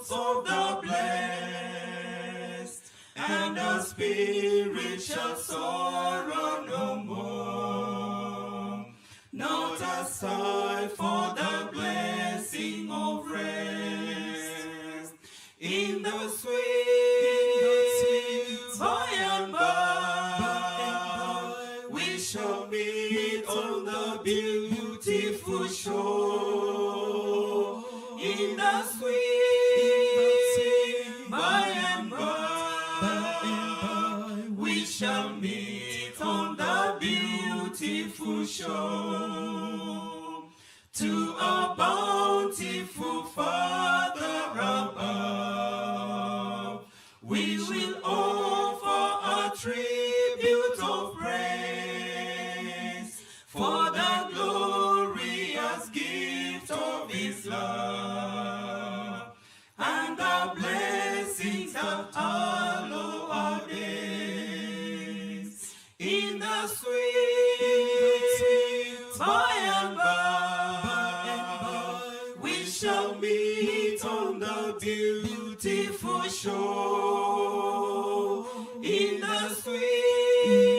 thoughts of the blessed, and the spirit shall sorrow no more. Not a sigh for the blessing of rest, in the sweet by and by, we shall meet on the beautiful shore. In the sweet by and by, we shall meet on the beautiful shore. To our bountiful Father above, we will offer a tribute of praise for the glorious gift of His love and the blessings that hallow our days. In the sweet by and by, we shall meet on the beautiful shore. In the sweet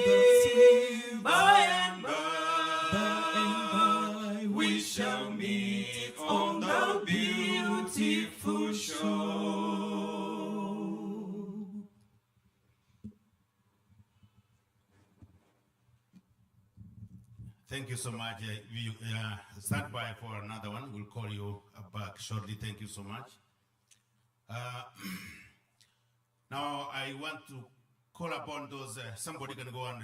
by and by, we shall meet on the beautiful shore. Thank you so much. We stand by for another one. We'll call you back shortly. Thank you so much. Now I want to call upon those, somebody can go and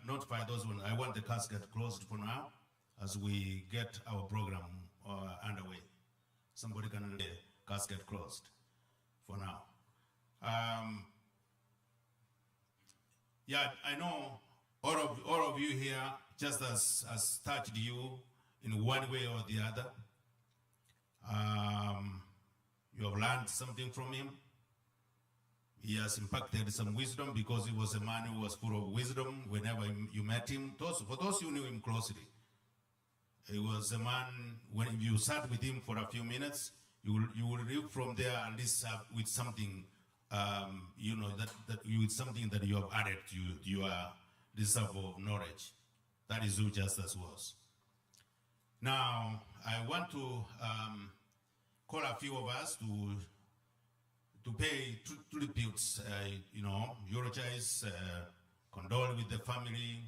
notify those when I want the casket closed for now as we get our program underway. Somebody can the casket closed for now. Yeah, I know all of you here just has touched you in one way or the other. You have learned something from him. He has impacted some wisdom because he was a man who was full of wisdom whenever you met him. For those who knew him closely, he was a man, when you sat with him for a few minutes, you will leave from there at least with something, you know, with something that you have added to your reserve of knowledge. That is who Justice was. Now, I want to call a few of us to pay tributes, you know, eulogize, condole with the family,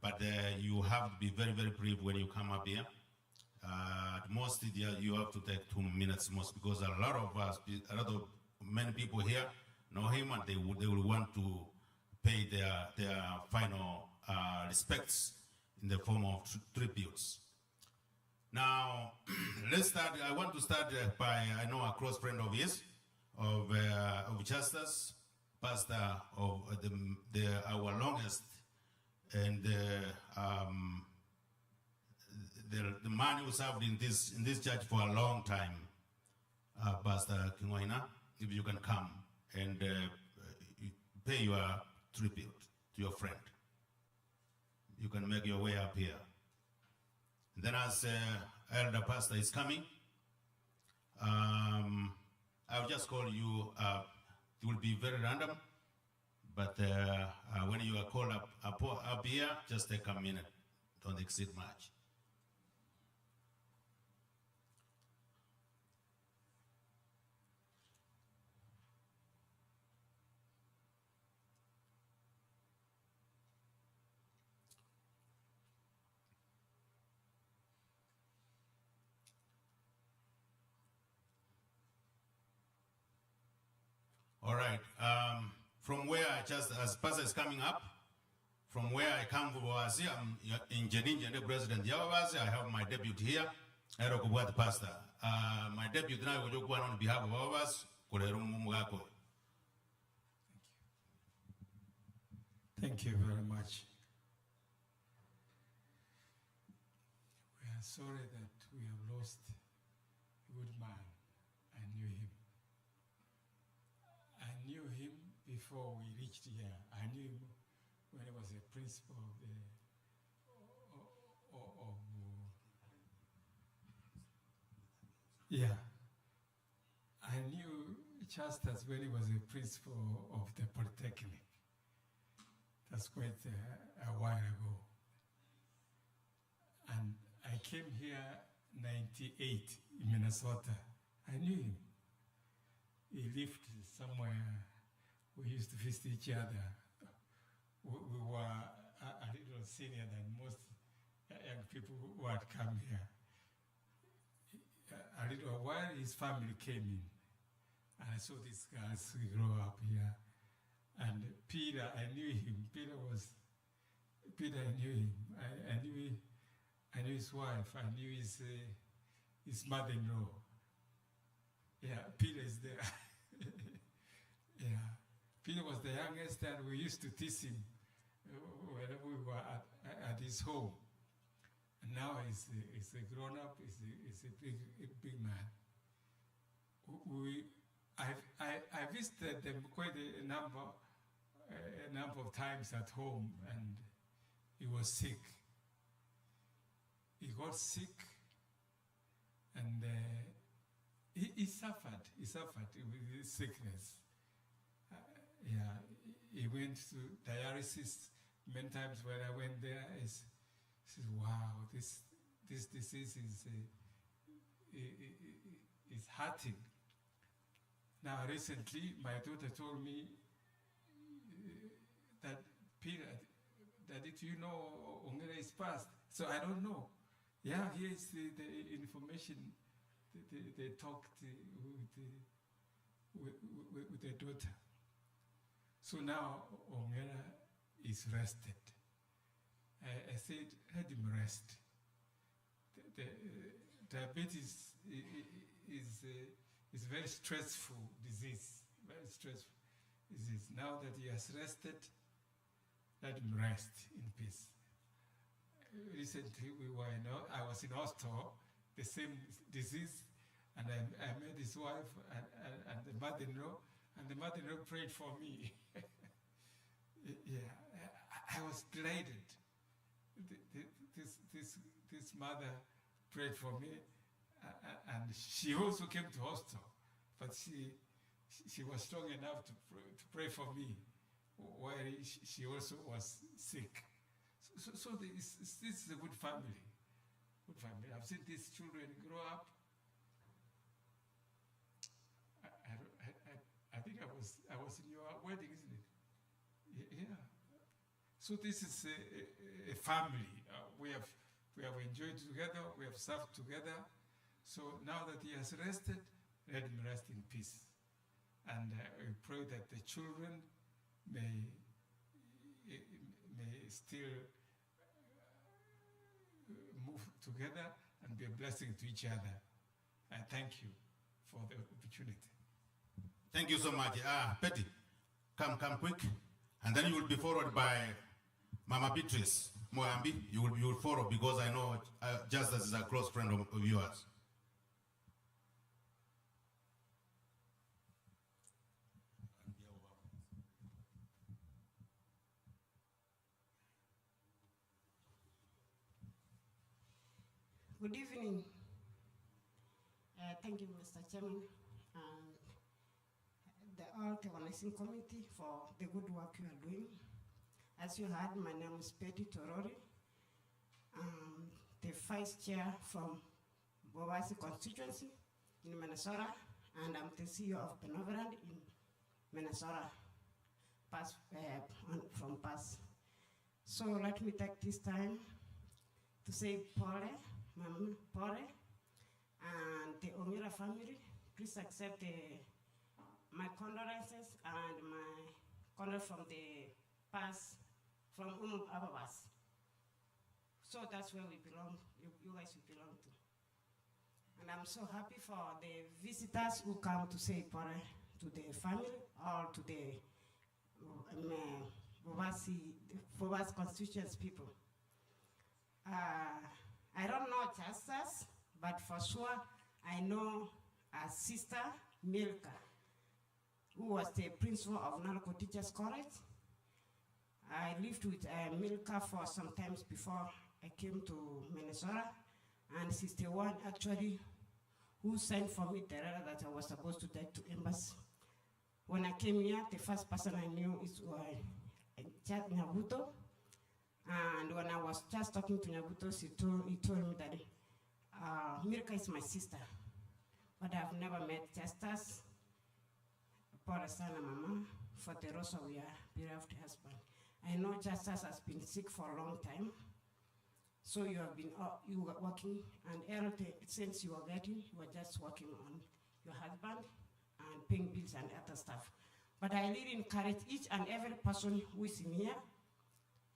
but you have to be very, very brief when you come up here. At most, you have to take 2 minutes most, because a lot of many people here know him, and they will want to pay their final respects in the form of tributes. Now, let's start. I want to start by, I know a close friend of his, of Justice, pastor of our longest, and the man who served in this church for a long time, Pastor Kingwaina. If you can come and pay your tribute to your friend, you can make your way up here. Then as Elder Pastor is coming, I'll just call you, it will be very random, but when you are called up here, just take a minute, don't exceed much. All right, from where as Pastor is coming up, from where I come from, I'm in Jeninja, the President Yavazi. I have my deputy here, Erokubwat Pastor. My deputy now will go on behalf of all of us. Thank you very much. We are sorry that we have lost a good man. I knew him. I knew him before we reached here. I knew him when he was a principal of the yeah. I knew Justus when he was a principal of the Polytechnic. That's quite a while ago. And I came here 98 in Minnesota. I knew him. He lived somewhere. We used to visit each other. We were a little senior than most young people who had come here. A little while his family came in. And I saw these guys grow up here. And Peter, I knew him. Peter, I knew him. I knew his wife. I knew his mother-in-law. Yeah, Peter is there. Yeah, Peter was the youngest, and we used to tease him whenever we were at his home. And now he's a grown-up. He's a big man. I visited them quite a number of times at home, and he was sick. He got sick, and he suffered. He suffered with his sickness. Yeah, he went to dialysis many times. When I went there, he said, "Wow, this disease is hurting." Now, recently, my daughter told me that, Peter, did you know Ong'era is passed? So I don't know. Yeah, here is the information. They talked with the daughter. So now Ong'era is rested. I said, let him rest. The diabetes is a very stressful disease. Very stressful disease. Now that he has rested, let him rest in peace. Recently, I was in hospital, the same disease, and I met his wife and the mother-in-law, and the mother-in-law prayed for me. Yeah, I was delighted. This mother prayed for me, and she also came to hospital, but she was strong enough to pray for me, while she also was sick. So this is a good family. Good family. I've seen these children grow up. I think I was in your wedding, isn't it? Yeah. So this is a family. We have enjoyed together. We have served together. So now that he has rested, let him rest in peace. And we pray that the children may still move together and be a blessing to each other. And thank you for the opportunity. Thank you so much. Betty, come quick. And then you will be followed by Mama Beatrice Moambi. You will follow because I know Justus is a close friend of yours. Good evening. Thank you, Mr. Chairman, and the all-organizing committee for the good work you are doing. As you heard, my name is Betty Torori. I'm the vice chair from Bobasi constituency in Minnesota, and I'm the CEO of Benevolent in Minnesota, from PAS. So let me take this time to say Pole, Mama Pole, and the Ong'era family. Please accept my condolences and my condolence from the PAS, from Ababas. So that's where we belong, you guys will belong to. And I'm so happy for the visitors who come to say Pole to the family or to the Bobasi constituents people. I don't know Justus, but for sure I know a sister, Milka, who was the principal of Narco Teachers College. I lived with Milka for some times before I came to Minnesota, and she's the one actually who sent for me the letter that I was supposed to take to embassy. When I came here, the first person I knew is Nyabuto. And when I was just talking to Nyabuto, he told me that Mirka is my sister, but I've never met Justus. Paul Sana Mama, for the Rosa we are bereaved husband. I know Justus has been sick for a long time. So you have been you were working, and everything since you were just working on your husband and paying bills and other stuff. But I really encourage each and every person who is in here.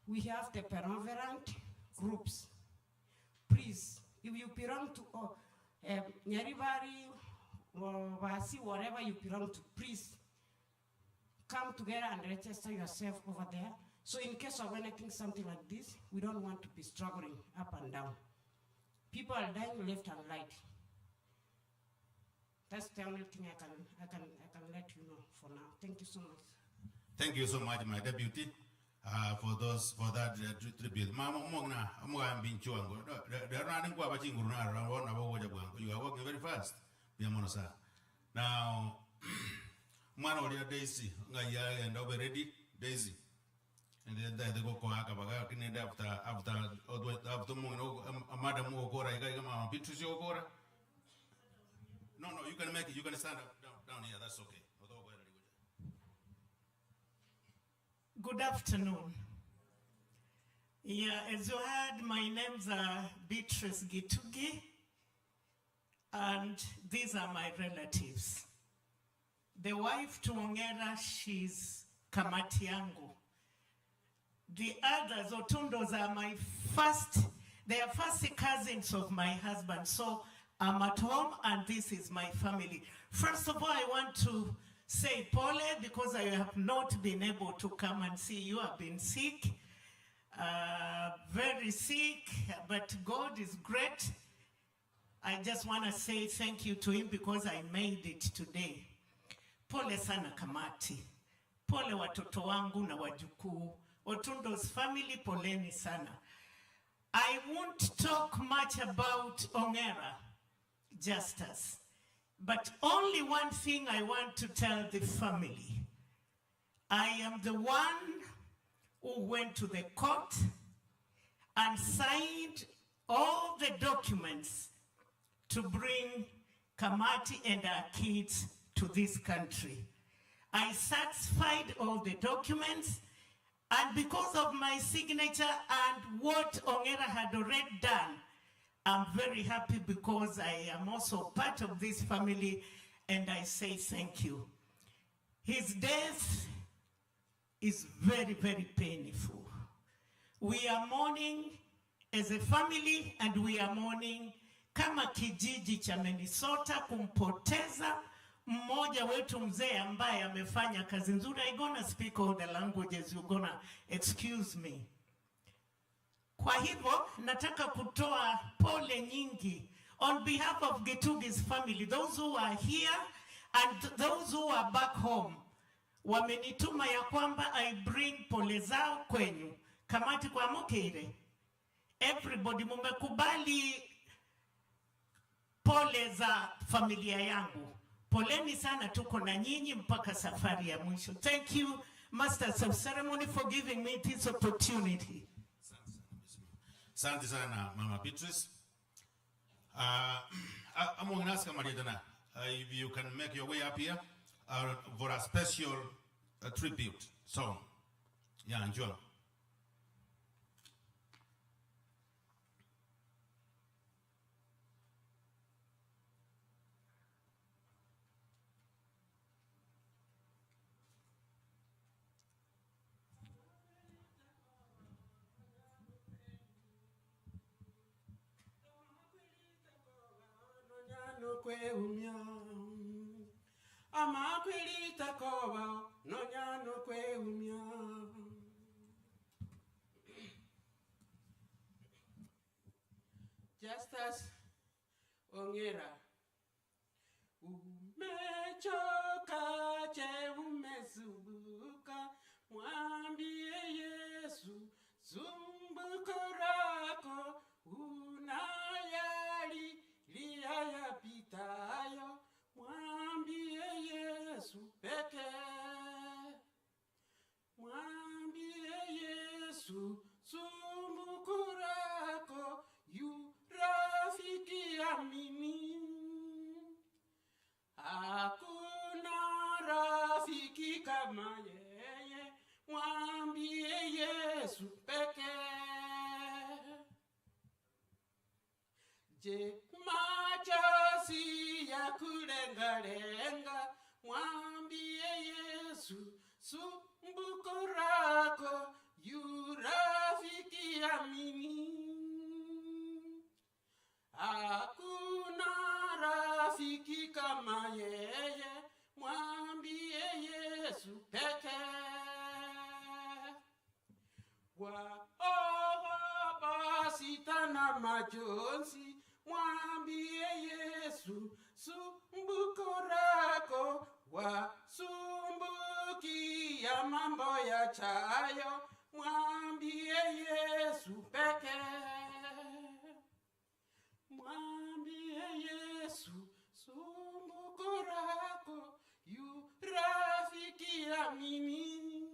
We have the benevolent groups. Please, if you belong to Nyaribari or Vasi, whatever you belong to, please come together and register yourself over there. So in case of anything, something like this, we don't want to be struggling up and down. People are dying left and right. That's the only thing I can let you know for now. Thank you so much. Thank you so much, my deputy, for that tribute. You are working very fast. Now, Daisy, and over ready, Daisy. And then they go after Madam Okora, Beatrice Okora. No, you can make it. You can stand up down here. That's okay. Good afternoon. Yeah, as you heard, my name's Beatrice Gitugi, and these are my relatives. The wife to Ong'era, she's Kamati yangu. The others, Rotundos, are they are first cousins of my husband. So I'm at home and this is my family. First of all, I want to say Pole because I have not been able to come and see you. I've been sick, very sick, but God is great. I just want to say thank you to him because I made it today. Pole sana Kamati. Pole watoto wangu na wajukuu. Rotundo's family, poleni sana. I won't talk much about Ong'era, Justus, but only one thing I want to tell the family. I am the one who went to the court and signed all the documents to bring Kamati and our kids to this country. I satisfied all the documents. And because of my signature and what Ong'era had already done, I'm very happy because I am also part of this family and I say thank you. His death is very, very painful. We are mourning as a family and we are mourning kama kijiji cha Minnesota kumpoteza mmoja wetu mzee ambaye amefanya kazi nzuri. I'm gonna speak all the languages, you're gonna excuse me. Kwa hivyo, nataka kutoa pole nyingi on behalf of Gitugi's family, those who are here and those who are back home. Wamenituma ya kwamba I bring pole zao kwenyu. Kamati kwa mokere. Everybody mumekubali pole za familia yangu. Poleni sana, tuko na nyinyi mpaka safari ya mwisho. Thank you, Masters of Ceremony, for giving me this opportunity. Asante sana, Mama Beatrice. I'm going to ask Marietana if you can make your way up here for a special tribute song. Yeah, enjoy. Justus Ong'era, umechoka che umesumbuka, mwambie Yesu sumbuko lako unayali liya yapitayo, mwambie Yesu peke Yesu, sumbukurako, yu rafiki amini. Hakuna rafiki kama yeye, mwambie Yesu pekee. Je, machozi ya kulengalenga, mwambie Yesu, sumbuko lako, yu rafiki amini. Hakuna rafiki kama yeye, mwambie Yesu pekee. Waogopa sita na majonzi, mwambie Yesu, sumbuko lako, wasumbukia mambo ya chayo, mwambie Yesu pekee. Mwambie Yesu, sumbuko lako, yu rafiki amini.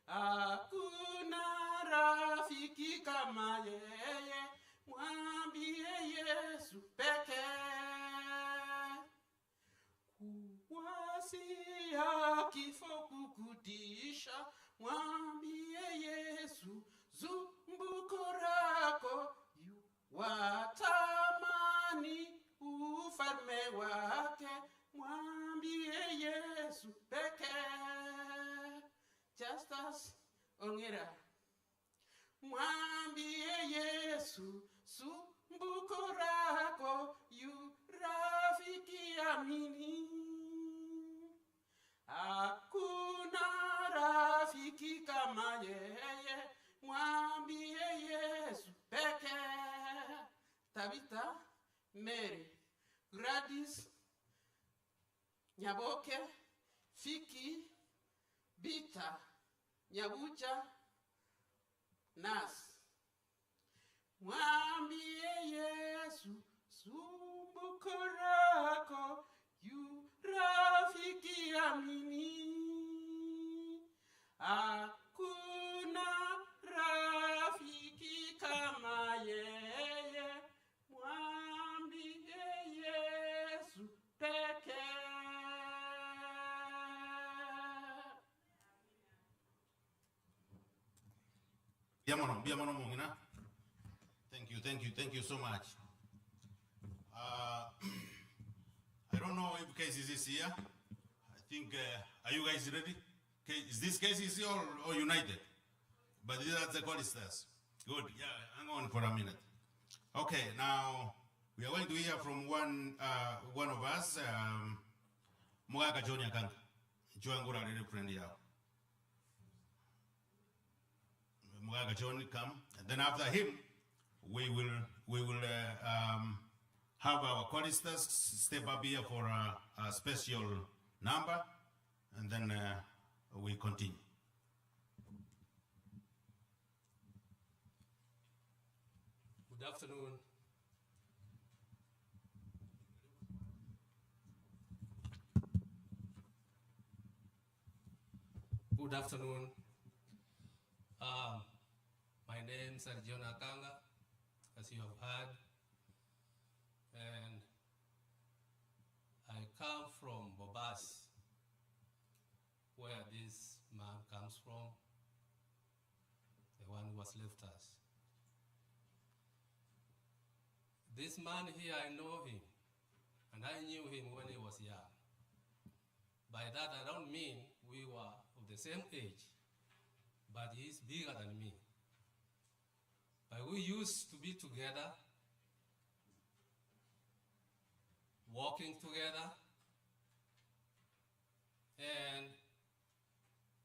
Hakuna rafiki kama yeye, mwambie Yesu pekee. Kuwasia kifo kukutisha, mwambie Yesu, sumbuko lako, yu watamani ufalme wake, mwambie Yesu pekee. Justus L.ONG'ERA. Mwambie Yesu, sumbuko lako, yu rafiki amini. Hakuna rafiki kama yeye, mwambie Yesu pekee. Tabitha, Mary, Gladys, Nyaboke, Fiki, Bita, Nyabucha, Nas. Mwambie Yesu, sumbuko lako, yu rafiki amini. Hakuna rafiki kama yeye, mwambie Yesu pekee. Biamono mungina. Thank you so much. I don't know if Casey is here. I think, are you guys ready? Is this Casey or United? But these are the choristers. Good, yeah, hang on for a minute. Okay, now we are going to hear from one of us, Nyagaka Nyagaka. Joangura really friend here. Nyagaka John come, and then after him, we will have our choristers step up here for a special number, and then we continue. Good afternoon. Good afternoon. My name is Nyagaka, as you have heard, and I come from Bobas, where this man comes from, the one who has left us. This man here, I know him, and I knew him when he was young. By that, I don't mean we were of the same age, but he's bigger than me. But we used to be together, walking together, and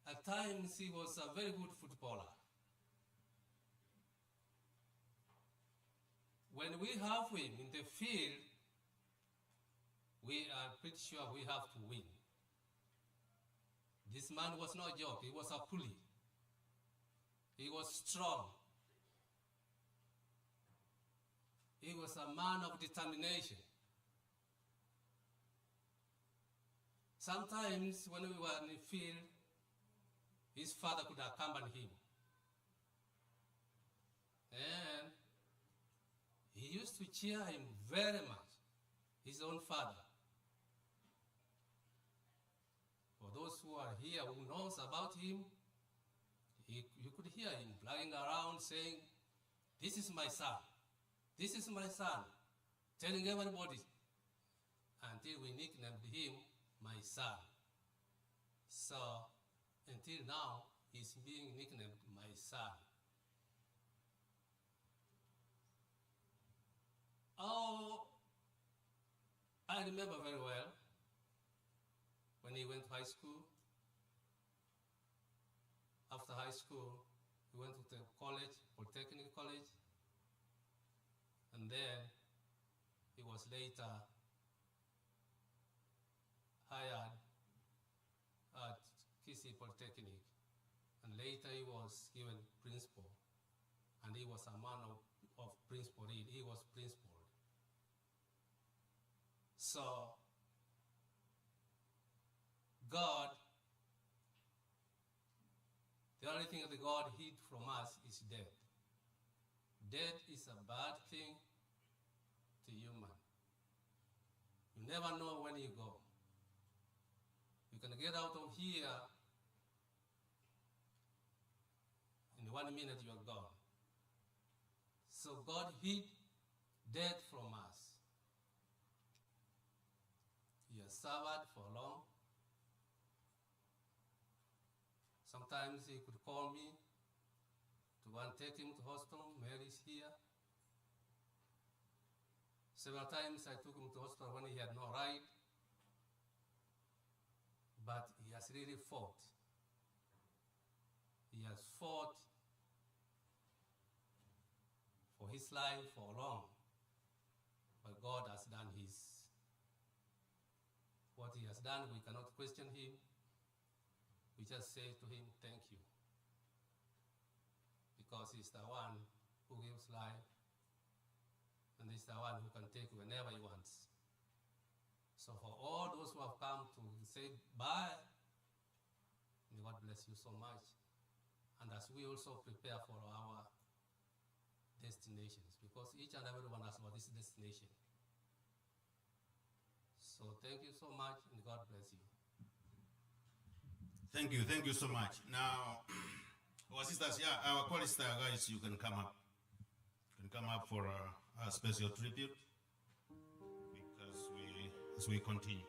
at times he was a very good footballer. When we have him in the field, we are pretty sure we have to win. This man was no joke, he was a pulley. He was strong. He was a man of determination. Sometimes when we were in the field, his father could accompany him And he used to cheer him very much, his own father. For those who are here who knows about him, you could hear him flying around saying, "This is my son. This is my son," telling everybody, until we nicknamed him my son. So until now, he's being nicknamed my son. Oh, I remember very well when he went to high school. After high school, he went to the college, Polytechnic College, and then he was later hired at Kisii Polytechnic, and later he was given principal, and he was a man of principle. He was principled. So God, the only thing that God hid from us is death. Death is a bad thing to human. You never know when you go. You can get out of here, in 1 minute you are gone. So God hid death from us. He has suffered for long. Sometimes he could call me to go and take him to hospital. Mary's here. Several times I took him to hospital when he had no ride. But he has really fought. He has fought for his life for long. But God has done what he has done. We cannot question him. We just say to him, thank you. Because he's the one who gives life, and he's the one who can take whenever he wants. So for all those who have come to say bye, may God bless you so much. And as we also prepare for our destinations, because each and every one has got this destination. So thank you so much, and God bless you. Thank you so much. Now, our sisters, our chorister guys, you can come up. You can come up for a special tribute, because as we continue.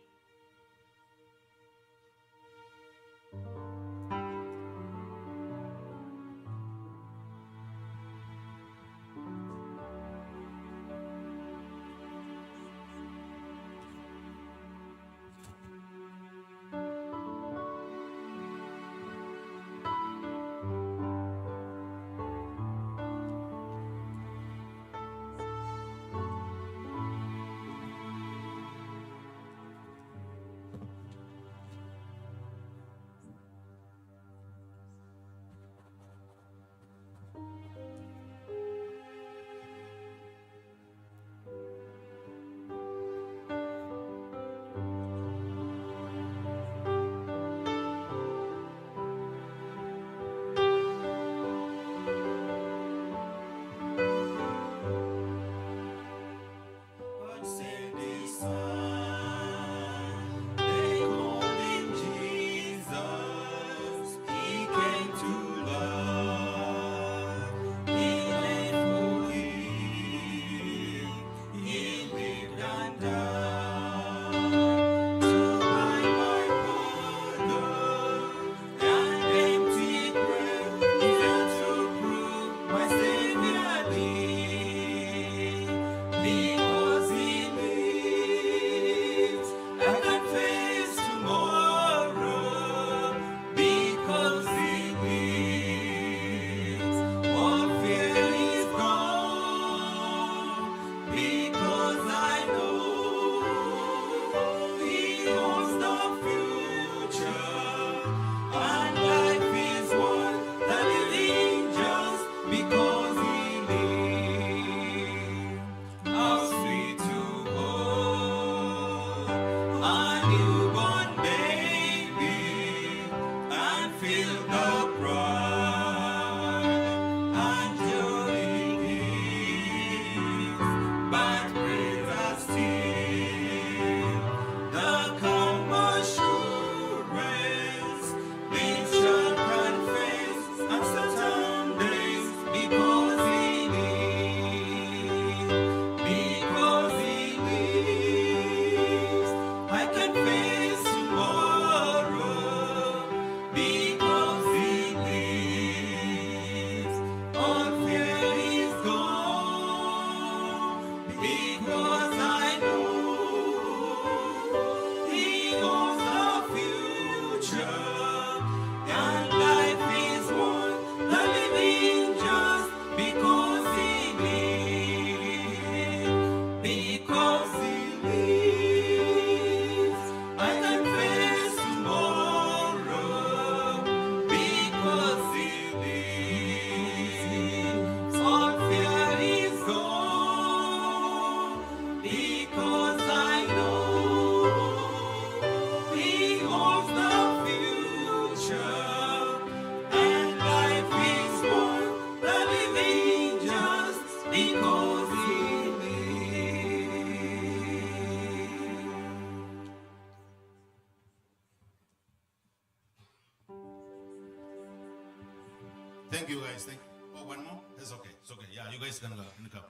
Thank you guys. Thank you. Oh, one more? It's okay. It's okay. Yeah, you guys can go. Come.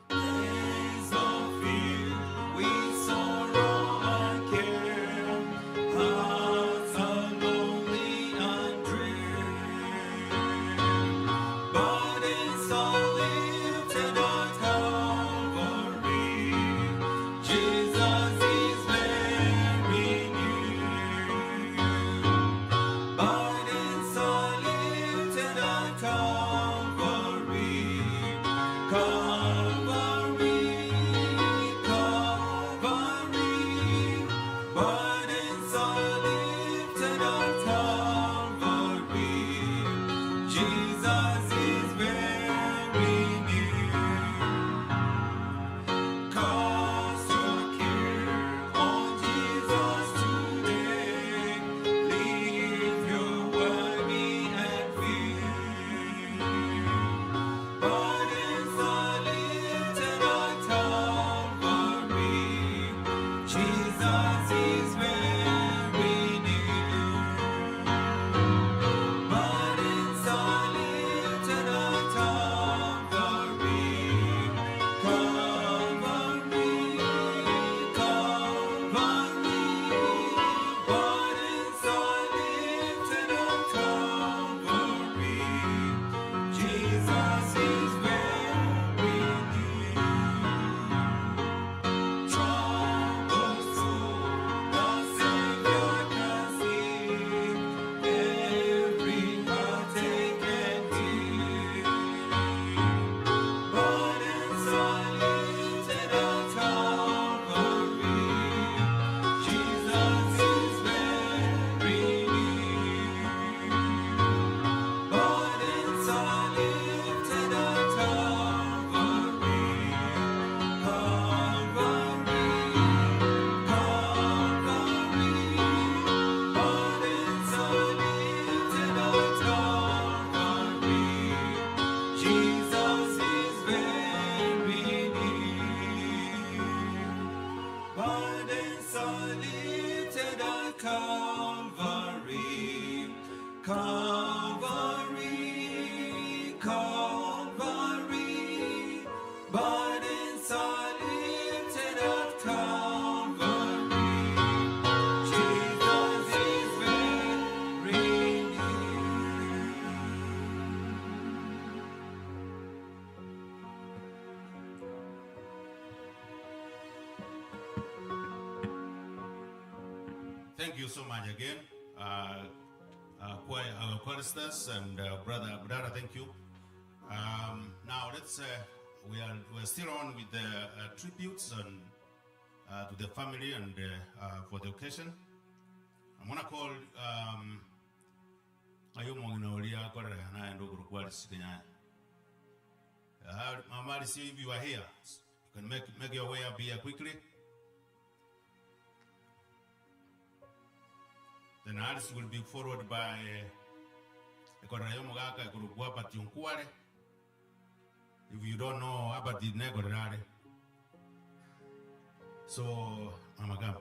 Days of fear, with sorrow and care, hearts are lonely and drear. Burdens are lifted at Calvary. Jesus is very near. Burdens are lifted at Calvary. Calvary, Calvary, burdens are lifted at Calvary. Jesus is very near. Cast your care on Jesus today. Leave your worry and fear. Burdens are lifted at Calvary. Jesus is very near. Burdens are lifted at Calvary. Calvary, Calvary. Burdens are lifted at Calvary. Jesus is very near. Troubled soul, the Savior can see. Every heartache and tear. Burdens are lifted at Calvary. Jesus is very near. Burdens are lifted at Calvary. Calvary, Calvary. Burdens are lifted at Calvary. Jesus is very near. Burdens are lifted at Calvary. Calvary, Calvary. Burdens are lifted at Calvary. Jesus is very near. Thank you so much again, choristers and brother, thank you. Now let's we're still on with the tributes and to the family and for the occasion. I'm gonna call Ayomonginolia Korea and Ogurqualis Kenya. Mama, if you are here, you can make your way up here quickly. Then others will be followed by Nyagaka. If you don't know about the Negorare, so Mama come.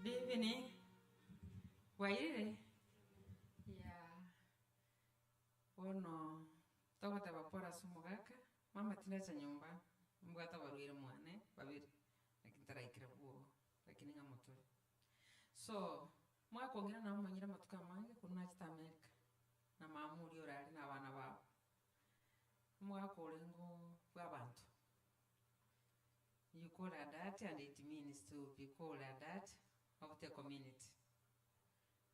Good evening. Waire. Yeah. Ono tawata bapora sumugaka. Mama tinacha nyumba. Mbwata baruire mwane babiri. Lakini taraikira buo. Lakini ngamoto. So, mwa kuongera na manyira matuka mange kuna chita America. Na maamuri orari na bana babo. Mwa kolengo bw'abantu. You call a that and it means to be called a that of the community.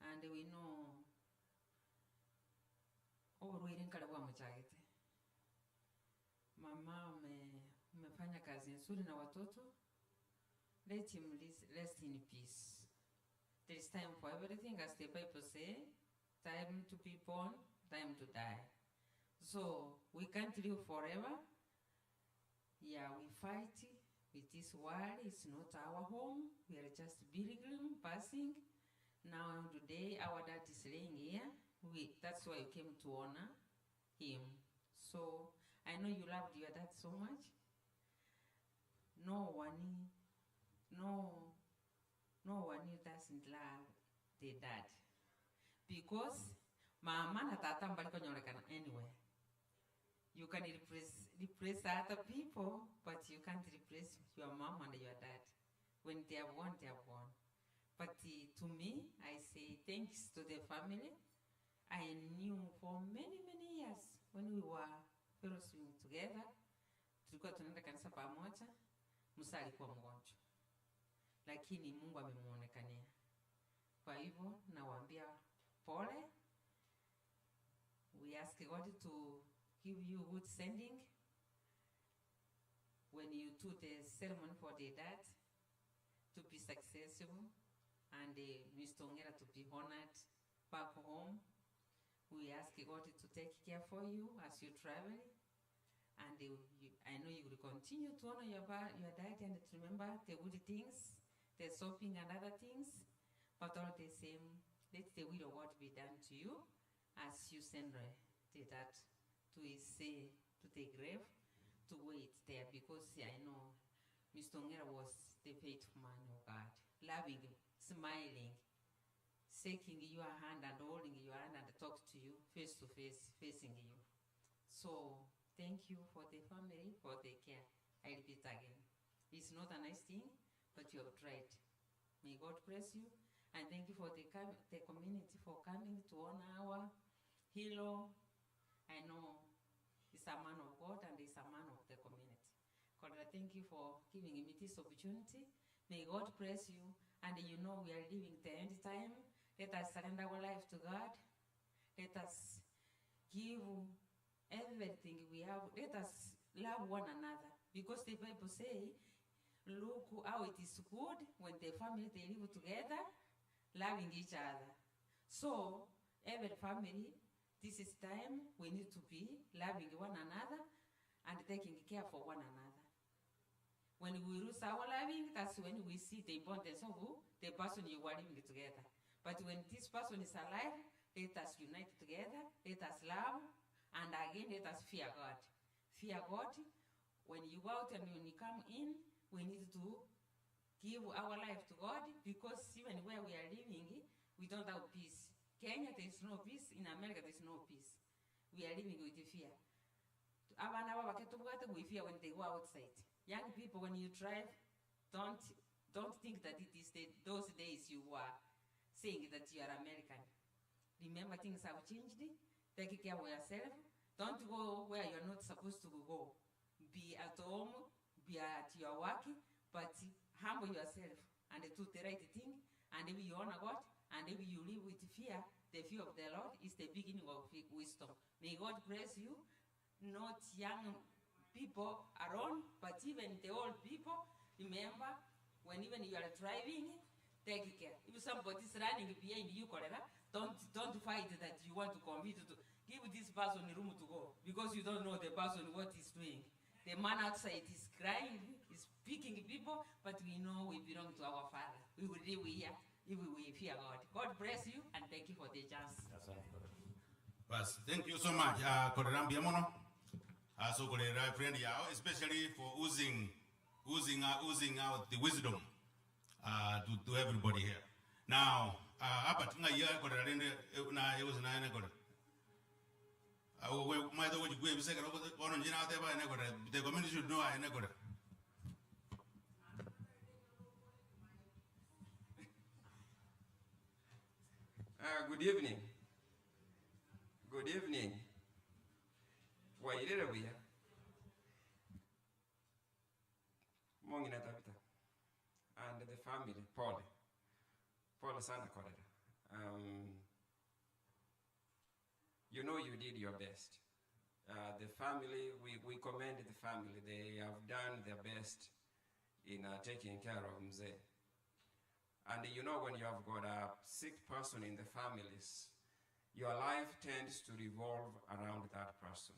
And we know oburwire nkale bwa muchagete. Mama umefanya kazi nzuri na watoto. Let him rest in peace. There is time for everything, as the Bible says. Time to be born, time to die. So we can't live forever. Yeah, we fight with this world. It's not our home. We are just pilgrim passing. Now today our dad is laying here. That's why we came to honor him. So I know you loved your dad so much. No one doesn't love the dad. Because mama na tata mbali konyorekana anywhere. You can replace other people, but you can't replace your mom and your dad. When they are born, they are born. But to me, I say thanks to the family. I knew for many, many years when we were fellowshipping together, tulikuwa tunaenda kanisa pamoja, Musa alikuwa mgonjwa. Lakini Mungu amemuonekania. Kwa hivyo nawaambia pole. We ask God to give you good sending when you do the ceremony for the dad, to be successful, and Mr. Ong'era to be honored back home. We ask God to take care for you as you travel, and I know you will continue to honor your dad and to remember the good things, the shopping and other things, but all the same, let the will of God be done to you as you send the dad to the grave, to wait there, because I know Mr. Ong'era was the faithful man of God, loving, smiling, shaking your hand and holding your hand and talk to you face to face, facing you. So thank you for the family, for the care. I repeat again, it's not a nice thing, but you have tried. May God bless you, and thank you for the community for coming to honor our hero. I know he's a man of God and he's a man of the community. God, I thank you for giving me this opportunity. May God bless you. And you know we are living the end time. Let us surrender our life to God. Let us give everything we have. Let us love one another. Because the Bible says, look how it is good when the family, they live together, loving each other. So, every family, this is time we need to be loving one another and taking care for one another. When we lose our loving, that's when we see the importance of the person you are living together. But when this person is alive, let us unite together, let us love, and again let us fear God. Fear God. When you go out and when you come in, we need to give our life to God, because even where we are living, we don't have peace. Kenya, there is no peace. In America, there is no peace. We are living with fear. We fear when they go outside. Young people, when you drive, don't think that it is those days you were saying that you are American. Remember, things have changed. Take care of yourself. Don't go where you're not supposed to go. Be at home, be at your work, but humble yourself and do the right thing. And if you honor God, and if you live with fear, the fear of the Lord is the beginning of wisdom. May God bless you, not young people alone, but even the old people. Remember, when even you are driving, take care. If somebody is running behind you, don't fight that you want to commit to. Give this person room to go, because you don't know the person what he's doing. The man outside is crying, is picking people, but we know we belong to our Father. We will live here if we fear God. God bless you, and thank you for the chance. Yes, thank you so much. So friend, especially for oozing out the wisdom to everybody here. Now, the community should know. Good evening. Good evening. Wairera buya. Mongina tabita. And the family, Paul sana korera. You know you did your best. The family, we commend the family. They have done their best in taking care of Mzee. And you know, when you have got a sick person in the families, your life tends to revolve around that person.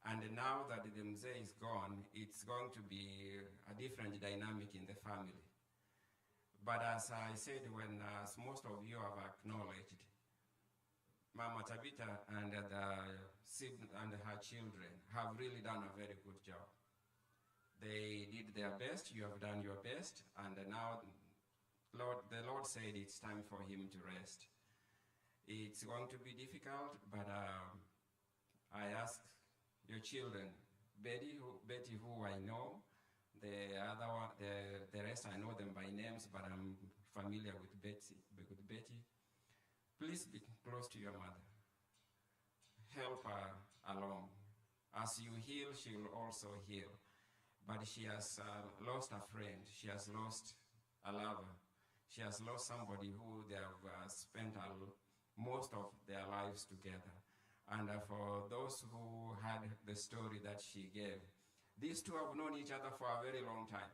And now that the mzee is gone, it's going to be a different dynamic in the family. But as I said, as most of you have acknowledged, Mama Tabita and her children have really done a very good job. They did their best, you have done your best, and now the Lord said it's time for him to rest. It's going to be difficult, but I ask your children, Betty, who I know, the other one, the rest I know them by names, but I'm familiar with Betty. Please be close to your mother. Help her along. As you heal, she will also heal. But she has lost a friend. She has lost a lover. She has lost somebody who they have spent most of their lives together. And for those who had the story that she gave, these two have known each other for a very long time.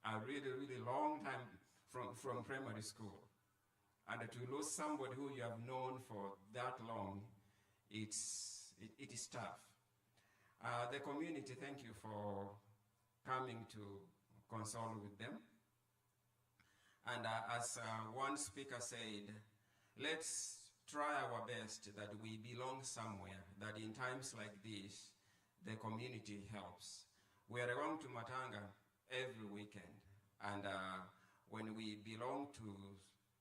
A really, really long time from primary school. And to lose somebody who you have known for that long, it is tough. The community, thank you for coming to console with them. And as one speaker said, let's try our best that we belong somewhere, that in times like this, the community helps. We are going to Matanga every weekend, and when we belong to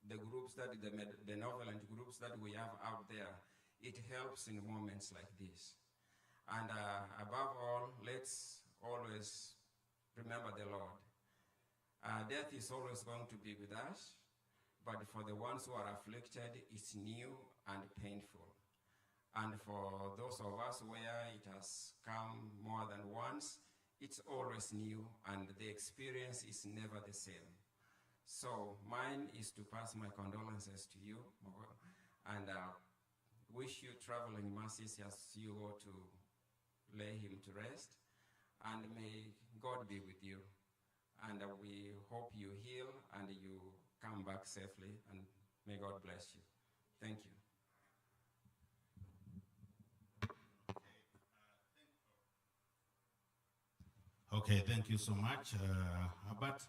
the groups, the benevolent groups that we have out there, it helps in moments like this. And above all, let's always remember the Lord. Death is always going to be with us, but for the ones who are afflicted, it's new and painful. And for those of us where it has come more than once, it's always new, and the experience is never the same. So mine is to pass my condolences to you, and wish you traveling mercies as you go to lay him to rest, and may God be with you. And we hope you heal and you come back safely, and may God bless you. Thank you. Okay, thank you so much, Albert.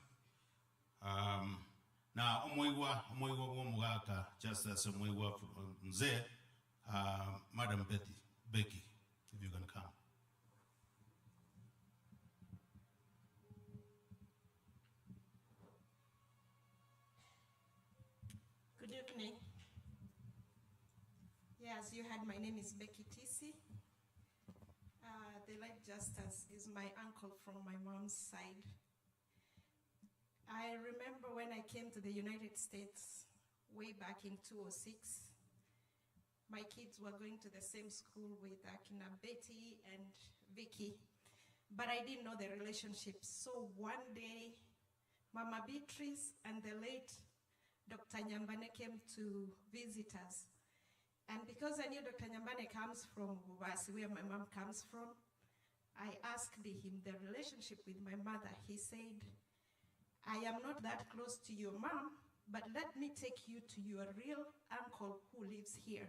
Now, omwiwa w'omugaka, just as omwiwa mzee, Madam Becky, if you can come. Good evening. Yes, you heard my name is Becky Tisi. The late Justus is my uncle from my mom's side. I remember when I came to the United States way back in 2006, my kids were going to the same school with Akina Betty and Vicky, but I didn't know the relationship. So one day, Mama Beatrice and the late Dr. Nyambane came to visit us. And because I knew Dr. Nyambane comes from Bubasi, where my mom comes from, I asked him the relationship with my mother. He said, I am not that close to your mom, but let me take you to your real uncle who lives here.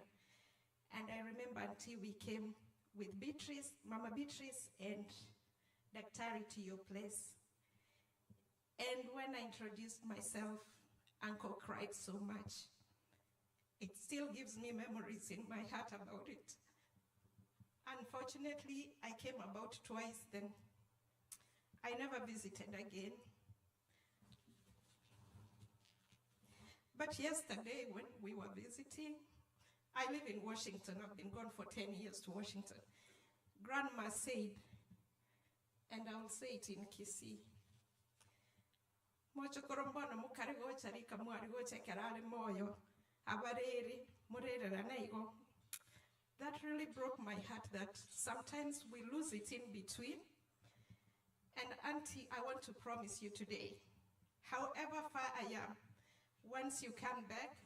And I remember until we came with Beatrice, Mama Beatrice and Daktari to your place. And when I introduced myself, Uncle cried so much. It still gives me memories in my heart about it. Unfortunately, I came about twice, then I never visited again. But yesterday, when we were visiting, I live in Washington. I've been gone for 10 years to Washington. Grandma said, and I'll say it in Kisii, mochokorombona mukarigo charika mwarigo chekerale moyo abareri murerera naigo. That really broke my heart that sometimes we lose it in between. And Auntie, I want to promise you today, however far I am, once you come back,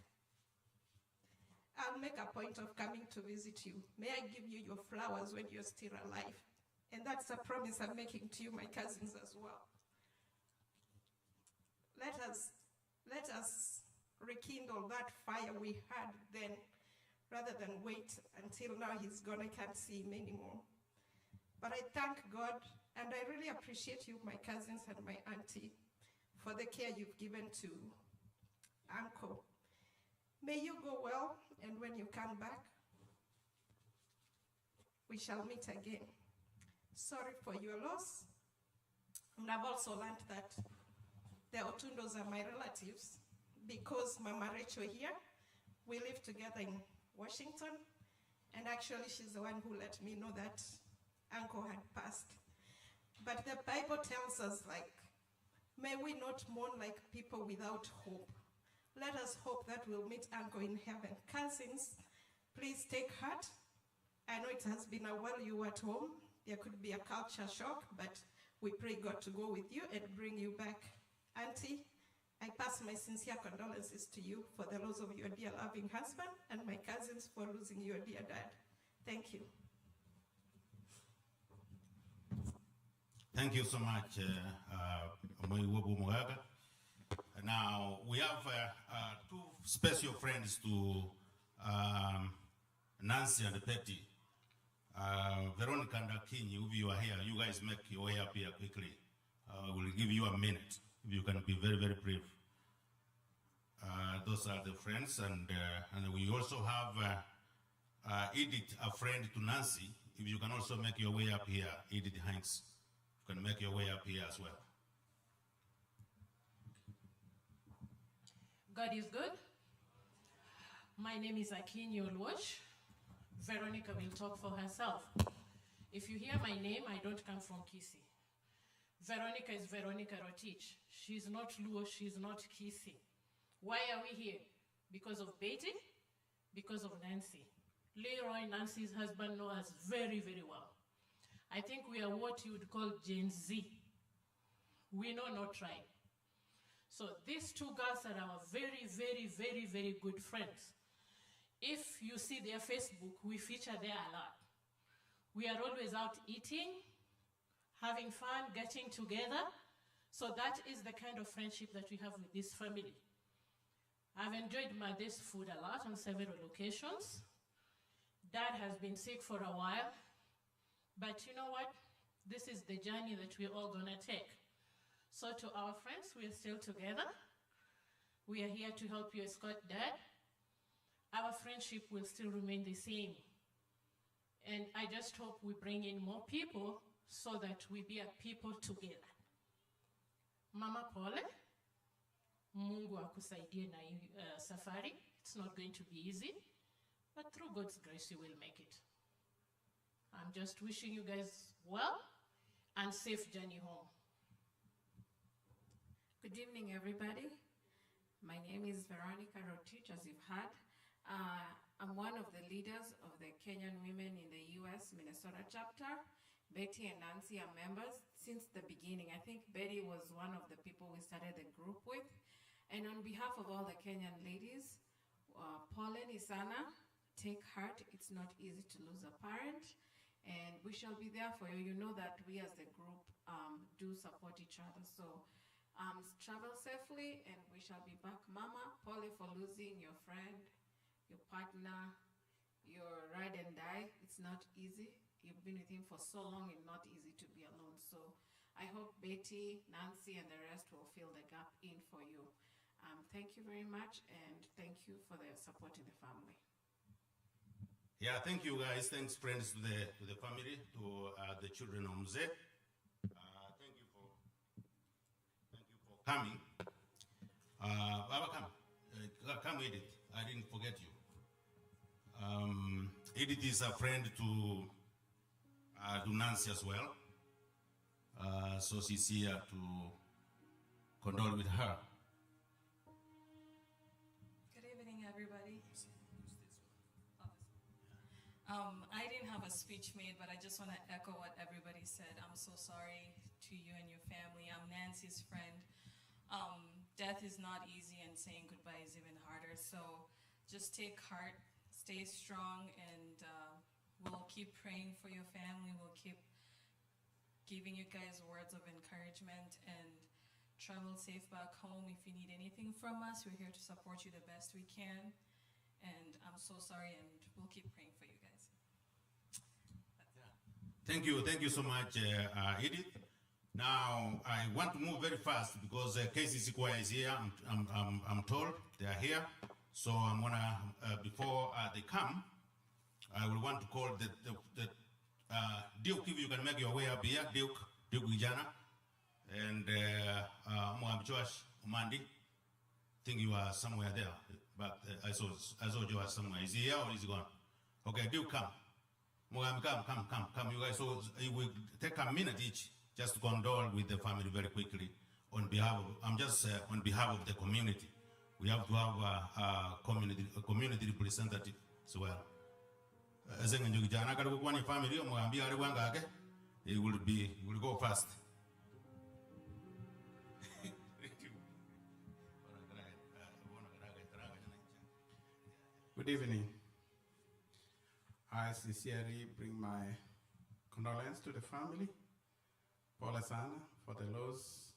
I'll make a point of coming to visit you. May I give you your flowers when you're still alive? And that's a promise I'm making to you, my cousins, as well. Let us Let us rekindle that fire we had then, rather than wait until now he's gone, I can't see him anymore. But I thank God, and I really appreciate you, my cousins and my auntie, for the care you've given to Uncle. May you go well, and when you come back, we shall meet again. Sorry for your loss. And I've also learned that the Rotundos are my relatives because Mama Rachel here, we live together in Washington, and actually she's the one who let me know that Uncle had passed. But the Bible tells us, like, may we not mourn like people without hope. Let us hope that we'll meet Uncle in heaven. Cousins, please take heart. I know it has been a while you were at home. There could be a culture shock, but we pray God to go with you and bring you back. Auntie, I pass my sincere condolences to you for the loss of your dear loving husband, and my cousins for losing your dear dad. Thank you. Thank you so much, Nyagaka. Now, we have two special friends to Nancy and Petty. Veronica and Akinyi, if you are here, you guys make your way up here quickly. We'll give you a minute, if you can be very, very brief. Those are the friends, and we also have Edith, a friend to Nancy. If you can also make your way up here, Edith Hanks, you can make your way up here as well. God is good. My name is Akinyi Olwosh. Veronica will talk for herself. If you hear my name, I don't come from Kisii. Veronica is Veronica Rotich. She's not Luo, she's not Kisii. Why are we here? Because of Betty, because of Nancy. Leroy, Nancy's husband, know us very, very well. I think we are what you would call Gen Z. We know no tribe. So these two girls are our very, very, very, very good friends. If you see their Facebook, we feature there a lot. We are always out eating, having fun, getting together. So that is the kind of friendship that we have with this family. I've enjoyed Mother's food a lot on several occasions. Dad has been sick for a while, but you know what? This is the journey that we're all gonna take. So to our friends, we are still together. We are here to help you escort Dad. Our friendship will still remain the same. And I just hope we bring in more people so that we be a people together. Mama Pole, Mungu akusaidie na safari. It's not going to be easy, but through God's grace, you will make it. I'm just wishing you guys well and safe journey home. Good evening, everybody. My name is Veronica Rotich, as you've heard. I'm one of the leaders of the Kenyan women in the US Minnesota chapter. Betty and Nancy are members since the beginning. I think Betty was one of the people we started the group with. And on behalf of all the Kenyan ladies, Pauline Isana, take heart. It's not easy to lose a parent. And we shall be there for you. You know that we as the group do support each other. So travel safely, and we shall be back. Mama, Polly, for losing your friend, your partner, your ride and die. It's not easy. You've been with him for so long, and not easy to be alone. So I hope Betty, Nancy, and the rest will fill the gap in for you. Thank you very much, and thank you for the support in the family. Yeah, thank you guys. Thanks, friends, to the family, to the children of Mzee. Coming. Baba, come Edith. I didn't forget you. Edith is a friend to Nancy as well. So she's here to condole with her. Good evening, everybody. I didn't have a speech made, but I just want to echo what everybody said. I'm so sorry to you and your family. I'm Nancy's friend. Death is not easy, and saying goodbye is even harder. So just take heart, stay strong, and we'll keep praying for your family. We'll keep giving you guys words of encouragement, and Travel safe back home. If you need anything from us, we're here to support you the best we can. And I'm so sorry, and we'll keep praying for you guys. Thank you so much, Edith. Now I want to move very fast because Casey Sikwa is here. I'm told they are here, so I'm gonna before they come, I will want to call the Duke. If you can make your way up here, Duke Vijana, and Josh Umandi. I think you are somewhere there, but I saw you are somewhere. Is he here or is he gone? Okay, Duke, come. Come, you guys. So we take a minute each just to condole with the family very quickly on behalf of, on behalf of the community. We have to have a community representative as well. As in you can family, it will go fast. Good evening. I sincerely bring my condolence to the family, Paul Asana, for the loss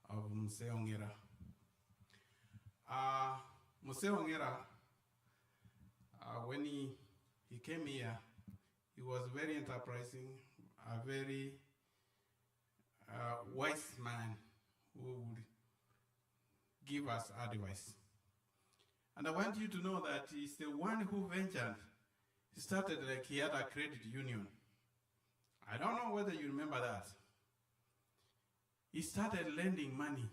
of Muse Ong'era. Muse Ong'era, when he came here, he was very enterprising, a very wise man who would give us advice. And I want you to know that he's the one who ventured. He started like he had a credit union. I don't know whether you remember that. He started lending money.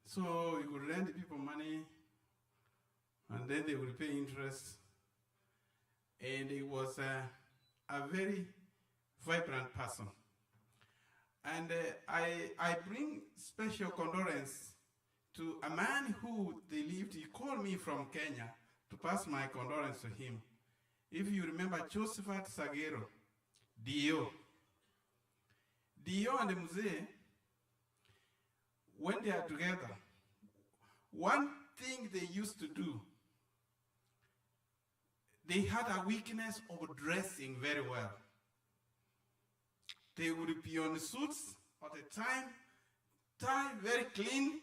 So he could lend people money, and then they would pay interest. And he was a very vibrant person. And I bring special condolence to a man who they lived. He called me from Kenya to pass my condolence to him. If you remember Josephat Sagero, Dio and Muse, when they are together, one thing they used to do, they had a weakness of dressing very well. They would be on suits all the time, tie very clean,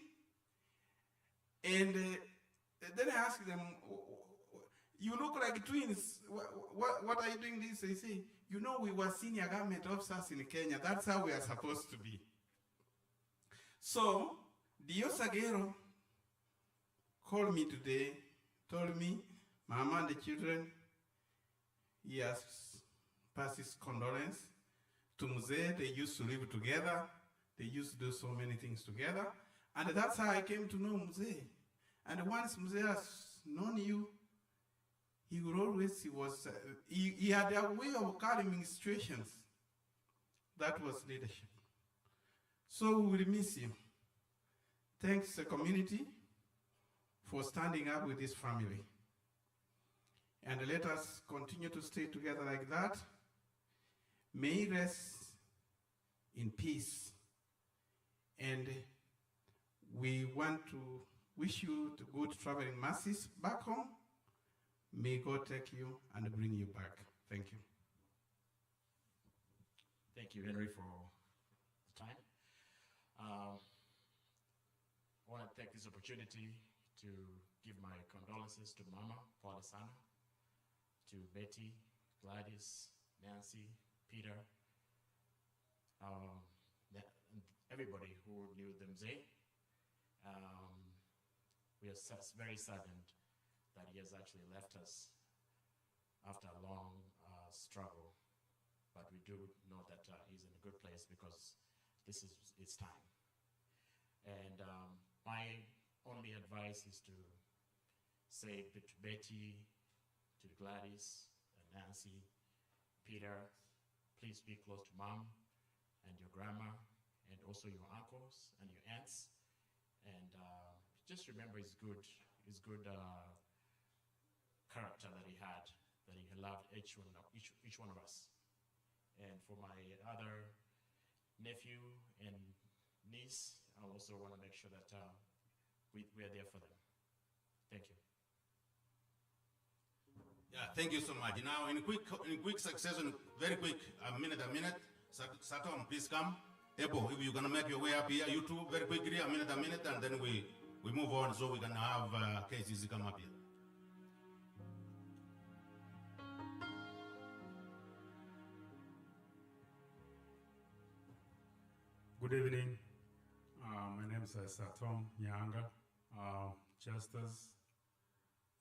and then I asked them, you look like twins. What are you doing this? They say, you know, we were senior government officers in Kenya. That's how we are supposed to be. So, Dio Sagero called me today, told me, Mama and the children, he has passed his condolence to Muse. They used to live together. They used to do so many things together. And that's how I came to know Muse. And once Muse has known you, he would always, he had a way of calming situations. That was leadership. So we will miss him. Thanks the community for standing up with this family. And let us continue to stay together like that. May he rest in peace. And we want to wish you good traveling masses back home. May God take you and bring you back. Thank you. Thank you, Henry, for the time. I want to take this opportunity to give my condolences to Mama, Paul Asana, to Betty, Gladys, Nancy, Peter, everybody who knew them. We are very saddened that he has actually left us after a long struggle. But we do know that he's in a good place because this is its time. And my only advice is to say to Betty, to Gladys, Nancy, Peter, please be close to Mom and your grandma and also your uncles and your aunts. And just remember his good character that he had, that he loved each one of us. And for my other nephew and niece, I also want to make sure that we are there for them. Thank you. Yeah, thank you so much. Now, in quick succession, very quick, a minute. Satom, please come. Ebo, if you're gonna make your way up here, you two, very quickly, a minute, and then we move on so we can have cases come up here. Good evening. My name is Tom Nyagaka. Justus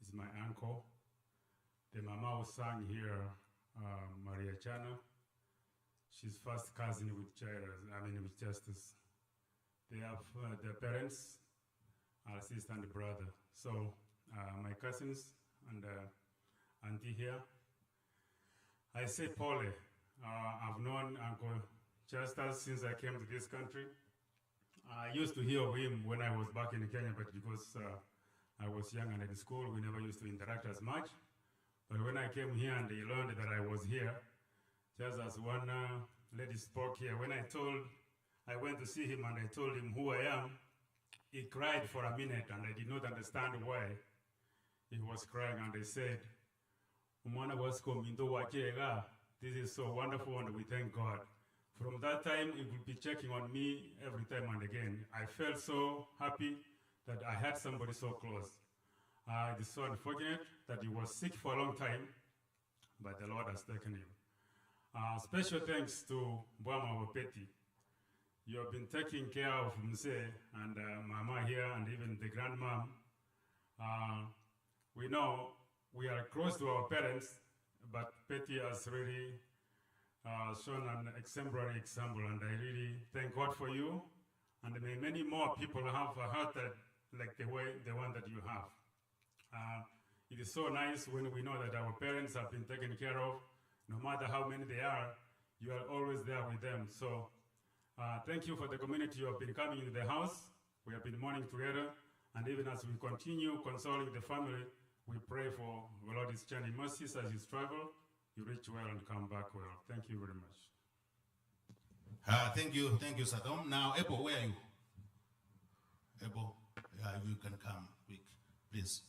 is my uncle. The mama who sang here, Maria Chana, she's first cousin with with Justus. They have their parents, our sister and brother. So my cousins and auntie here. I say Pole. I've known Uncle Justus since I came to this country. I used to hear of him when I was back in Kenya, but because I was young and in school, we never used to interact as much. But when I came here and they learned that I was here, just as one lady spoke here, when I went to see him and I told him who I am, he cried for a minute and I did not understand why he was crying. And they said, "Umwana wasiko mindo wachega." This is so wonderful and we thank God. From that time, he would be checking on me every time and again. I felt so happy that I had somebody so close. It is so unfortunate that he was sick for a long time, but the Lord has taken him. Special thanks to Bwama Wapeti. You have been taking care of Mse and Mama here and even the grandmom. We know we are close to our parents, but Petty has really shown an exemplary example, and I really thank God for you. And may many more people have a heart like the one that you have. It is so nice when we know that our parents have been taken care of. No matter how many they are, you are always there with them. So thank you for the community you have been coming into the house. We have been mourning together, and even as we continue consoling the family, we pray for the Lord's journey mercies as you travel. You reach well and come back well. Thank you very much. Thank you, Satom. Now, Ebo, where are you? Ebo, if you can come quick, please.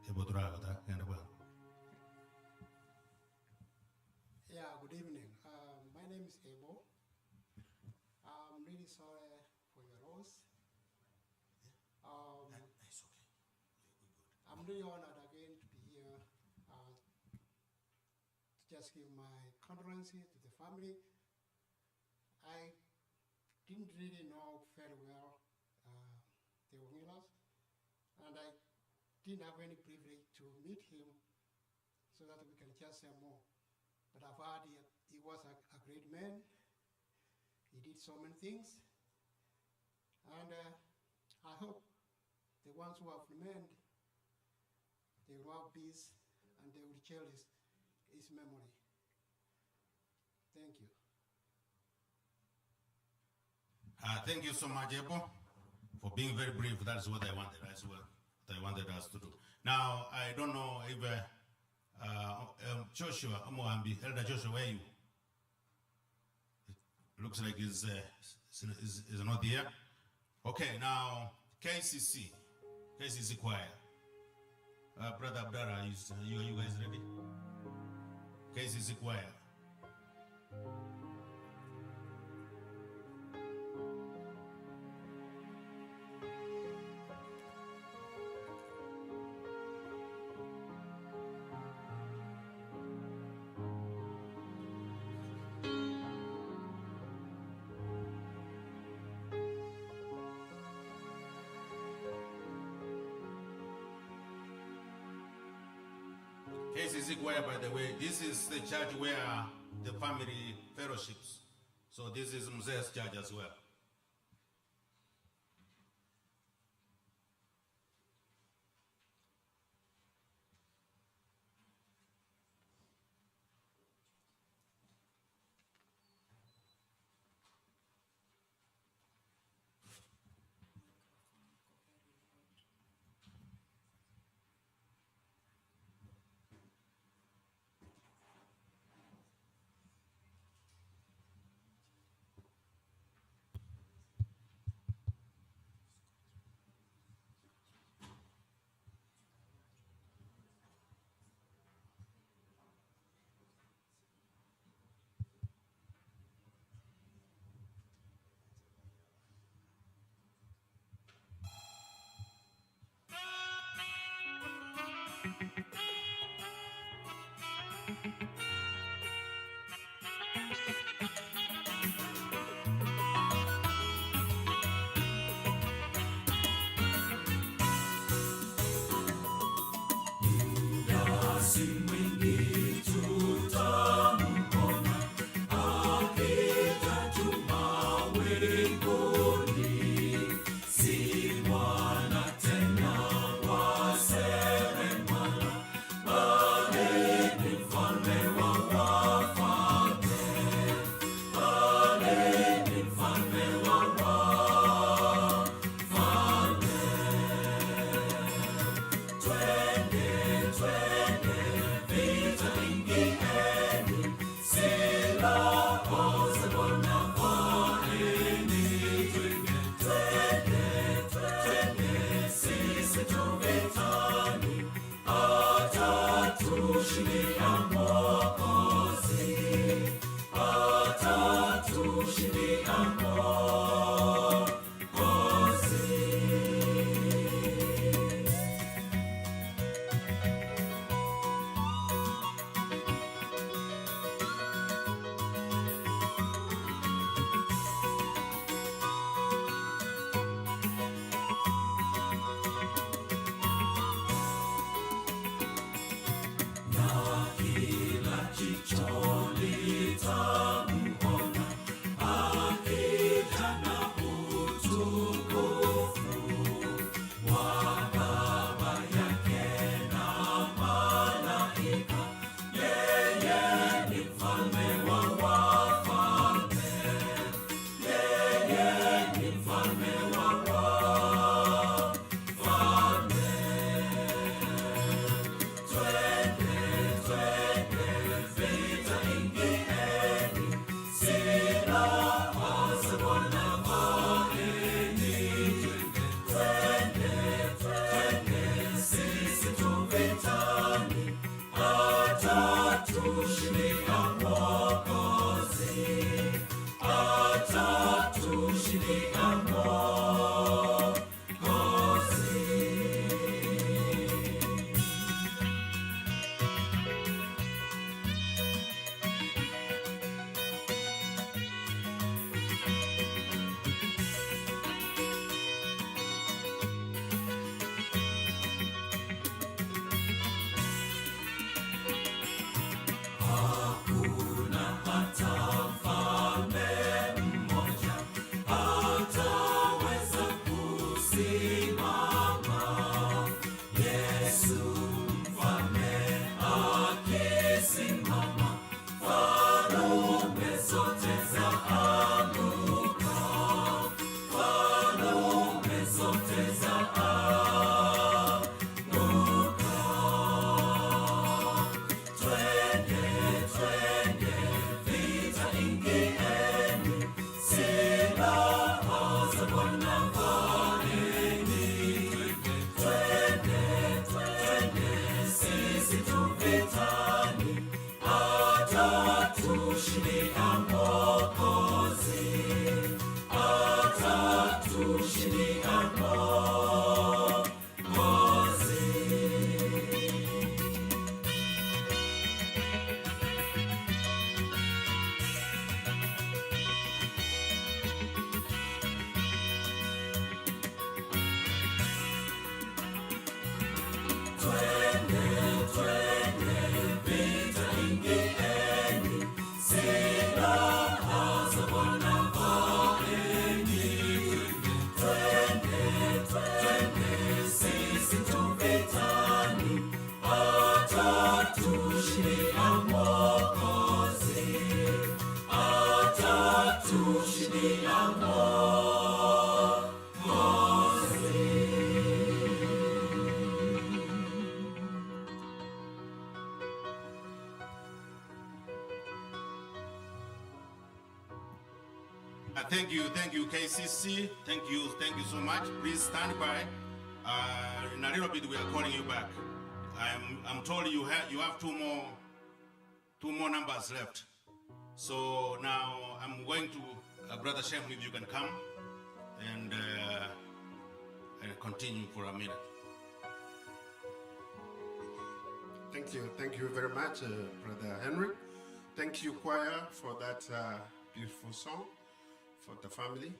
Ebo, yeah, good evening. My name is Ebo. I'm really sorry for your loss. It's okay. I'm really honored again to be here to just give my condolences to the family. I didn't really know very well the Ongeras, and I didn't have any privilege to meet him so that we can just say more. But I've heard he was a great man. He did so many things, and I hope the ones who have remained, they will have peace and they will cherish his memory. Thank you. Thank you so much, Ebo, for being very brief. That's what I wanted. That's what I wanted us to do. Now, I don't know if Joshua Amoambi, Elder Joshua, where are you? Looks like he's not here. Okay, now KCC choir. Brother Abdara, you guys ready? KCC choir. KCC choir, by the way, this is the church where the family fellowships. So this is Mze's church as well. Thank you, KCC. Thank you so much. Please stand by. In a little bit, we are calling you back. I'm told you have two more numbers left. So now I'm going to Brother Shem, if you can come and continue for a minute. Thank you very much, Brother Henry. Thank you, choir, for that beautiful song for the family.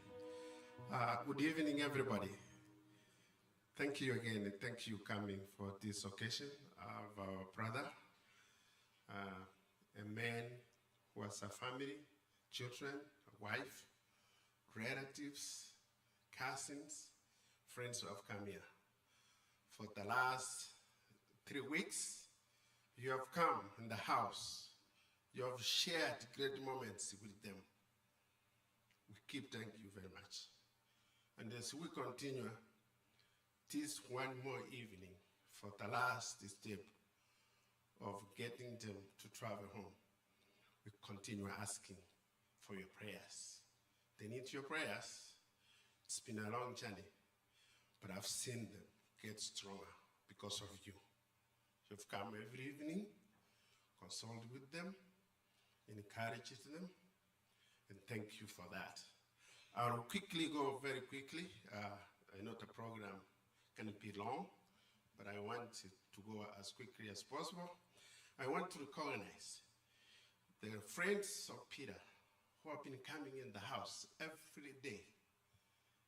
Good evening, everybody. Thank you again, and thank you coming for this occasion of our brother, a man who has a family, children, a wife, relatives, cousins, friends who have come here. For the last 3 weeks, you have come in the house. You have shared great moments with them. We keep thanking you very much. And as we continue, this one more evening for the last step of getting them to travel home, we continue asking for your prayers. They need your prayers. It's been a long journey, but I've seen them get stronger because of you. You've come every evening, consulted with them, encouraged them, and thank you for that. I'll quickly go very quickly. I know the program can be long, but I want to go as quickly as possible. I want to recognize the friends of Peter who have been coming in the house every day,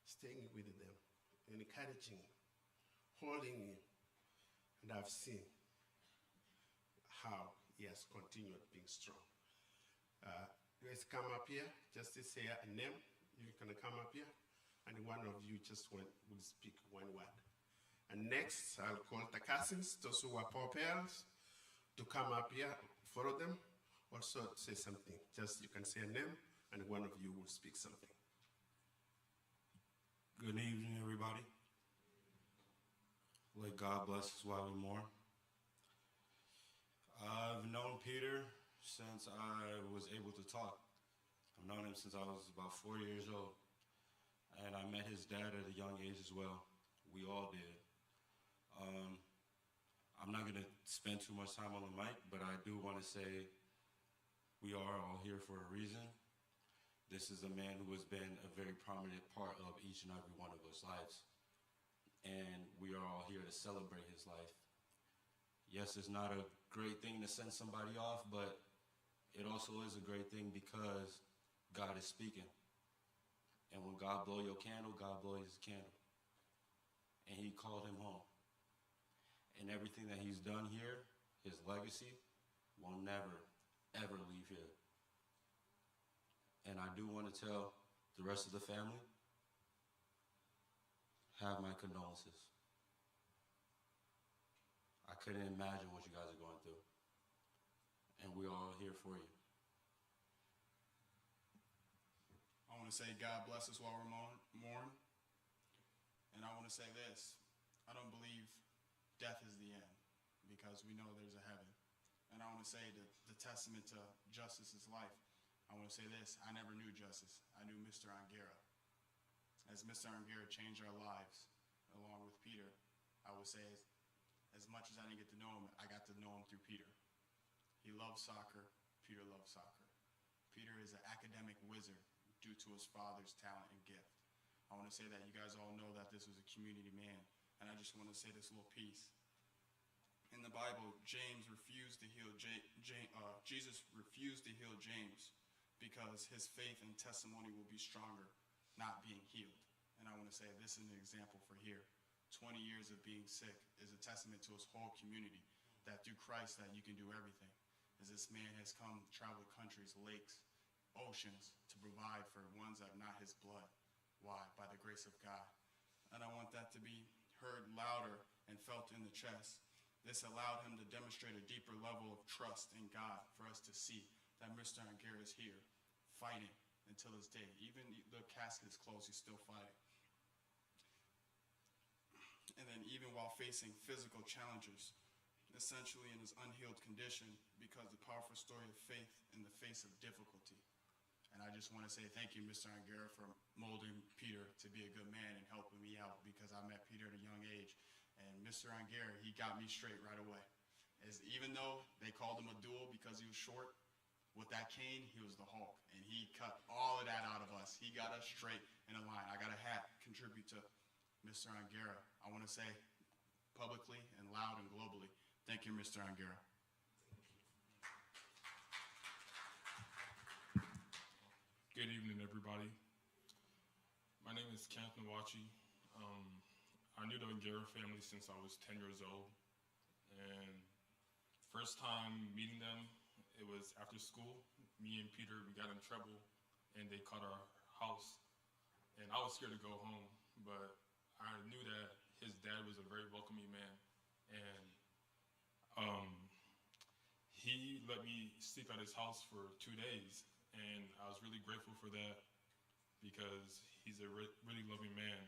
staying with them, encouraging, holding him, and I've seen how he has continued being strong. You guys come up here, just to say a name. You're gonna come up here, and one of you just will speak one word. And next, I'll call the cousins, those who are pupils, to come up here, follow them, also say something. Just you can say a name, and one of you will speak something. Good evening, everybody. Let God bless us while we mourn. I've known Peter since I was able to talk. I've known him since I was about 4 years old. And I met his dad at a young age as well. We all did. I'm not going to spend too much time on the mic, but I do want to say we are all here for a reason. This is a man who has been a very prominent part of each and every one of us lives. And we are all here to celebrate his life. Yes, it's not a great thing to send somebody off, but it also is a great thing because God is speaking. And when God blows your candle, God blows his candle. And he called him home. And everything that he's done here, his legacy, will never, ever leave here. And I do want to tell the rest of the family, have my condolences. I couldn't imagine what you guys are going through. And we're all here for you. I want to say God bless us while we mourn. And I want to say this. I don't believe death is the end because we know there's a heaven. And I want to say the testament to Justice's life. I want to say this. I never knew Justice. I knew Mr. Ong'era. As Mr. Ong'era changed our lives, along with Peter, I would say as much as I didn't get to know him, I got to know him through Peter. He loved soccer. Peter loved soccer. Peter is an academic wizard due to his father's talent and gift. I want to say that you guys all know that this was a community man, and I just want to say this little piece. In the Bible, Jesus refused to heal James because his faith and testimony will be stronger, not being healed. And I want to say this is an example for here. 20 years of being sick is a testament to his whole community, that through Christ that you can do everything. As this man has come, traveled countries, lakes, oceans, to provide for ones that are not his blood. Why? By the grace of God. And I want that to be heard louder and felt in the chest. This allowed him to demonstrate a deeper level of trust in God for us to see that Mr. Ong'era is here, fighting until his day. Even the casket is closed, he's still fighting. And then even while facing physical challenges, essentially in his unhealed condition, because the powerful story of faith in the face of difficulty. And I just want to say thank you, Mr. Ong'era, for molding Peter to be a good man and helping me out, because I met Peter at a young age. And Mr. Ong'era, he got me straight right away. Even though they called him a duel because he was short, with that cane, he was the Hulk. And he cut all of that out of us. He got us straight in a line. I got a hat, contribute to Mr. Ong'era. I want to say publicly and loud and globally, thank you, Mr. Ong'era. Good evening, everybody. My name is Kenneth Nwachi. I knew the Ong'era family since I was 10 years old. And first time meeting them, it was after school. Me and Peter, we got in trouble, and they cut our house. And I was scared to go home, but I knew that his dad was a very welcoming man. And he let me sleep at his house for 2 days. And I was really grateful for that, because he's a really loving man.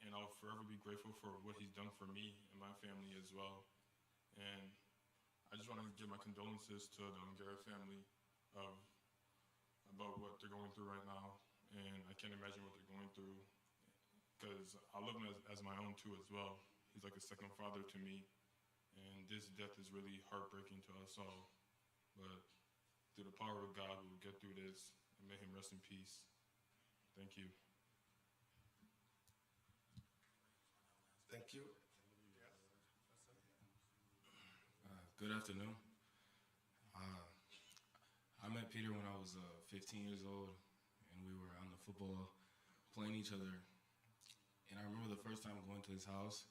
And I'll forever be grateful for what he's done for me and my family as well. And I just want to give my condolences to the Ong'era family about what they're going through right now. And I can't imagine what they're going through, because I love him as my own too as well. He's like a second father to me. And this death is really heartbreaking to us all. But through the power of God, we'll get through this, and may him rest in peace. Thank you. Thank you. Good afternoon. I met Peter when I was 15 years old, and we were on the football playing each other. And I remember the first time going to his house,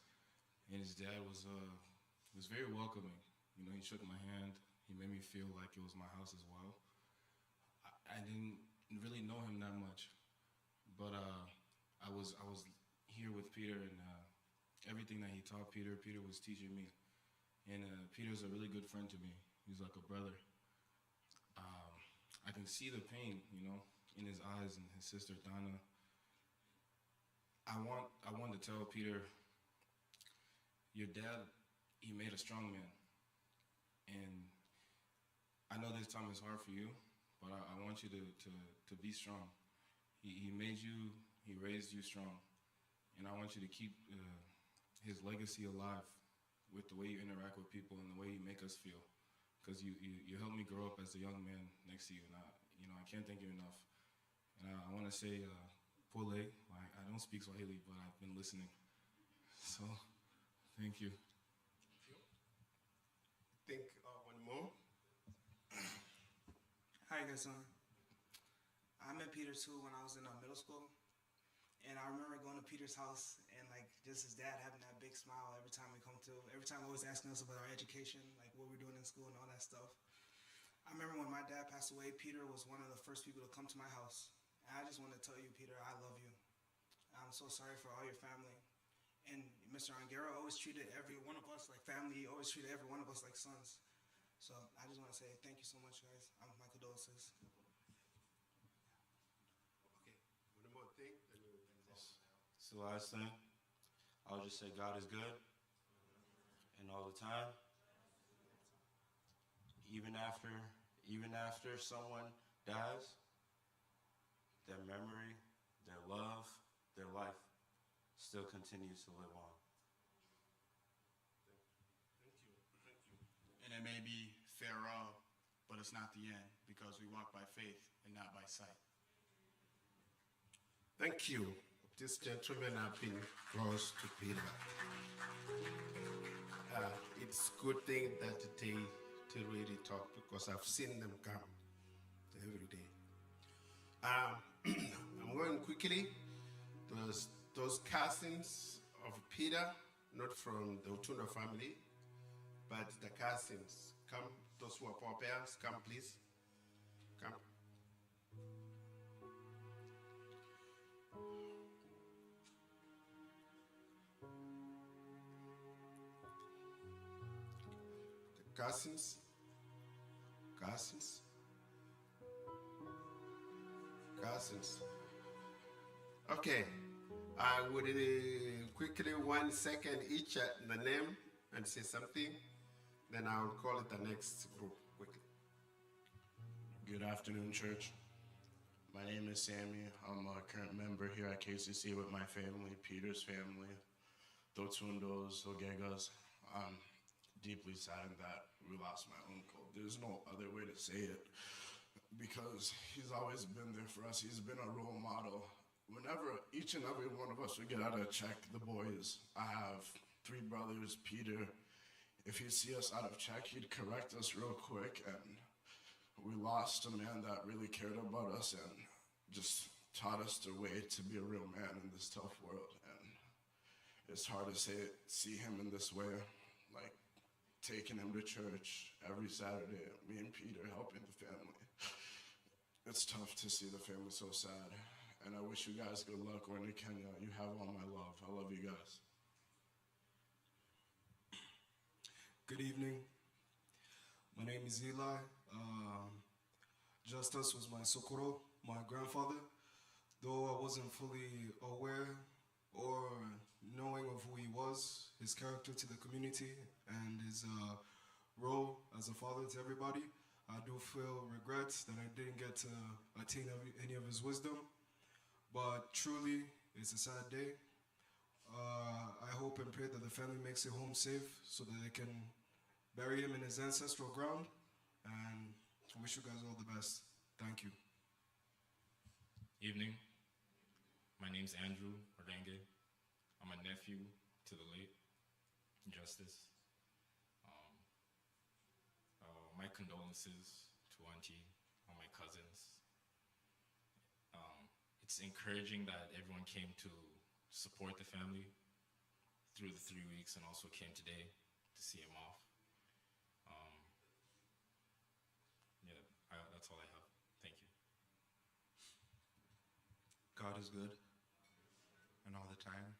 and his dad was very welcoming. You know, he shook my hand. He made me feel like it was my house as well. I didn't really know him that much, but I was here with Peter, and everything that he taught Peter was teaching me. And Peter's a really good friend to me. He's like a brother. I can see the pain, you know, in his eyes, and his sister Donna. I want to tell Peter, your dad, he made a strong man. And I know this time is hard for you, but I want you to be strong. He made you, he raised you strong. And I want you to keep his legacy alive with the way you interact with people and the way you make us feel. Because you helped me grow up as a young man next to you, and I can't thank you enough. And I want to say, Pole, I don't speak Swahili, but I've been listening. So, thank you. Think one more. How you guys doing? I met Peter too when I was in middle school. And I remember going to Peter's house and like just his dad having that big smile every time we come through. Every time always asking us about our education, like what we're doing in school and all that stuff. I remember when my dad passed away, Peter was one of the first people to come to my house. And I just want to tell you, Peter, I love you. I'm so sorry for all your family. And Mr. Ong'era always treated every one of us like family. He always treated every one of us like sons. So I just want to say thank you so much, guys. My condolences. One more thing. It's the last thing. I'll just say God is good, and all the time. Even after someone dies, their memory, their love, their life still continues to live on. And it may be farewell, but it's not the end, because we walk by faith and not by sight. Thank you. This gentleman have been close to Peter. It's good thing that they really talk, because I've seen them come every day. I'm going quickly. Those cousins of Peter, not from the Rotundo family, but the cousins, come. Those who are forebears, come please. Come. The cousins. Okay, I would quickly 1 second each the name and say something, then I'll call it the next group quickly. Good afternoon, church. My name is Sammy. I'm a current member here at KCC with my family, Peter's family, Rotundos, Ogegas. I'm deeply saddened that we lost my uncle. There's no other way to say it because he's always been there for us. He's been a role model. Whenever each and every one of us would get out of check, the boys, I have 3 brothers, Peter, if he'd see us out of check, he'd correct us real quick, and we lost a man that really cared about us and just taught us the way to be a real man in this tough world. And it's hard to see him in this way, like taking him to church every Saturday, me and Peter helping the family. It's tough to see the family so sad. And I wish you guys good luck when in Kenya. You have all my love. I love you guys. Good evening. My name is Eli. Justus was my sokoro, my grandfather. Though I wasn't fully aware or knowing of who he was, his character to the community, and his role as a father to everybody, I do feel regrets that I didn't get to attain any of his wisdom. But truly, it's a sad day. I hope and pray that the family makes it home safe so that they can bury him in his ancestral ground. And I wish you guys all the best. Thank you. Evening. My name's Andrew Orenge. I'm a nephew to the late Justice. My condolences to Auntie, all my cousins. It's encouraging that everyone came to support the family through the 3 weeks and also came today to see him off. That's all I have. Thank you. God is good, and all the time.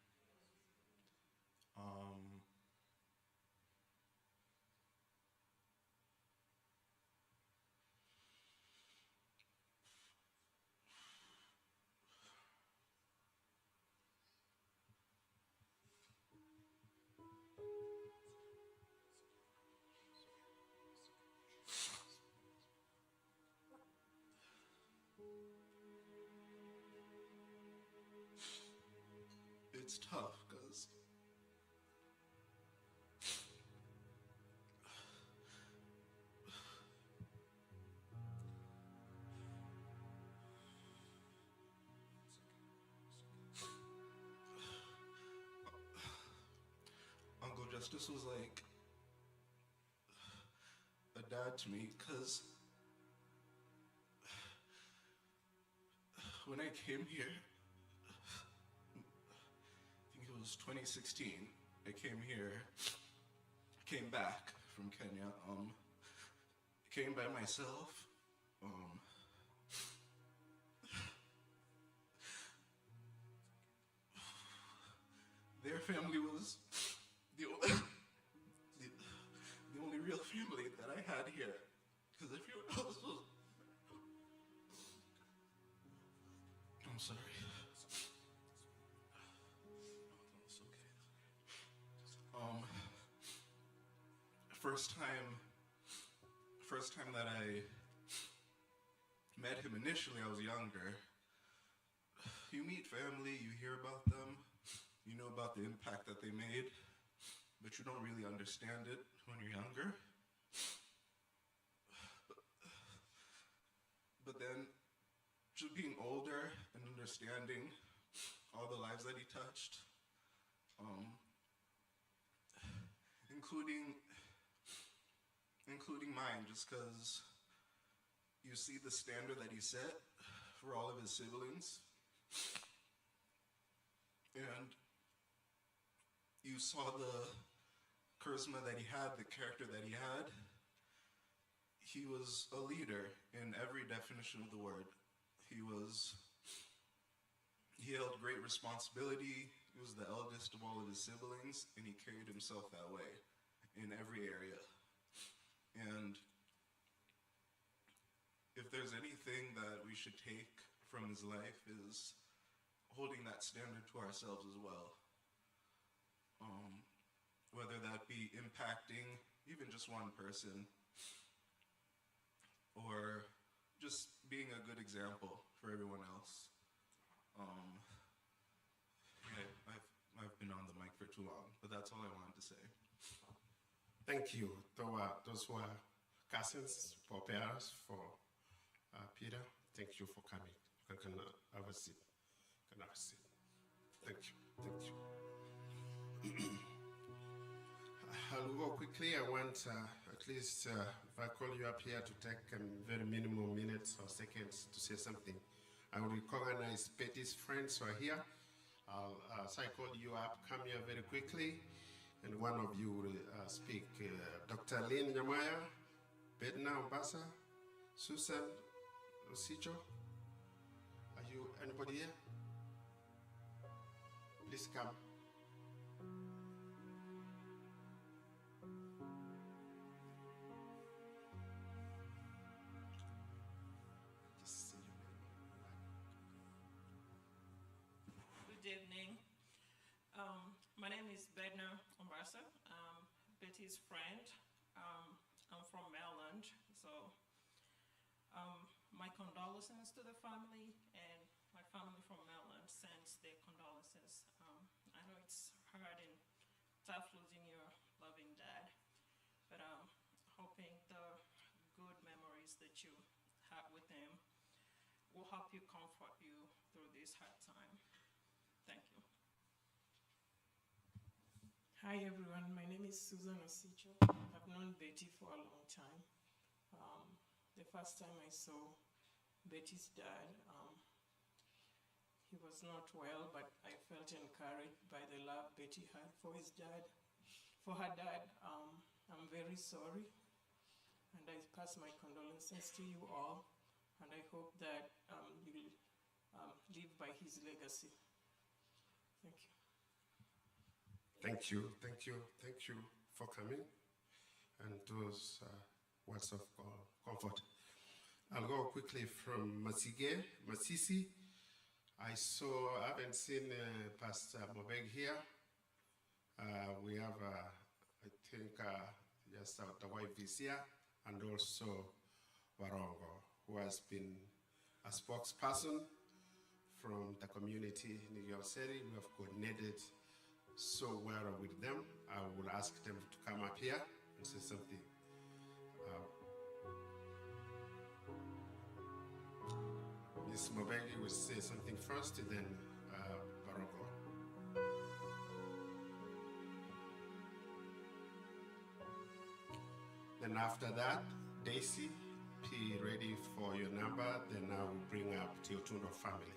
It's tough because Uncle Justice was like a dad to me, because when I came here, I think it was 2016, I came back from Kenya, came by myself, their family was the only real family that I had here, because everyone else was, I'm sorry. It's okay. First time that I met him initially, I was younger. You meet family, you hear about them, you know about the impact that they made, but you don't really understand it when you're younger. But then, just being older and understanding all the lives that he touched, including mine, just because you see the standard that he set for all of his siblings, and you saw the charisma that he had, the character that he had. He was a leader in every definition of the word. He held great responsibility. He was the eldest of all of his siblings, and he carried himself that way in every area. And if there's anything that we should take from his life, is holding that standard to ourselves as well. Whether that be impacting even just one person, or just being a good example for everyone else. I've been on the mic for too long, but that's all I wanted to say. Thank you. Those were cousins, for parents, for Peter. Thank you for coming. You can have a seat. Can have a seat. Thank you. Thank you. I'll go quickly. I want at least, if I call you up here to take very minimum minutes or seconds to say something, I will recognize Betty's friends who are here. As I call you up, come here very quickly, and one of you will speak. Dr. Lynn Nyamaya, Bedna Ombasa, Susan Osicho. Are you anybody here? Please come. Good evening. My name is Bedna Ombasa. I'm Betty's friend. I'm from Maryland, so my condolences to the family, and my family from Maryland sends their condolences. I know it's hard and tough losing your loving dad, but I'm hoping the good memories that you had with him will help you comfort you through this hard time. Thank you. Hi everyone, my name is Susan Osicho. I've known Betty for a long time. The first time I saw Betty's dad, he was not well, but I felt encouraged by the love Betty had for his dad, for her dad. I'm very sorry, and I pass my condolences to you all, and I hope that you will live by his legacy. Thank you. Thank you, thank you, thank you for coming, and those words of comfort. I'll go quickly from Masisi. I haven't seen Pastor Mobeg here. We have, I think, just the wife is here, and also Warongo, who has been a spokesperson from the community in New York City. We have coordinated so well with them. I will ask them to come up here and say something. Ms. Mobegi will say something first, and then Baroko. Then after that, Daisy, be ready for your number. Then I will bring up the Rotundo family.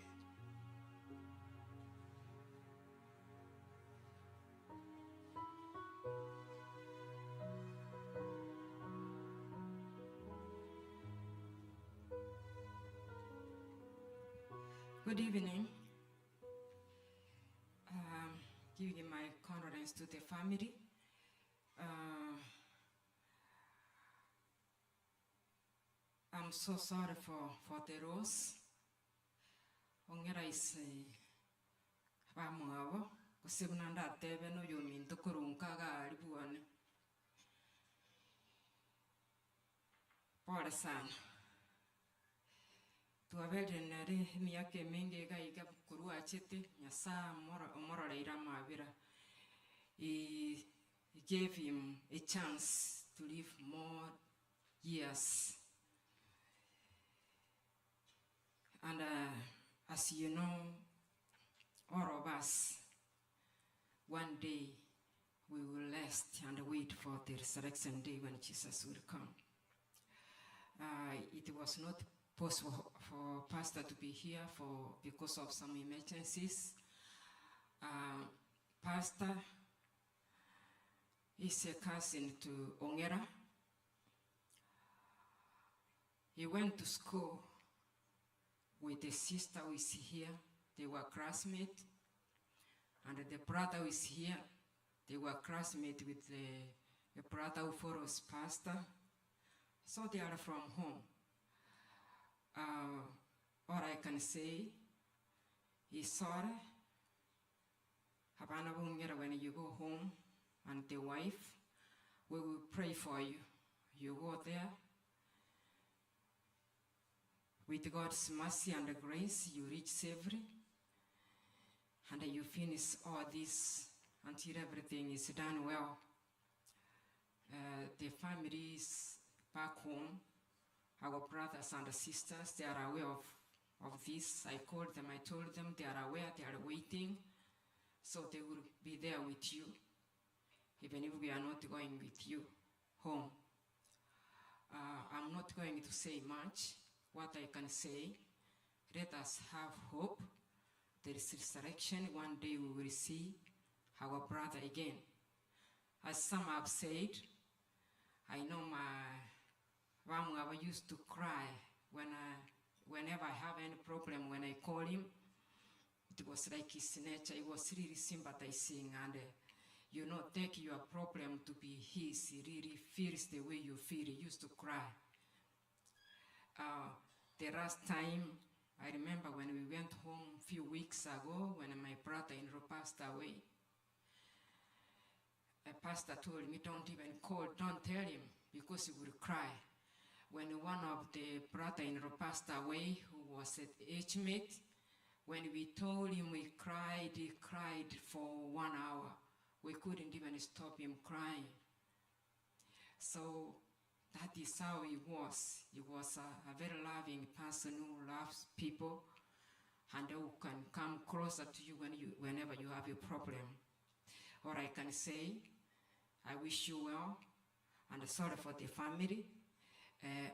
Good evening. Giving my condolences to the family. I'm so sorry for the loss. Ongera is Bamuawa, Kusibnanda Teveno, you mean to Kurunkaga Ribuane. Poor son. To a veterinary, Miyake Mengega, Kurua Chete, Yasa Moraira Mavira. He gave him a chance to live more years. And as you know, all of us, one day we will rest and wait for the resurrection day when Jesus will come. It was not possible for Pastor to be here because of some emergencies. Pastor is a cousin to Ong'era. He went to school with the sister who is here. They were classmates. And the brother who is here, they were classmates with the brother who follows Pastor. So they are from home. All I can say is sorry. Habana Ong'era, when you go home, and the wife, we will pray for you. You go there. with God's mercy and grace, you reach safely, and you finish all this until everything is done well. The families back home, our brothers and sisters, they are aware of this. I called them, I told them they are aware, they are waiting, so they will be there with you, even if we are not going with you home. I'm not going to say much. What I can say, let us have hope. There is resurrection. One day we will see our brother again. As some have said, I know my Mama used to cry whenever I have any problem. When I call him, it was like his nature. He was really sympathizing and take your problem to be his. He really feels the way you feel. He used to cry. The last time, I remember when we went home a few weeks ago, when my brother-in-law passed away, a pastor told me, don't even call, don't tell him, because he would cry. When one of the brother-in-law passed away, who was an age mate, when we told him, he cried for 1 hour. We couldn't even stop him crying. So that is how he was. He was a very loving person who loves people and who can come closer to you whenever you have a problem. Or I can say, I wish you well, and sorry for the family.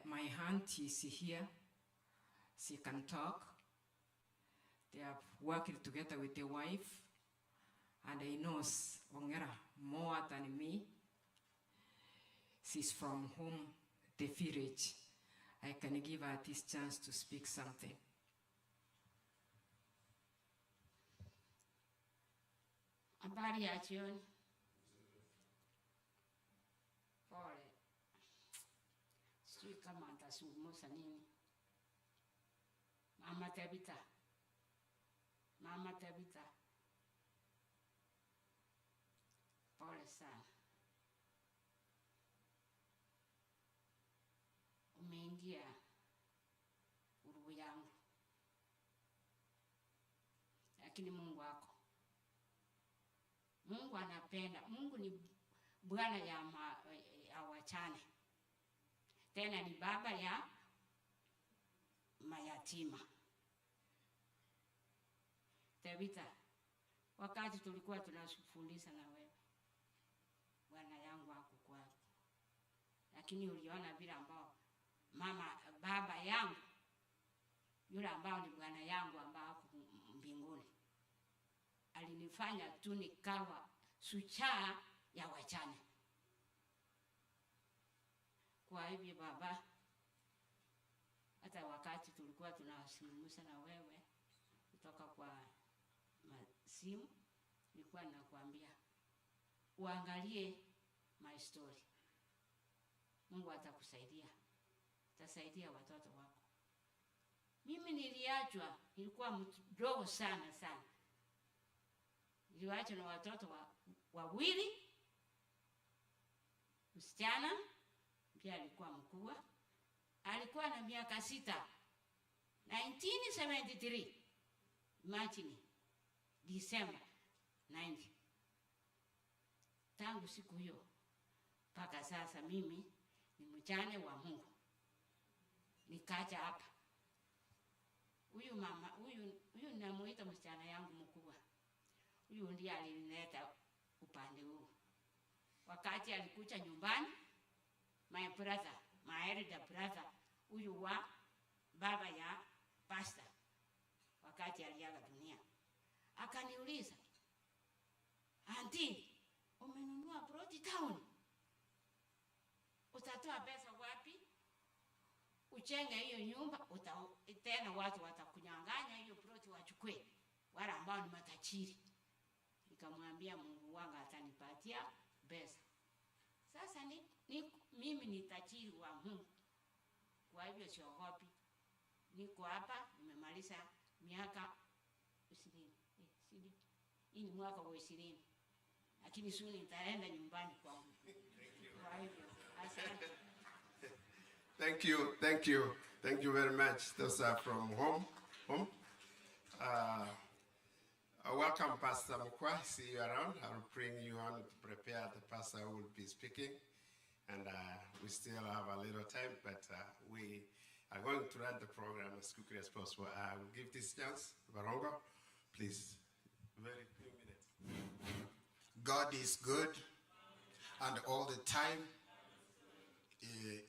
My aunt is here. She can talk. They have worked together with the wife, and he knows Ong'era more than me. She's from home, the village. I can give her this chance to speak something. Habari ya jioni. Pole. Sijui kama nitazungumza nini. Mama Tabitha. Pole sana. Umeingia uruhu yangu. Lakini Mungu wako. Mungu anapenda. Mungu ni Bwana ya wachane. Tena ni baba ya mayatima. Tabitha, wakati tulikuwa tunafundisha na wewe, Bwana yangu hakukuwepo. Lakini uliona vile ambao baba yangu, yule ambao ni Bwana yangu ambao mbinguni, alinifanya tu nikawa shujaa ya wachane. Kwa hivyo baba, hata wakati tulikuwa tunazungumza na wewe kutoka kwa simu, nilikuwa nakwambia uangalie my story. Mungu atakusaidia. Utasaidia watoto wako. Mimi niliachwa, nilikuwa mdogo sana. Niliachwa na watoto wawili. Msichana pia alikuwa mkubwa. Alikuwa na miaka 6. 1973. Imagine. December 90. Tangu siku hiyo mpaka sasa mimi ni mjane wa Mungu. Nikaja hapa. Huyu namuita msichana yangu mkubwa. Huyu ndiye alinileta upande huu. Wakati alikuja nyumbani, my elder brother, huyu wa baba ya pastor, wakati aliaga dunia, akaniuliza, "Auntie, umenunua ploti town? Utatoa pesa wapi? Uchenge hiyo nyumba, tena watu watakunyang'anya hiyo ploti wachukue, wale ambao ni matajiri." Nikamwambia Mungu wangu atanipatia pesa. Sasa mimi ni tajiri wa Mungu. Kwa hivyo siogopi. Niko hapa, nimemaliza miaka 20. Hii ni mwaka wa 20. Lakini soon nitaenda nyumbani kwangu. Kwa hivyo, asante. Thank you. Thank you very much. Those are from home. Welcome, Pastor Mukwa. See you around. I'll bring you on to prepare the pastor who will be speaking. And we still have a little time, but we are going to run the program as quickly as possible. I will give this chance. Varongo, please. Very few minutes. God is good, and all the time.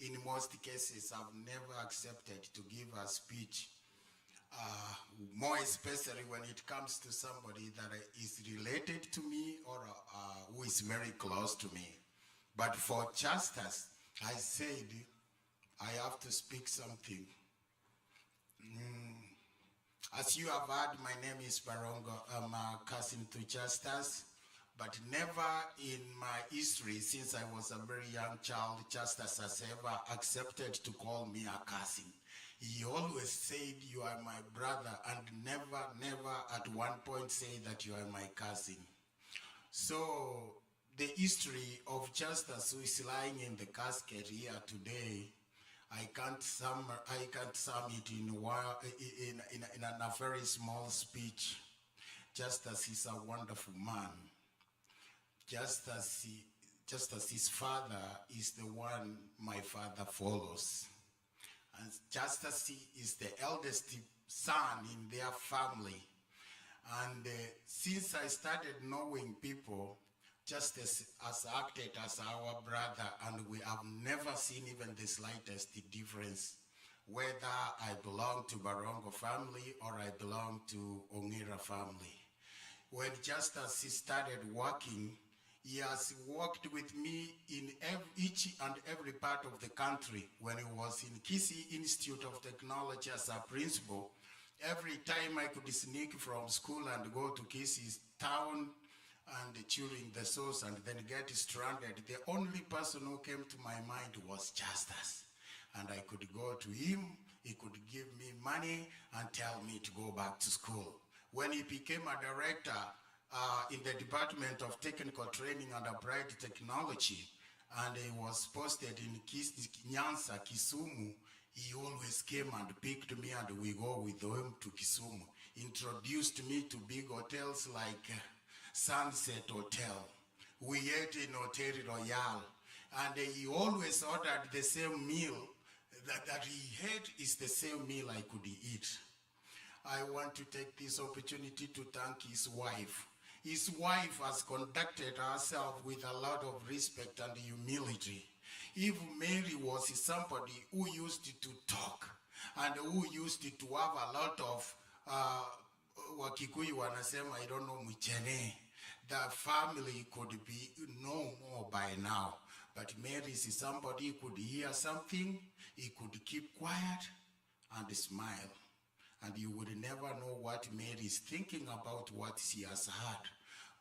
In most cases, I've never accepted to give a speech, more especially when it comes to somebody that is related to me or who is very close to me. But for justice, I said I have to speak something. As you have heard, my name is Barongo. I'm a cousin to Justice. But never in my history, since I was a very young child, Justice has ever accepted to call me a cousin. He always said, you are my brother, and never at one point say that you are my cousin. So the history of Justice, who is lying in the casket here today, I can't sum it in a very small speech. Justice is a wonderful man. Just as his father is the one my father follows. And just as he is the eldest son in their family. And since I started knowing people, Justice has acted as our brother, and we have never seen even the slightest difference, whether I belong to Barongo family or I belong to Ong'era family. When Justice started working, he has worked with me in each and every part of the country. When he was in Kisii Institute of Technology as a principal, every time I could sneak from school and go to Kisii town and during the source and then get stranded, the only person who came to my mind was Justice. And I could go to him, he could give me money and tell me to go back to school. When he became a director, in the Department of Technical Training and Applied Technology, and he was posted in Nyanza, Kisumu, he always came and picked me and we go with him to Kisumu. Introduced me to big hotels like Sunset Hotel. We ate in Hotel Royal, and he always ordered the same meal that he had is the same meal I could eat. I want to take this opportunity to thank his wife. His wife has conducted herself with a lot of respect and humility. If Mary was somebody who used to talk and who used to have a lot of Wakikuyu wanasema, I don't know, mchene, the family could be no more by now. But Mary is somebody who could hear something, he could keep quiet and smile. And you would never know what Mary is thinking about what she has heard.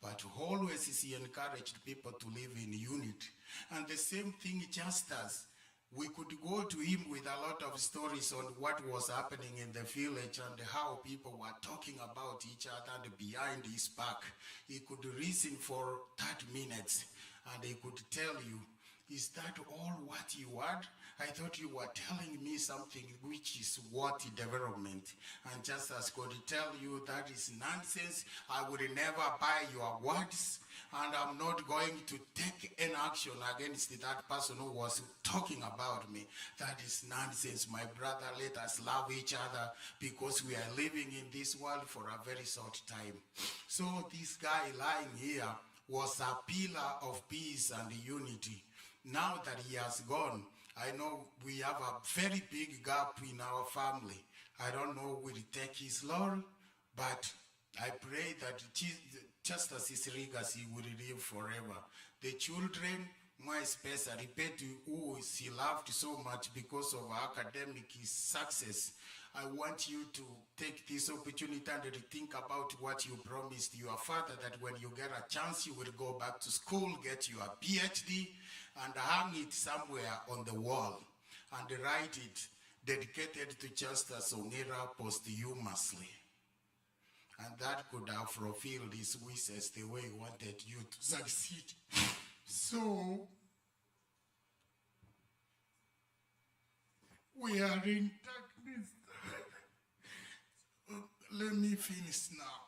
But always she encouraged people to live in unity. And the same thing, Justice, we could go to him with a lot of stories on what was happening in the village and how people were talking about each other and behind his back. He could listen for 30 minutes and he could tell you, is that all what you had? I thought you were telling me something which is what development. And Justice could tell you that is nonsense. I would never buy your words. And I'm not going to take any action against that person who was talking about me. That is nonsense, my brother. Let us love each other because we are living in this world for a very short time. So this guy lying here was a pillar of peace and unity. Now that he has gone, I know we have a very big gap in our family. I don't know will it take his Lord, but I pray that Justice his legacy will live forever. The children, more especially Betty, who he loved so much because of academic success, I want you to take this opportunity and think about what you promised your father, that when you get a chance, you will go back to school, get your PhD, and hang it somewhere on the wall, and write it, dedicated to Justice Ong'era posthumously. And that could have fulfilled his wishes the way he wanted you to succeed. So, we are in touch. Let me finish now.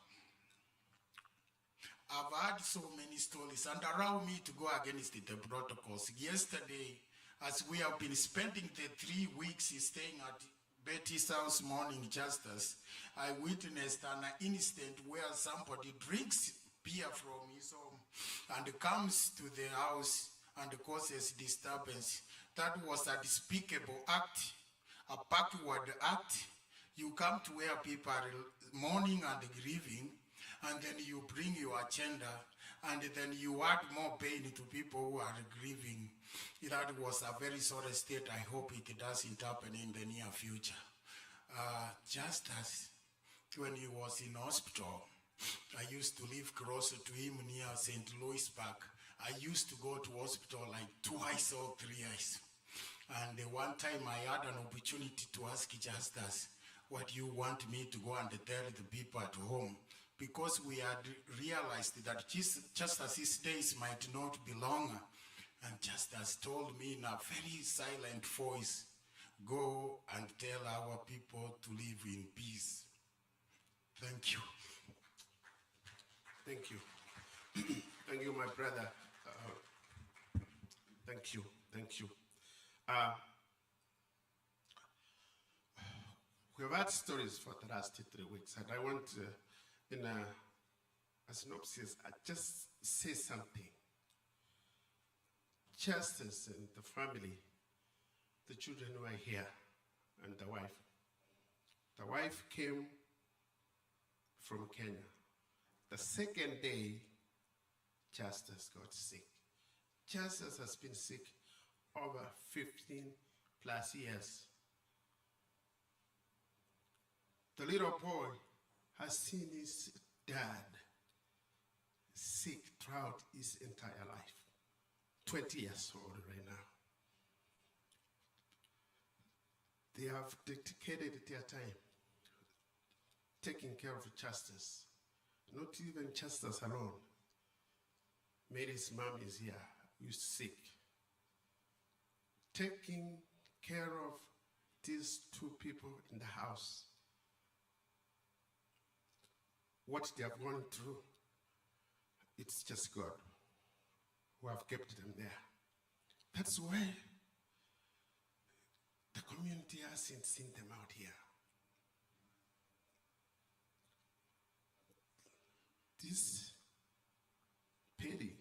I've had so many stories, and allow me to go against the protocols. Yesterday, as we have been spending the 3 weeks staying at Betty's house morning justice, I witnessed an incident where somebody drinks beer from his home and comes to the house and causes disturbance. That was a despicable act, a backward act. You come to where people are mourning and grieving, and then you bring your agenda, and then you add more pain to people who are grieving. That was a very sorry state. I hope it doesn't happen in the near future. Just as when he was in hospital, I used to live closer to him near St. Louis Park. I used to go to hospital like twice or thrice. And one time I had an opportunity to ask Justice, what you want me to go and tell the people at home? Because we had realized that Justice's days might not be longer. And Justice told me in a very silent voice, go and tell our people to live in peace. Thank you. Thank you. Thank you, my brother. Thank you. Thank you. We've had stories for the last 3 weeks, and I want to, in a synopsis, I just say something. Justice and the family, the children who are here, and the wife. The wife came from Kenya. The second day, Justice got sick. Justice has been sick over 15 plus years. The little boy has seen his dad sick throughout his entire life. 20 years old right now. They have dedicated their time taking care of Justice. Not even Justice alone. Mary's mom is here, who's sick. Taking care of these two people in the house. What they have gone through, it's just God who have kept them there. That's why the community hasn't seen them out here. This Perry,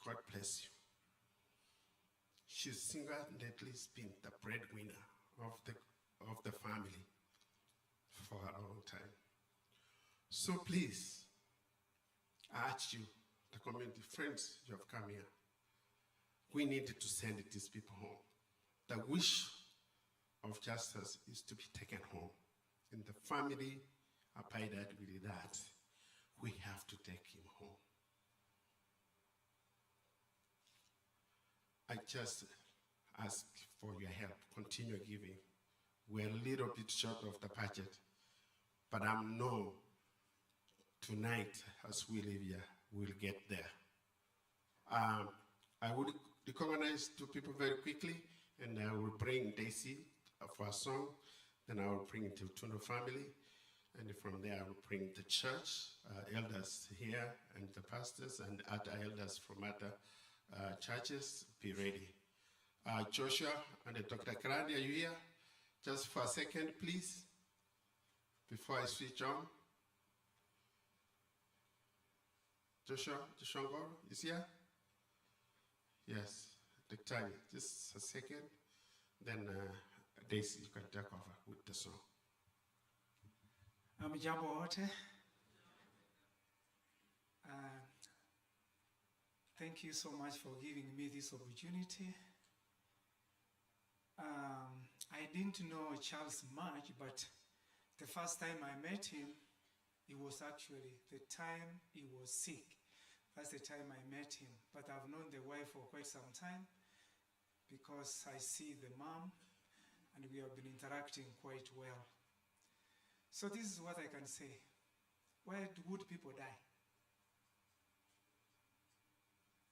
God bless you. She's single-handedly been the breadwinner of the family for a long time. So please, I urge you, the community friends, you have come here. We need to send these people home. The wish of Justice is to be taken home. And the family abided with that. We have to take him home. I just ask for your help. Continue giving. We're a little bit short of the budget, but I know tonight, as we live here, we'll get there. I would recognize two people very quickly, and I will bring Daisy for a song, then I will bring the Rotundo family, and from there I will bring the church, elders here, and the pastors, and other elders from other churches. Be ready. Joshua and Dr. Karandi, are you here? Just for a second, please, before I switch on. Joshua Ngoro is here? Yes. Dr. Just a second. Then Daisy, you can take over with the song. Jambo wote. Thank you so much for giving me this opportunity. I didn't know Charles much, but the first time I met him, it was actually the time he was sick. That's the time I met him. But I've known the wife for quite some time because I see the mom and we have been interacting quite well. So this is what I can say. Why do good people die?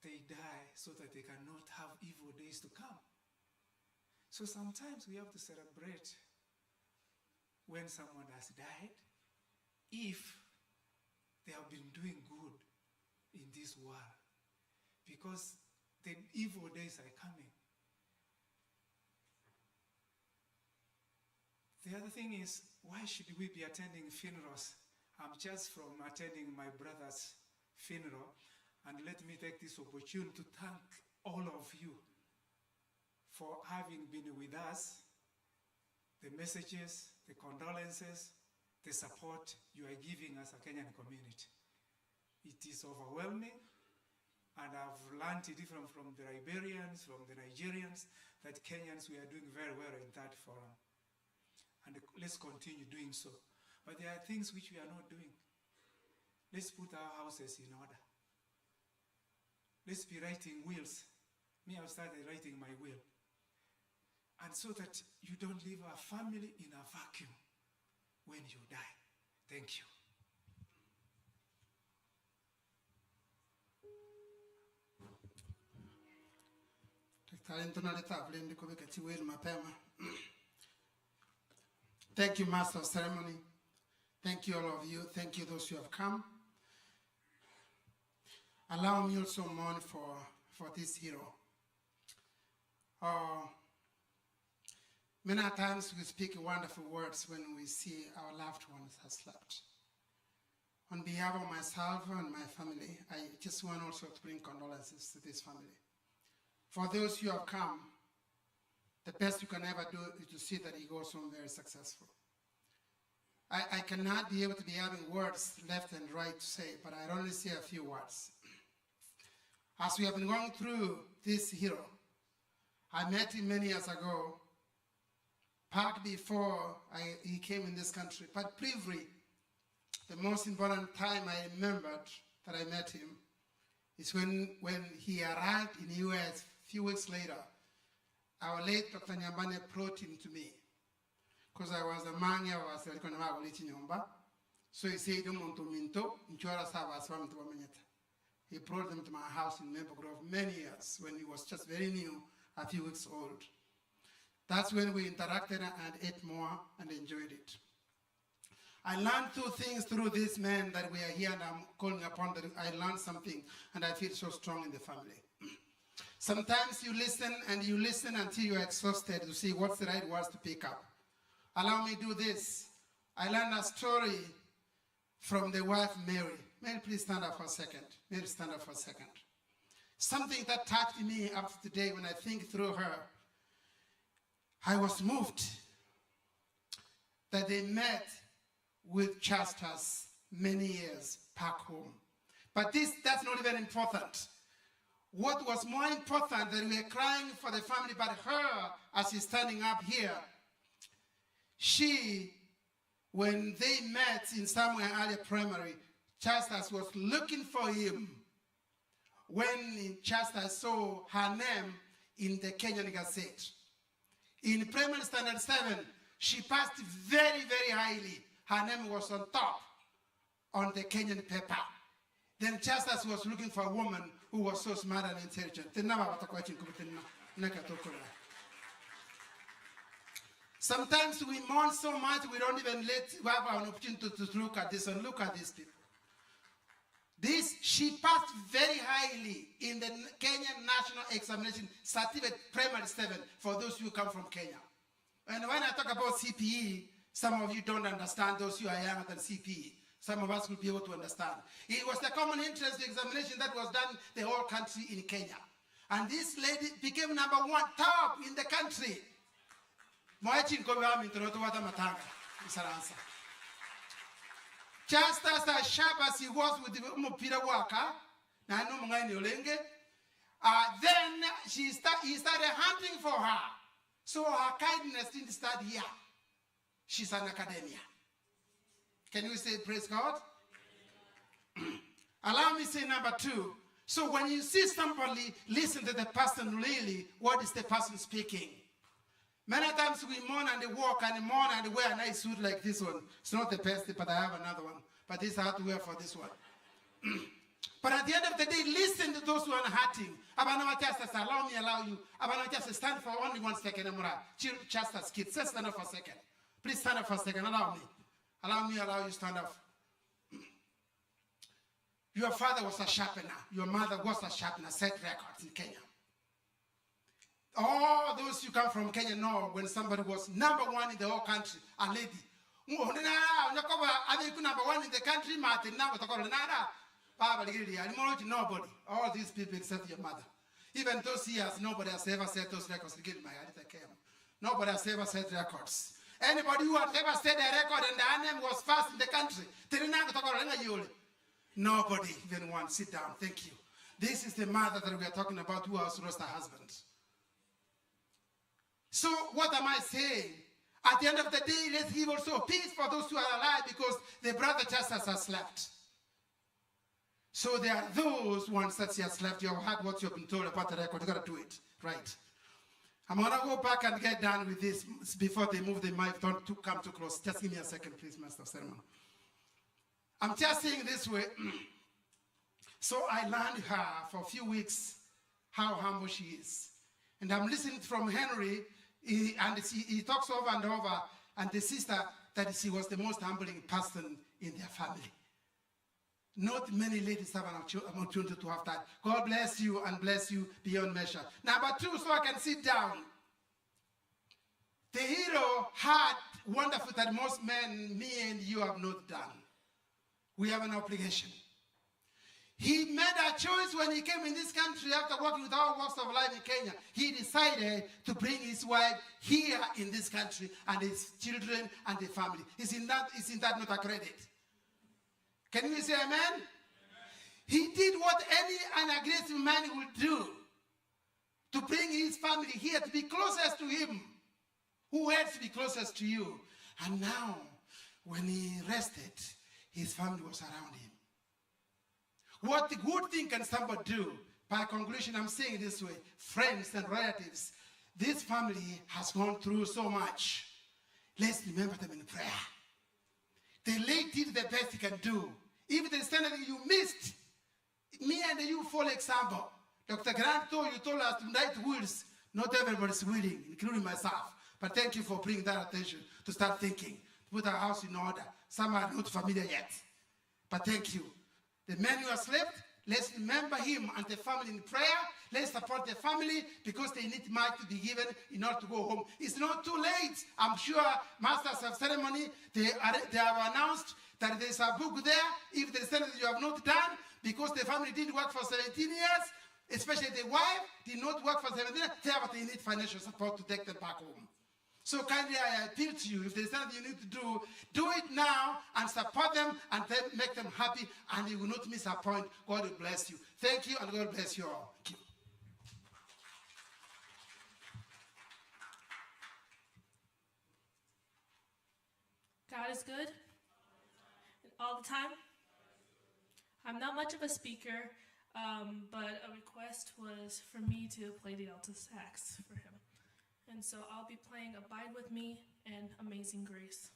They die so that they cannot have evil days to come. So sometimes we have to celebrate when someone has died, if they have been doing good in this world, because the evil days are coming. The other thing is, why should we be attending funerals? I'm just from attending my brother's funeral, and let me take this opportunity to thank all of you for having been with us, the messages, the condolences, the support you are giving as a Kenyan community. It is overwhelming, and I've learned it even from the Liberians, from the Nigerians, that Kenyans, we are doing very well in that forum. And let's continue doing so. But there are things which we are not doing. Let's put our houses in order. Let's be writing wills. Me, I've started writing my will. And so that you don't leave a family in a vacuum when you die. Thank you. Thank you, Master of Ceremony. Thank you, all of you. Thank you, those who have come. Allow me also mourn for this hero. Many times we speak wonderful words when we see our loved ones have slept. On behalf of myself and my family, I just want also to bring condolences to this family. For those who have come, the best you can ever do is to see that he goes home very successful. I cannot be able to be having words left and right to say, but I only say a few words. As we have been going through this hero, I met him many years ago, back before he came in this country. But briefly, the most important time I remembered that I met him is when he arrived in the US a few weeks later. Our late Dr. Nyambane brought him to me because I was a man here was so he said, he brought them to my house in Maple Grove many years when he was just very new, a few weeks old. That's when we interacted and ate more and enjoyed it. I learned two things through this man that we are here and I'm calling upon that I learned something and I feel so strong in the family. Sometimes you listen until you're exhausted to see what's the right words to pick up. Allow me to do this. I learned a story from the wife Mary. Mary, please stand up for a second. Mary, stand up for a second. Something that touched me up to today when I think through her. I was moved that they met with Chasters many years back home. But that's not even important. What was more important that we were crying for the family, but her, as she's standing up here, when they met in somewhere earlier primary, Chasters was looking for him. When Chasters saw her name in the Kenyan Gazette. In primary standard 7, she passed very, very highly. Her name was on top on the Kenyan paper. Then Chasters was looking for a woman who was so smart and intelligent. Sometimes we mourn so much we don't even have an opportunity to look at this and look at these people. She passed very highly in the Kenyan National Examination Certificate Primary 7 for those who come from Kenya. And when I talk about CPE, some of you don't understand, those who are younger than CPE. Some of us will be able to understand. It was the common interest examination that was done the whole country in Kenya. And this lady became number 1 top in the country. Just as sharp as he was with the Mupira Waka, then he started hunting for her. So her kindness didn't start here. She's an academia. Can you say praise God? Allow me to say number 2. So when you see somebody, listen to the person really, what is the person speaking? Many times we mourn and they walk and mourn and they wear a nice suit like this one. It's not the best, but I have another one. But this I have to wear for this one. But at the end of the day, listen to those who are hurting. Allow me, allow you. Just stand for only 1 second. Just as kids, just stand up for a second. Please stand up for a second. Allow me. Allow me, allow you stand up Your father was a sharpener. Your mother was a sharpener, set records in Kenya. All those who come from Kenya know when somebody was number one in the whole country, a lady. Number one in the country, Martin, nobody. All these people except your mother. Even those years, nobody has ever set those records. Nobody has ever set records. Anybody who has ever set a record and the name was first in the country, nobody even one. Sit down. Thank you. This is the mother that we are talking about who has lost her husband. So what am I saying? At the end of the day, let's give also peace for those who are alive because the brother Justice has slept. So there are those ones that he has slept. You have heard what you have been told about the record. You got to do it. Right. I'm going to go back and get done with this before they move the mic. Don't come too close. Just give me a second, please, Master Sermon. I'm just saying this way. So I learned her for a few weeks how humble she is. And I'm listening from Henry, he talks over and over, and the sister, that she was the most humbling person in their family. Not many ladies have an opportunity to have that. God bless you and bless you beyond measure. Number two, so I can sit down. The hero had wonderful that most men, me and you, have not done. We have an obligation. He made a choice when he came in this country after working with all walks of life in Kenya. He decided to bring his wife here in this country and his children and the family. Isn't that not a credit? Can we say amen? Amen? He did what any unaggressive man would do to bring his family here, to be closest to him. Who else to be closest to you? And now, when he rested, his family was around him. What good thing can somebody do? By conclusion, I'm saying this way, friends and relatives, this family has gone through so much. Let's remember them in prayer. The lady did the best he can do. If there's anything you missed, me and you follow example. Dr. Grant told us to write wills. Not everybody's willing, including myself. But thank you for bringing that attention to start thinking, to put our house in order. Some are not familiar yet. But thank you. The man who has slept, let's remember him and the family in prayer. Let's support the family because they need much to be given in order to go home. It's not too late. I'm sure masters of ceremony, they have announced that there's a book there. If there's something you have not done, because the family didn't work for 17 years, especially the wife did not work for 17 years, they need financial support to take them back home. So kindly I appeal to you, if there's something you need to do it now and support them and then make them happy and you will not miss a point. God will bless you. Thank you and God bless you all. Thank you. God is good all the time. I'm not much of a speaker, but a request was for me to play the alto sax for him. And so I'll be playing Abide With Me and Amazing Grace.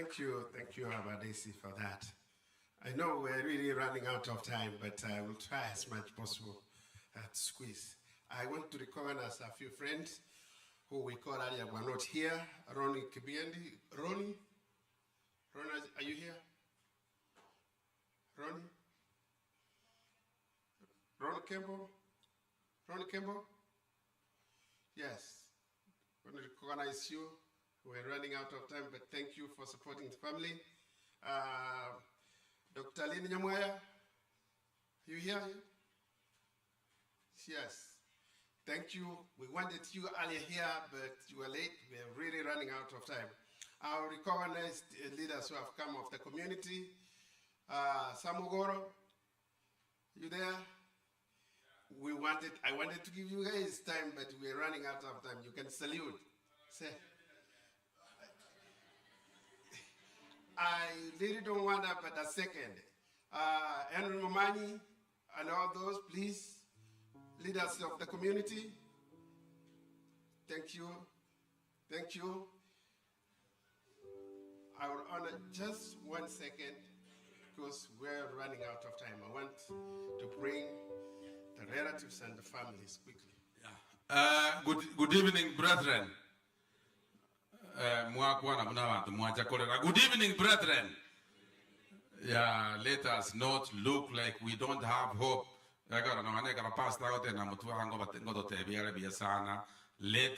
Thank you, Abadesi, for that. I know we're really running out of time, but I will try as much possible to squeeze. I want to recognize a few friends who we call earlier were not here. Ronnie Kibiendi. Ronnie, are you here? Ronnie? Ronnie Campbell? Ronnie Campbell? Yes. I want to recognize you. We're running out of time, but thank you for supporting the family. Dr. Lynn Nyamwaya, you here? Yes. Thank you. We wanted you earlier here, but you were late. We're really running out of time. I'll recognize the leaders who have come of the community. Samugoro, you there? I wanted to give you guys time, but we're running out of time. You can salute. Say. I really don't want that, but a second. Henry Momani and all those, please, leaders of the community. Thank you. Thank you. I will honor just 1 second because we're running out of time. I want to bring the relatives and the families quickly. Good evening, brethren. Good evening, brethren. Yeah, let us not look like we don't have hope. Let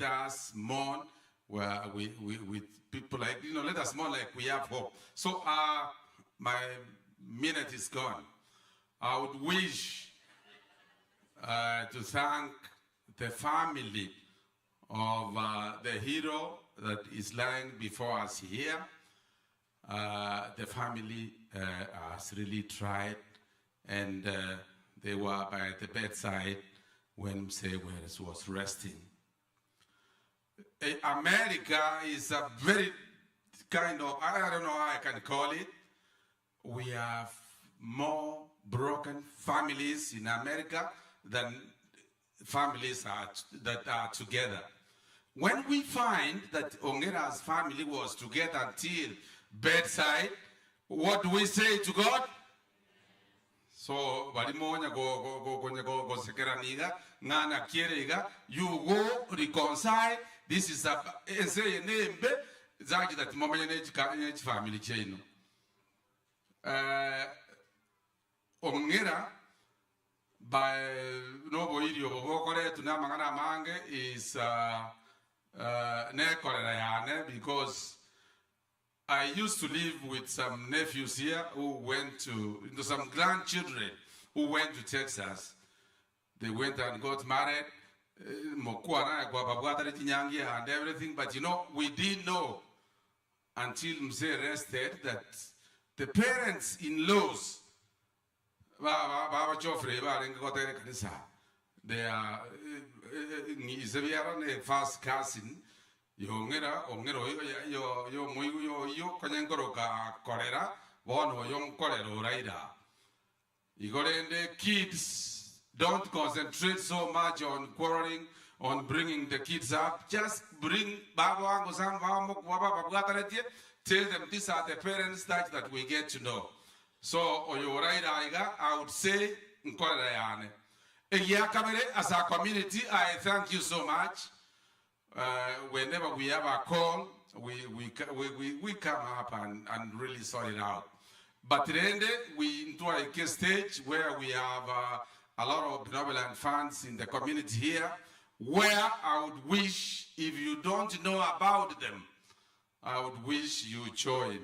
us mourn with people like, let us mourn like we have hope. So my minute is gone. I would wish to thank the family of the hero that is lying before us here. The family has really tried, and they were by the bedside when Msewe was resting. America is a very kind of, I don't know how I can call it. We have more broken families in America than families that are together. When we find that Ongera's family was together until bedside, what do we say to God? So, you go reconcile. This is a name that family chain. Ongera by no is because I used to live with some nephews here who went to, some grandchildren who went to Texas. They went and got married, and everything, but we didn't know until Mzee rested that the parents-in-laws, they are first cousin. Kids don't concentrate so much on quarreling, on bringing the kids up. Just bring tell them these are the parents that we get to know. So I would say as a community, I thank you so much. Whenever we have a call, we come up and really sort it out. But then we into a case stage where we have a lot of benevolent funds in the community here, where I would wish, if you don't know about them, I would wish you join.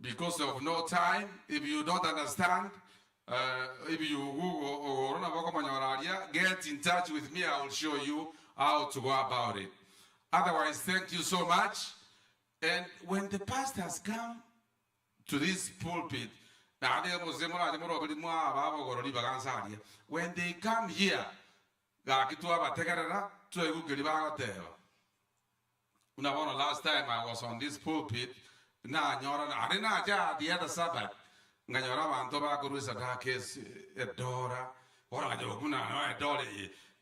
Because of no time, if you don't understand, if you get in touch with me, I will show you how to go about it. Otherwise, thank you so much. And when the pastors come to this pulpit, when they come here, last time I was on this pulpit, the other Sabbath,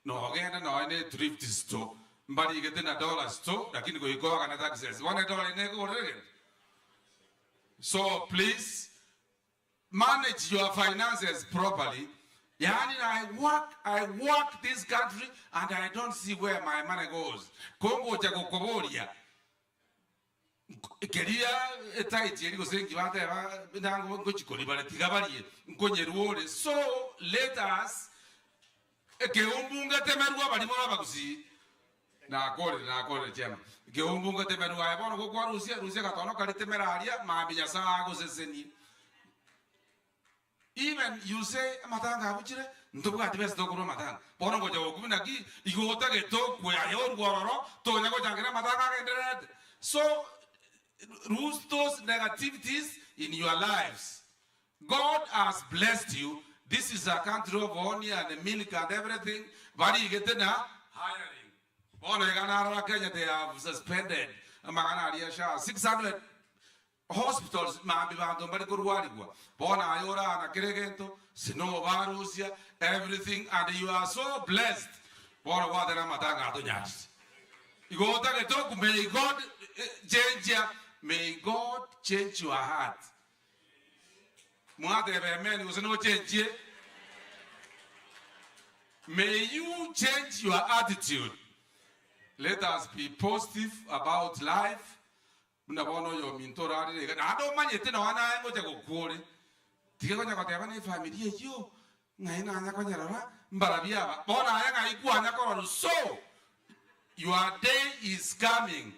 no, again, no, I need thrift store. But you get in $1 store, I can go and access $1 in a go. So please manage your finances properly. Yani, I work this country and I don't see where my money goes. Kongo jago koboria. Keria etaiti yeri gosengi bata ba ndango ngochikoli bale tigabali nkonyeruole. So let us ke umbunga temerwa bali mwa bagusi na kore chema ke umbunga temerwa bono go kwa Rusia katono kali temeraria mabinya sa go seseni. Even you say matanga abuchire ntobuka tibes dokoro matanga bono go jago kubina ki igota ke to kwe ayor gororo to nyago jangere matanga kendred. So lose those negativities in your lives. God has blessed you. This is a country of honey and milk and everything. But you get hiring. Kenya, they have suspended 600 hospitals. Everything, and you are so blessed. May God change you. May God change your heart. May you change your attitude. Let us be positive about life. I don't mind it. So your day is coming.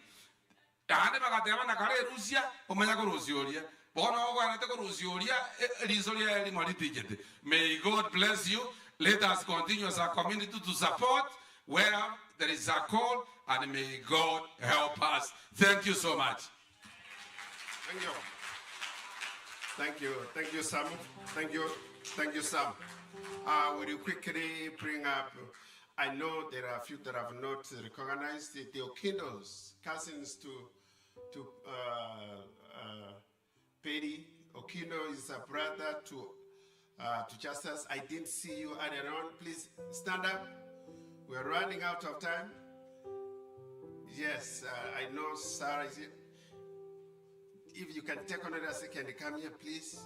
May God bless you. Let us continue as a community to support where there is a call, and may God help us. Thank you so much. Thank you. Thank you. Thank you, Sam. Thank you. Thank you, Sam. Will you quickly bring up, I know there are a few that have not recognized the Okinos, cousins to Petty. Okino is a brother to Justus. I didn't see you earlier on. Please stand up. We're running out of time. Yes, I know Sarah is here. If you can take another second to come here, please.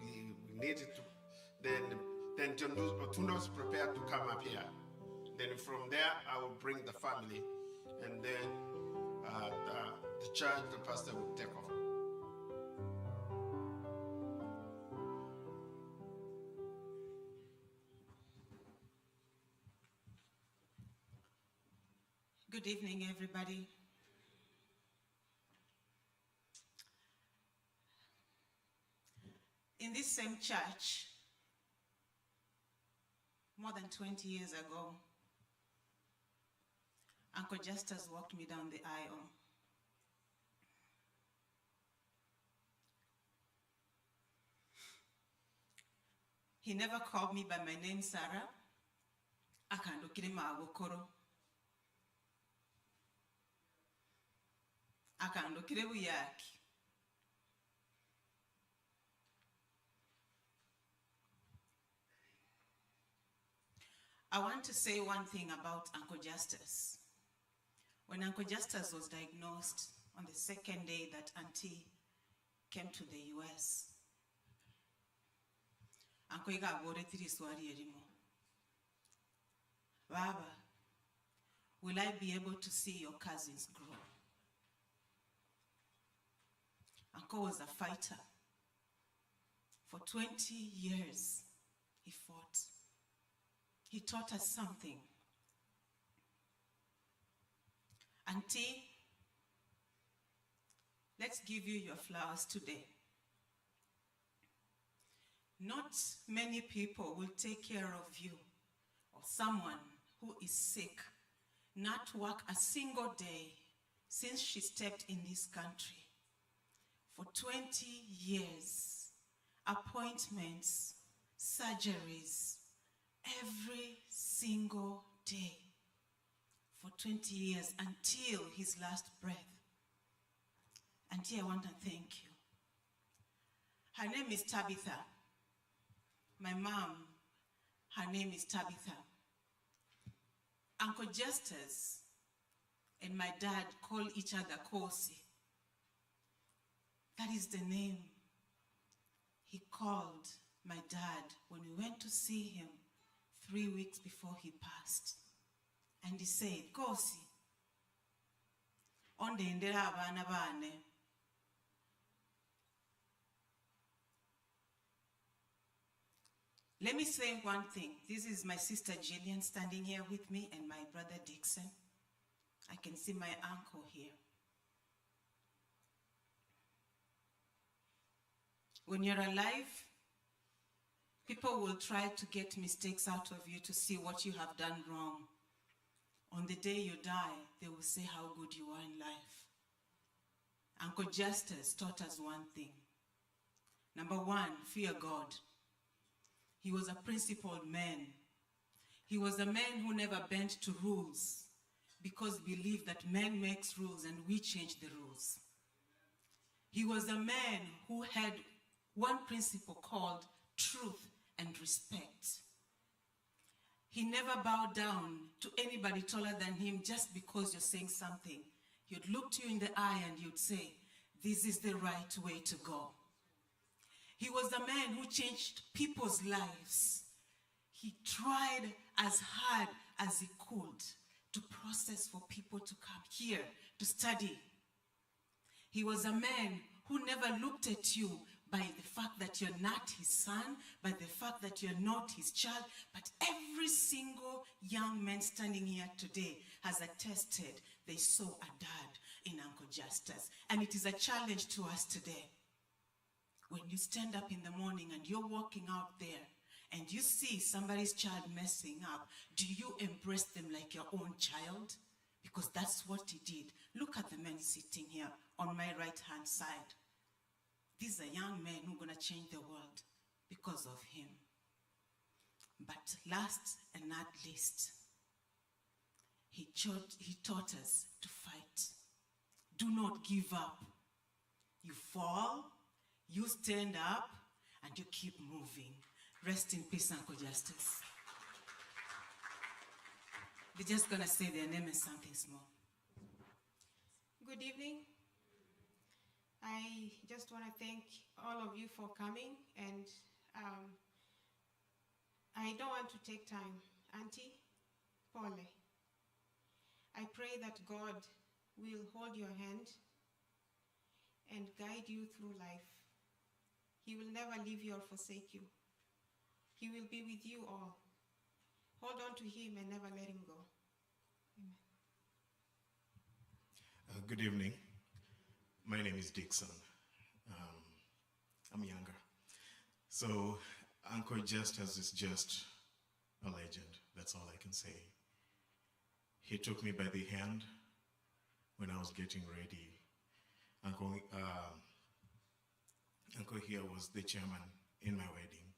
We need it to. Then Rotundo's prepared to come up here. Then from there, I will bring the family, and then the church, the pastor will take over. Good evening, everybody. In this same church, more than 20 years ago, Uncle Justus walked me down the aisle. He never called me by my name, Sarah. Akandukire magokoro. Akandukire buyaki. I want to say one thing about Uncle Justus. When Uncle Justus was diagnosed on the second day that Auntie came to the US, Uncle Iga abore tiriswari erimo. Baba, will I be able to see your cousins grow? Uncle was a fighter. For 20 years, he fought. He taught us something. Auntie, let's give you your flowers today. Not many people will take care of you or someone who is sick, not work a single day since she stepped in this country. For 20 years, appointments, surgeries, every single day. For 20 years until his last breath. Auntie, I want to thank you. Her name is Tabitha. My mom, her name is Tabitha. Uncle Justus and my dad call each other Kosi. That is the name he called my dad when we went to see him 3 weeks before he passed. And he said, Kosi, ondendera abana bane. Let me say one thing. This is my sister Jillian standing here with me and my brother Dixon. I can see my uncle here. When you're alive, people will try to get mistakes out of you to see what you have done wrong. On the day you die, they will say how good you are in life. Uncle Justus taught us one thing. Number one, fear God. He was a principled man. He was a man who never bent to rules because he believed that man makes rules and we change the rules. He was a man who had one principle called truth and respect. He never bowed down to anybody taller than him just because you're saying something. He'd look to you in the eye and you'd say, this is the right way to go. He was a man who changed people's lives. He tried as hard as he could to process for people to come here to study. He was a man who never looked at you by the fact that you're not his son, by the fact that you're not his child, but every single young man standing here today has attested they saw a dad in Uncle Justus. And it is a challenge to us today. When you stand up in the morning and you're walking out there and you see somebody's child messing up, do you embrace them like your own child? Because that's what he did. Look at the men sitting here on my right-hand side. These are young men who are going to change the world because of him. But last and not least, he taught us to fight. Do not give up. You fall, you stand up, and you keep moving. Rest in peace, Uncle Justus. They're just going to say their name and something small. Good evening. I just want to thank all of you for coming, and I don't want to take time. Auntie, Pole, I pray that God will hold your hand and guide you through life. He will never leave you or forsake you. He will be with you all. Hold on to him and never let him go. Amen. Good evening. My name is Dixon. I'm younger. So Uncle Justus is just a legend. That's all I can say. He took me by the hand when I was getting ready. Uncle here was the chairman in my wedding.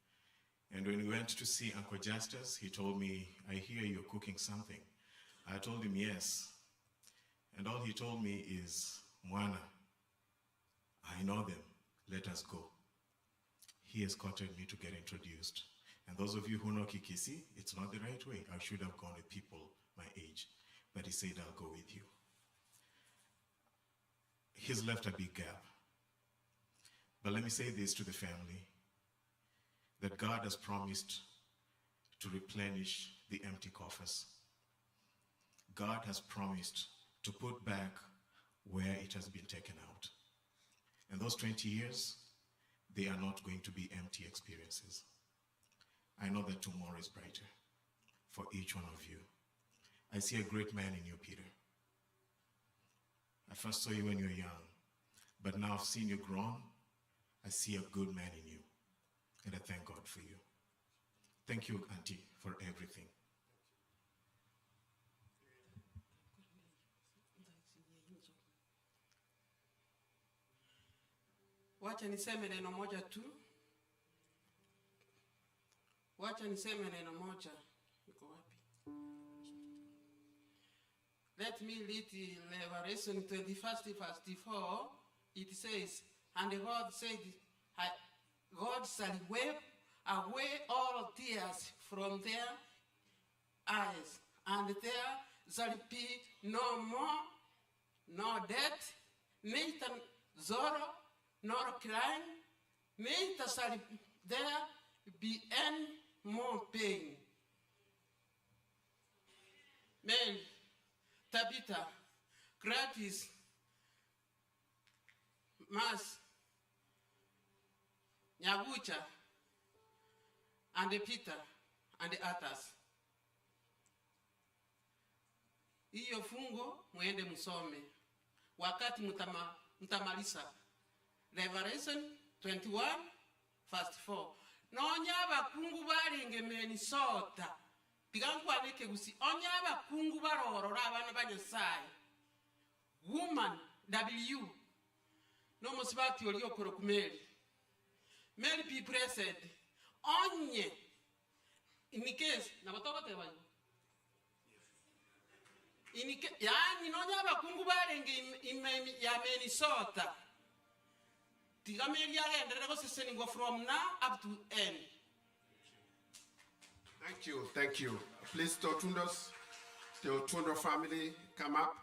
And when we went to see Uncle Justus, he told me, I hear you're cooking something. I told him yes. And all he told me is, Mwana, I know them, let us go. He escorted me to get introduced. And those of you who know Kikisi, it's not the right way. I should have gone with people my age. But he said, I'll go with you. He's left a big gap. But let me say this to the family, that God has promised to replenish the empty coffers. God has promised to put back where it has been taken out. And those 20 years, they are not going to be empty experiences. I know that tomorrow is brighter for each one of you. I see a great man in you, Peter. I first saw you when you were young, but now I've seen you grown. I see a good man in you, and I thank God for you. Thank you, Auntie, for everything. Wacha niseme neno moja tu. Wacha niseme neno moja. Iko wapi? Let me read the Revelation 21:4. It says, and the Lord said, God shall wipe away all tears from their eyes, and there shall be no more, no death, neither sorrow, nor crying, May there be any more pain. Mel, Tabitha, Gratis, Mas, Nyagucha, and Peter, and the others. Iyo fungo mwende musome. Wakati mutamalisa. Revelation 21, verse 4. Nonyaba kungu balinge Minnesota. Tigankwanike gusi. Onyaba kungu baroro abana banyesai. Woman, W. No musibati oli okoro kumeli. Mary be blessed. Onye. In the case, na batoba te bayo. Yani nonyaba kungu balinge ya Minnesota. From now up to end. Thank you. Please, Rotundos, the Rotundo family, come up.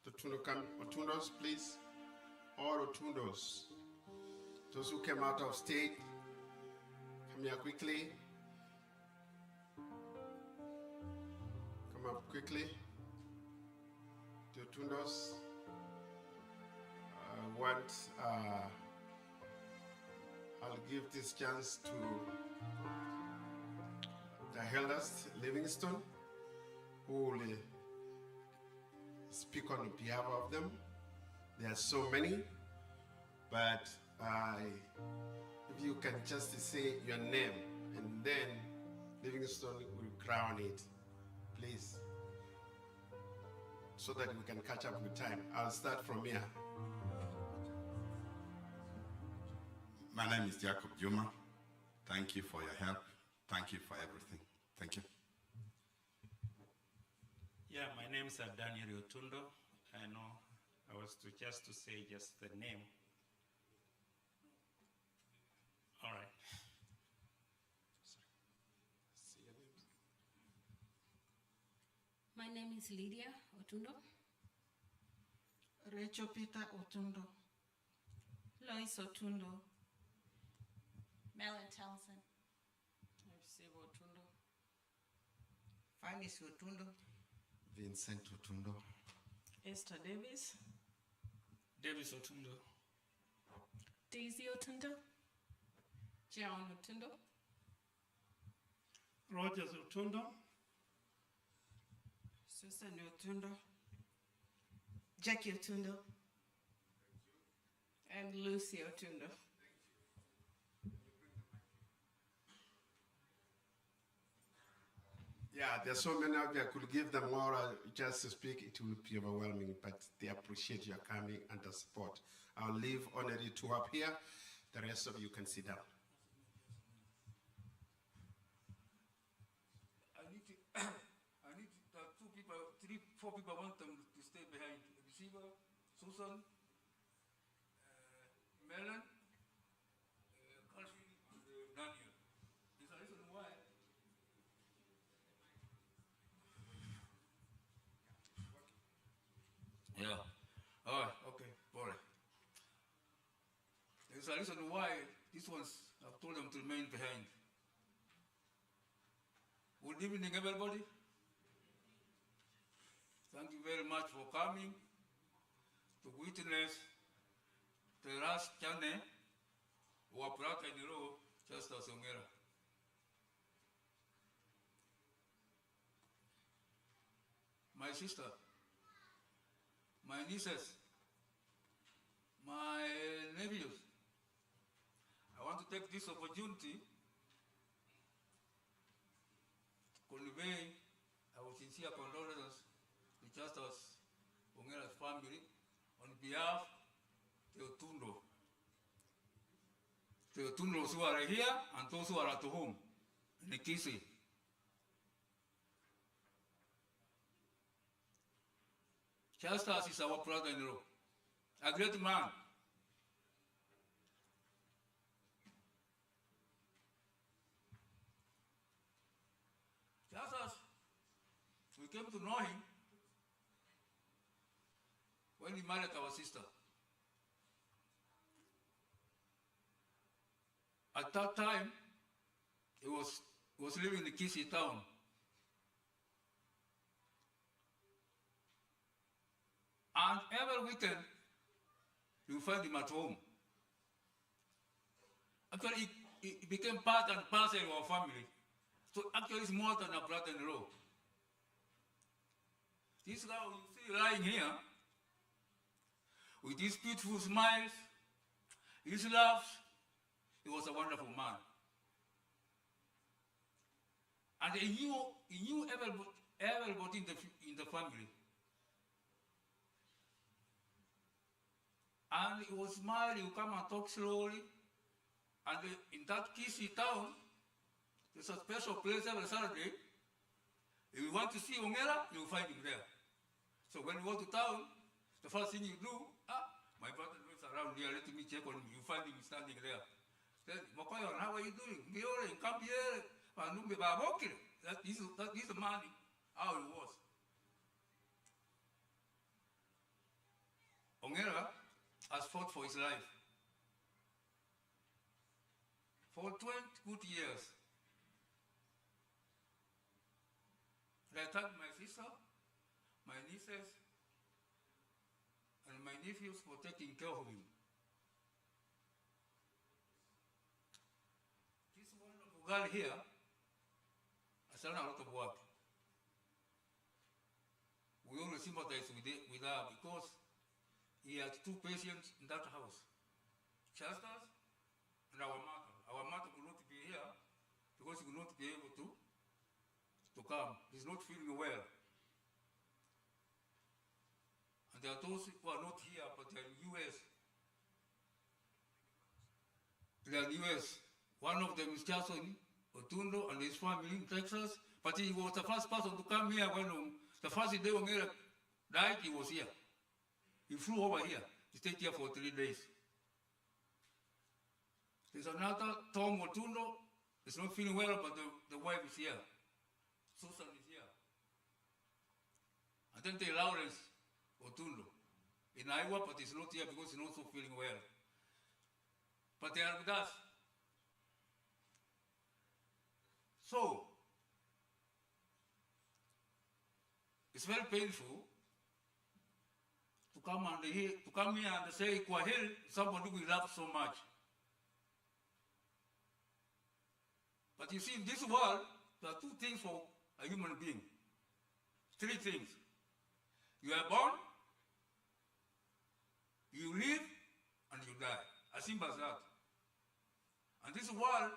Rotundos, please. All Rotundos. Those who came out of state, come here quickly. Come up quickly. The Rotundos. I'll give this chance to the elders, Livingston, who will speak on behalf of them. There are so many, but if you can just say your name, and then Livingston will crown it, please, so that we can catch up with time. I'll start from here. My name is Jacob Juma. Thank you for your help. Thank you for everything. Thank you. Yeah, my name is Daniel Rotundo. I know I was to say just the name. All right. My name is Lydia Otundo. Rachel Peter Otundo. Lois Otundo. Melon Townsend. Receive Rotundo. Famis Rotundo. Vincent Rotundo. Esther Davis. Davis Rotundo. Daisy Otundo. John Otundo. Rogers Rotundo. Susan Otundo. Jackie Otundo. And Lucy Otundo. Yeah, there's so many of you. I could give them more just to speak. It will be overwhelming, but they appreciate your coming and the support. I'll leave Honorary 2 up here. The rest of you can sit down. I need 2 people, 3, 4 people. I want them to stay behind. Receiver, Susan, Melon, Calvin, and Daniel. There's a reason why. Yeah. Oh, okay. Bore. There's a reason why these ones, I've told them to remain behind. Good evening, everybody. Thank you very much for coming to witness the last journey of Brother in the row, Justus L.ONG'ERA. My sister, my nieces, my nephews, I want to take this opportunity to convey our sincere condolences to Justus L.ONG'ERA's family on behalf of the Rotundo. The Rotundos who are here and those who are at home in Kisi. Justus is our brother-in-law, a great man. Justus, we came to know him when he married our sister. At that time, he was living in the Kisii town. And every weekend, you find him at home. Actually, he became part and parcel of our family. So actually, it's more than a brother-in-law. This guy you see lying here, with his beautiful smiles, his laughs, he was a wonderful man. And he knew everybody in the family. And he was smiling, he would come and talk slowly. And in that Kisii town, there's a special place every Saturday. If you want to see Ong'era, you'll find him there. So when you go to town, the first thing you do, my brother is around here, let me check on him. You find him standing there. Then, Mokoyon, how are you doing? Come here. That is the man, how he was. Ong'era has fought for his life. For 20 good years. And I thank my sister, my nieces, and my nephews for taking care of him. This wonderful girl here has done a lot of work. We only sympathize with her because he has 2 patients in that house, Chasters and our mother. Our mother could not be here because he could not be able to come. He's not feeling well. And there are those who are not here, but they are in US. They are in US. One of them is Jason Rotundo and his family in Texas. But he was the first person to come here when the first day Ong'era died, he was here. He flew over here. He stayed here for 3 days. There's another, Tom Rotundo, is not feeling well, but the wife is here. Susan is here. And then there's Lawrence Rotundo in Iowa, but he's not here because he's not so feeling well. But they are with us. So, it's very painful to come here and say, Kwahel, somebody we love so much. But you see, in this world, there are 2 things for a human being. 3 things. You are born, you live, and you die. As simple as that. And this world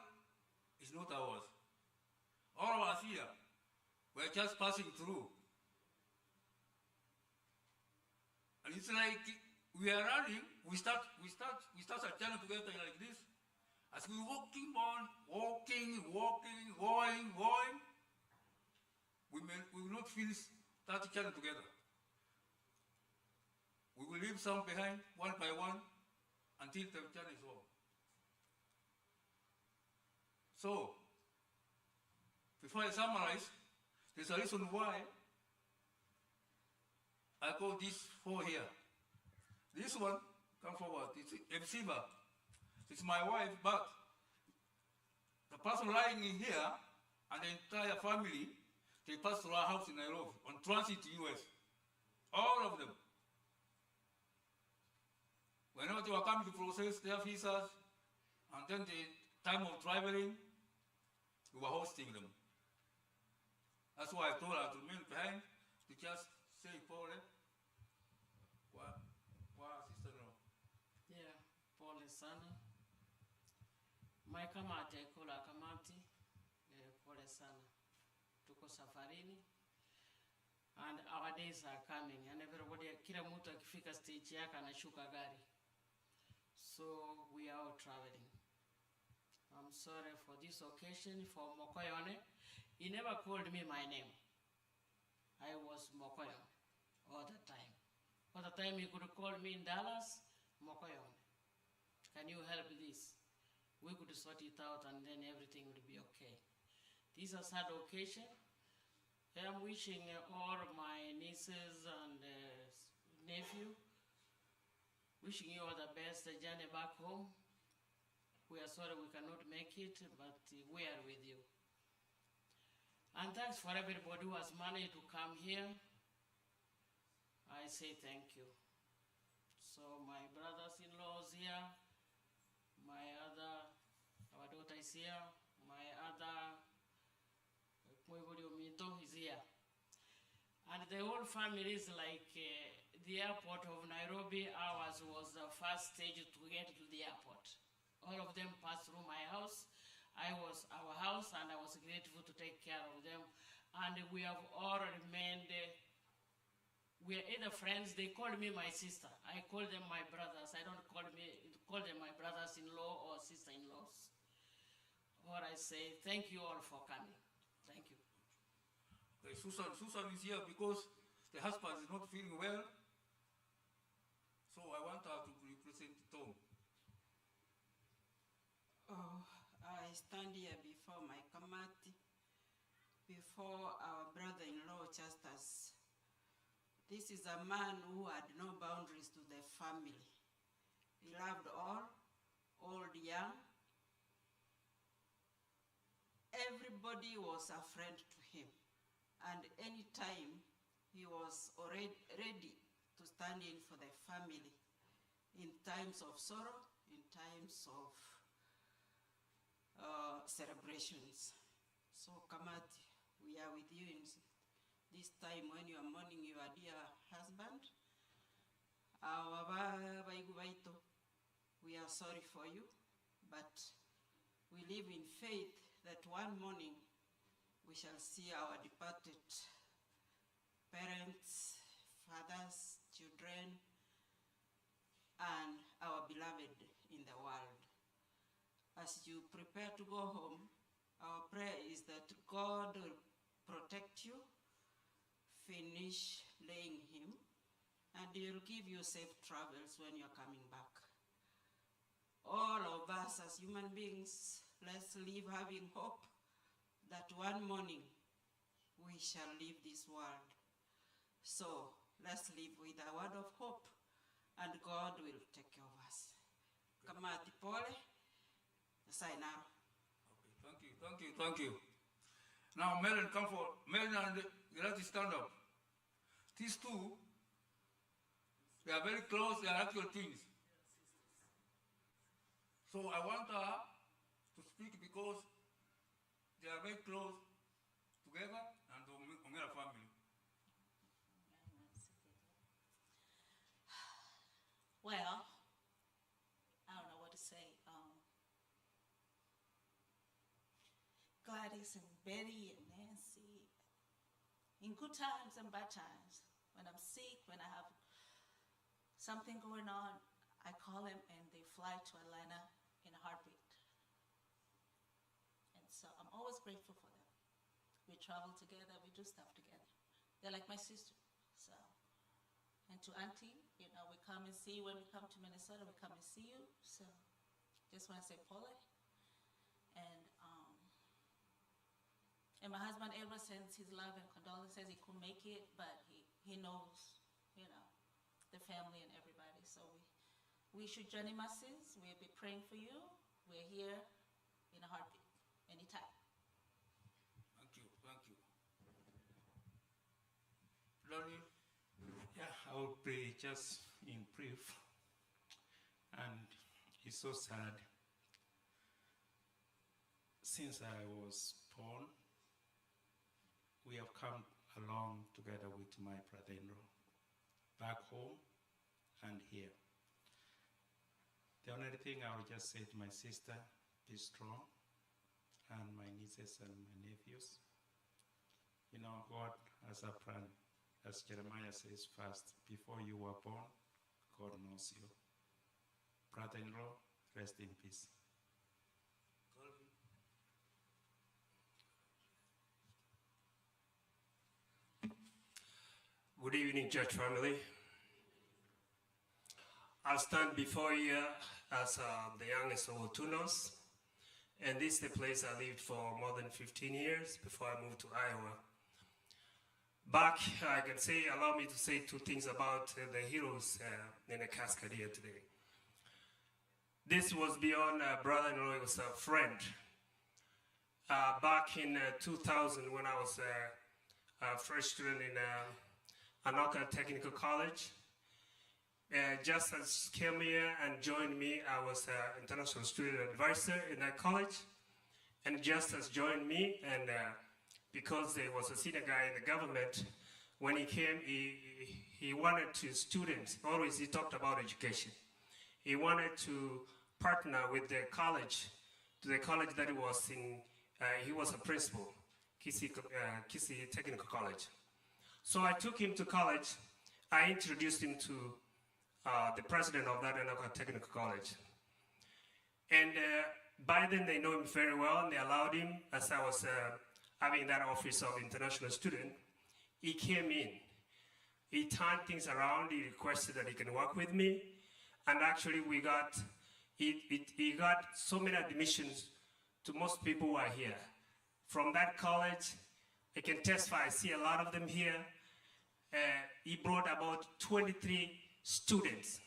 is not ours. All of us here, we're just passing through. And it's like we are running, we start a journey together like this. As we walking, going, we will not finish that journey together. We will leave some behind, one by one, until the journey is over. So, before I summarize, there's a reason why I call these 4 here. This one, come forward, it's Ebsiba. It's my wife, but the person lying in here and the entire family, they passed through our house in Nairobi on transit to US. All of them. Whenever they were coming to process their visas, and then the time of traveling, we were hosting them. That's why I told her to remain behind to just say, Paul, sister-in-law. Yeah, Paul sana. My kamati kola kamati, pole sana. Tuko safarini, and our days are coming, and everybody, kila mtu akifika stage yake anashuka gari. So we are all traveling. I'm sorry for this occasion for Mokoyone. He never called me my name. I was Mokoyone all the time. All the time he could call me in Dallas, Mokoyone. Can you help this? We could sort it out and then everything will be okay. This is a sad occasion. I'm wishing all my nieces and nephew, wishing you all the best, the journey back home. We are sorry we cannot make it, but we are with you. And thanks for everybody who has managed to come here. I say thank you. So my brothers-in-law is here, our daughter is here, my other Mito is here. And the whole family is like the airport of Nairobi. Ours was the first stage to get to the airport. All of them passed through my house. I was our house, and I was grateful to take care of them. And we have all remained, we are either friends. They call me my sister. I call them my brothers. I don't call them my brothers-in-law or sister-in-laws. Or I say, thank you all for coming. Thank you. Okay, Susan is here because the husband is not feeling well. So I want her to represent Tom. Oh, I stand here before my kamati, before our brother-in-law Justus. This is a man who had no boundaries to the family. He loved all, old, young. Everybody was a friend to him. And any time he was already ready to stand in for the family in times of sorrow, in times of celebrations. So Kamati, we are with you in this time when you are mourning your dear husband. We are sorry for you, but we live in faith that one morning we shall see our departed parents, fathers, children, and our beloved in the world. As you prepare to go home, our prayer is that God will protect you, finish laying him, and he'll give you safe travels when you're coming back. All of us as human beings, let's live having hope that one morning we shall leave this world. So let's live with a word of hope, and God will take care of us. Kamati pole, sign out. Okay, thank you. Now Melon, come forward. Melon and Gerati, stand up. These two, they are very close, they are actual twins. So I want her to speak because they are very close together and the Ong'era family. Well, I don't know what to say. Gladys and Betty and Nancy, in good times and bad times, when I'm sick, when I have something going on, I call them and they fly to Atlanta in a heartbeat. And so I'm always grateful for them. We travel together, we do stuff together. They're like my sister. So, and to Auntie, you know, we come and see you when we come to Minnesota, we come and see you. So just want to say Pole. And my husband ever sends his love and condolences. He couldn't make it, but he knows, you know, the family and everybody. So we should join in masses. We'll be praying for you. We're here in a heartbeat, anytime. Thank you. Lonnie? Yeah, I will pray just in brief. And it's so sad. Since I was born, we have come along together with my brother-in-law, back home and here. The only thing I would just say to my sister, be strong, and my nieces and my nephews. You know, God has a plan. As Jeremiah says first, before you were born, God knows you. Brother-in-law, rest in peace. Good evening, church family. I stand before you as the youngest of Rotundos, and this is the place I lived for more than 15 years before I moved to Iowa. Back, I can say, allow me to say two things about the heroes in the casket here today. This was beyond a brother-in-law, it was a friend. Back in 2000, when I was a fresh student in Nyagaka Technical College, Justice came here and joined me. I was an international student advisor in that college, and Justice joined me, and because there was a senior guy in the government, when he came, he wanted to students, always he talked about education. He wanted to partner with the college, to the college that he was in, he was a principal, Kisi Technical College. So I took him to college. I introduced him to the president of that Nyagaka Technical College. And by then they know him very well, and they allowed him, as I was having that office of international student, he came in. He turned things around, he requested that he can work with me, and actually he got so many admissions to most people who are here. From that college, I can testify, I see a lot of them here. He brought about 23 students.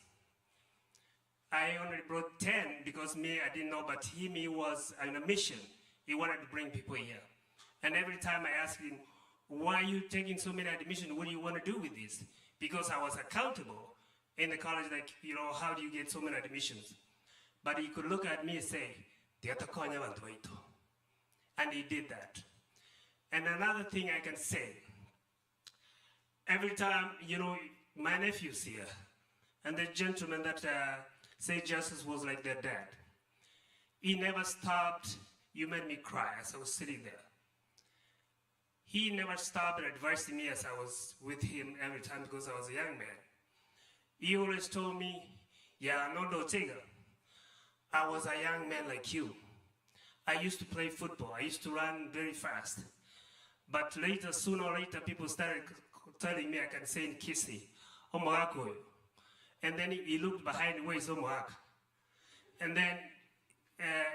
I only brought 10 because I didn't know, but he was on a mission. He wanted to bring people here. And every time I asked him, why are you taking so many admissions? What do you want to do with this? Because I was accountable in the college, like, how do you get so many admissions? But he could look at me and say, and he did that. And another thing I can say, every time, my nephew's here, and the gentleman that said Justice was like their dad, he never stopped. You made me cry as I was sitting there. He never stopped advising me as I was with him every time because I was a young man. He always told me, yeah, no, Tigger, I was a young man like you. I used to play football. I used to run very fast. But later, sooner or later, people started telling me I can say in Kisi, Omoakoyo. And then he looked behind where is Omoaka. And then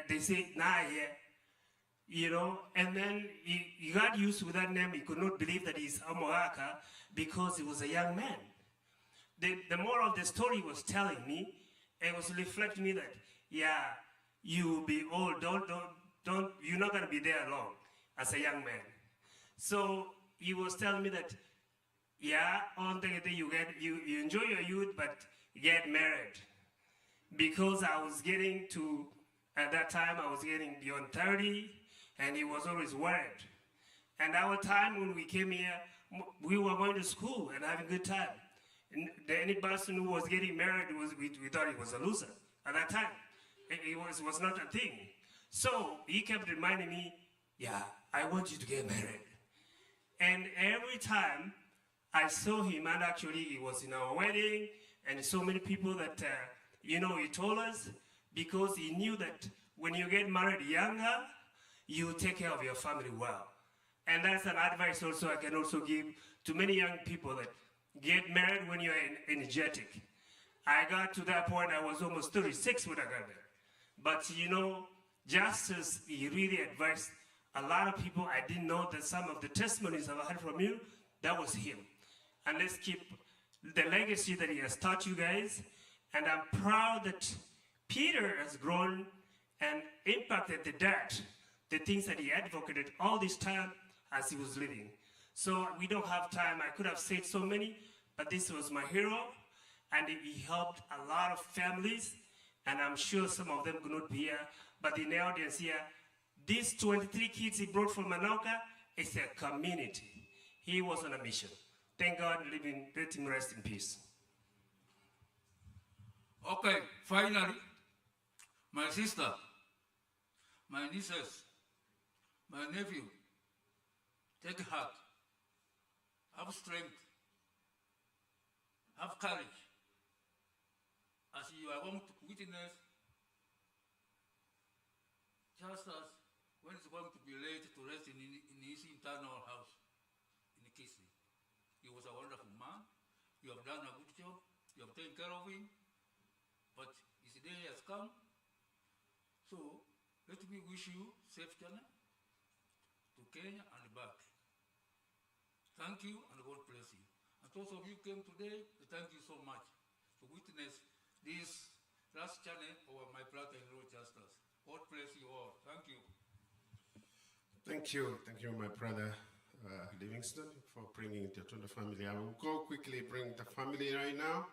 they say, nah, yeah. And then he got used to that name. He could not believe that he's Omoaka because he was a young man. The moral of the story was telling me, it was reflecting me that, yeah, you will be old, you're not gonna be there long as a young man. So he was telling me that, yeah, on the day you enjoy your youth, but get married. Because I was getting to, at that time, I was getting beyond 30, and he was always worried. And our time when we came here, we were going to school and having a good time. And any person who was getting married, we thought he was a loser at that time. It was not a thing. So he kept reminding me, yeah, I want you to get married. And every time I saw him, and actually he was in our wedding, and so many people that, he told us, because he knew that when you get married younger, you take care of your family well. And that's an advice also I can also give to many young people that get married when you're energetic. I got to that point, I was almost 36 when I got there. But Justice, he really advised a lot of people. I didn't know that some of the testimonies I've heard from you, that was him. And let's keep the legacy that he has taught you guys. And I'm proud that Peter has grown and impacted the things that he advocated all this time as he was living. So we don't have time. I could have said so many, but this was my hero. And he helped a lot of families. And I'm sure some of them could not be here. But in the audience here, these 23 kids he brought from Nyagaka is a community. He was on a mission. Thank God, let him rest in peace. Okay, finally, my sister, my nieces, my nephew, take heart, have strength, have courage. As you are going to witness, just as when it's going to be laid to rest in his internal house in Kisi. He was a wonderful man. You have done a good job. You have taken care of him. But his day has come. So let me wish you safe journey to Kenya and back. Thank you and God bless you. And those of you who came today, thank you so much to witness this That's Chane or my brother-in-law Justus. God bless you all. Thank you. Thank you, my brother Livingston, for bringing the Rotundo family. I will go quickly bring the family right now,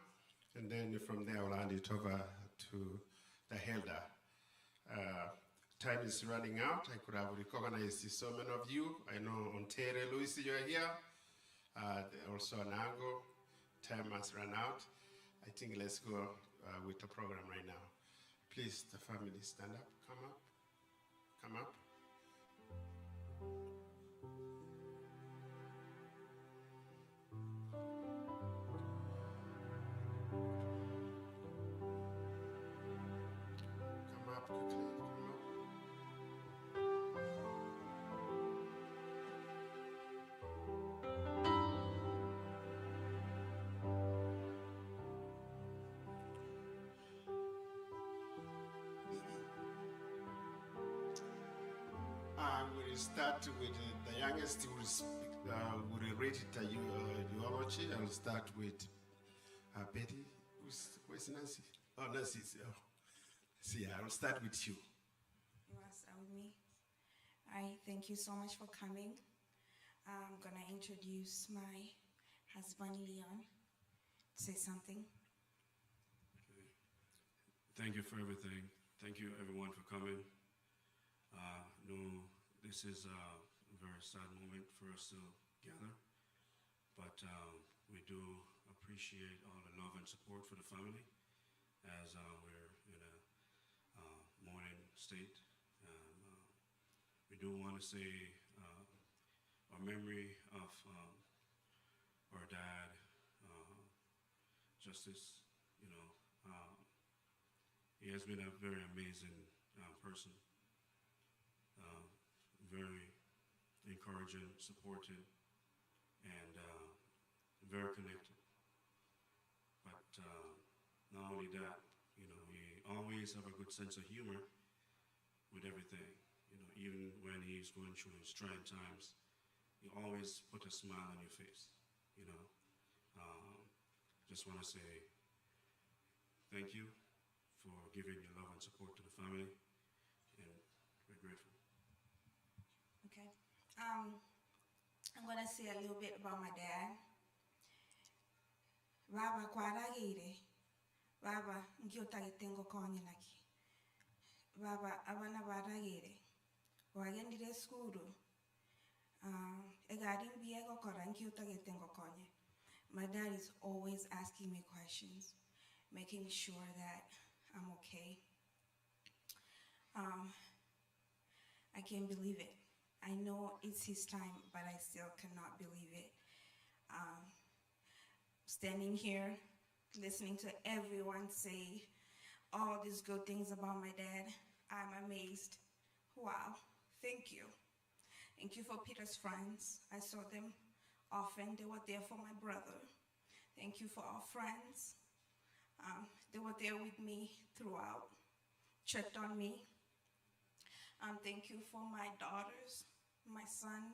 and then from there I will hand it over to the elder. Time is running out. I could have recognized so many of you. I know Ontere, Luis, you are here. Also Nango. Time has run out. I think let's go with the program right now. Please, the family, stand up. Come up. Come up. Come up quickly. Come up. We will start with the youngest who will speak, will read the eulogy. I will start with Betty. Where's Nancy? Oh, Nancy. Oh. See, I will start with you. You want to start with me? I thank you so much for coming. I'm going to introduce my husband, Leon. Say something. Okay. Thank you for everything. Thank you, everyone, for coming. No, this is a very sad moment for us to gather, but we do appreciate all the love and support for the family as we're in a mourning state. We do want to say our memory of our dad, Justice. You know, he has been a very amazing person. Very encouraging, supportive, and very connected. But not only that, you know, he always have a good sense of humor with everything. You know, even when he's going through his trying times, he always put a smile on your face. You know, just want to say thank you for giving your love and support to the family, and we're grateful. Okay. I'm going to say a little bit about my dad. Baba kwaragire. Baba ngiotage tengo konye naki. Baba abana baragire. Wagendire skuru. Egari mbiego kora ngiotage tengo konye. My dad is always asking me questions, making sure that I'm okay. I can't believe it. I know it's his time, but I still cannot believe it. Standing here, listening to everyone say all these good things about my dad, I'm amazed. Wow, thank you. Thank you for Peter's friends. I saw them often. They were there for my brother. Thank you for our friends. They were there with me throughout, checked on me. Thank you for my daughters, my son.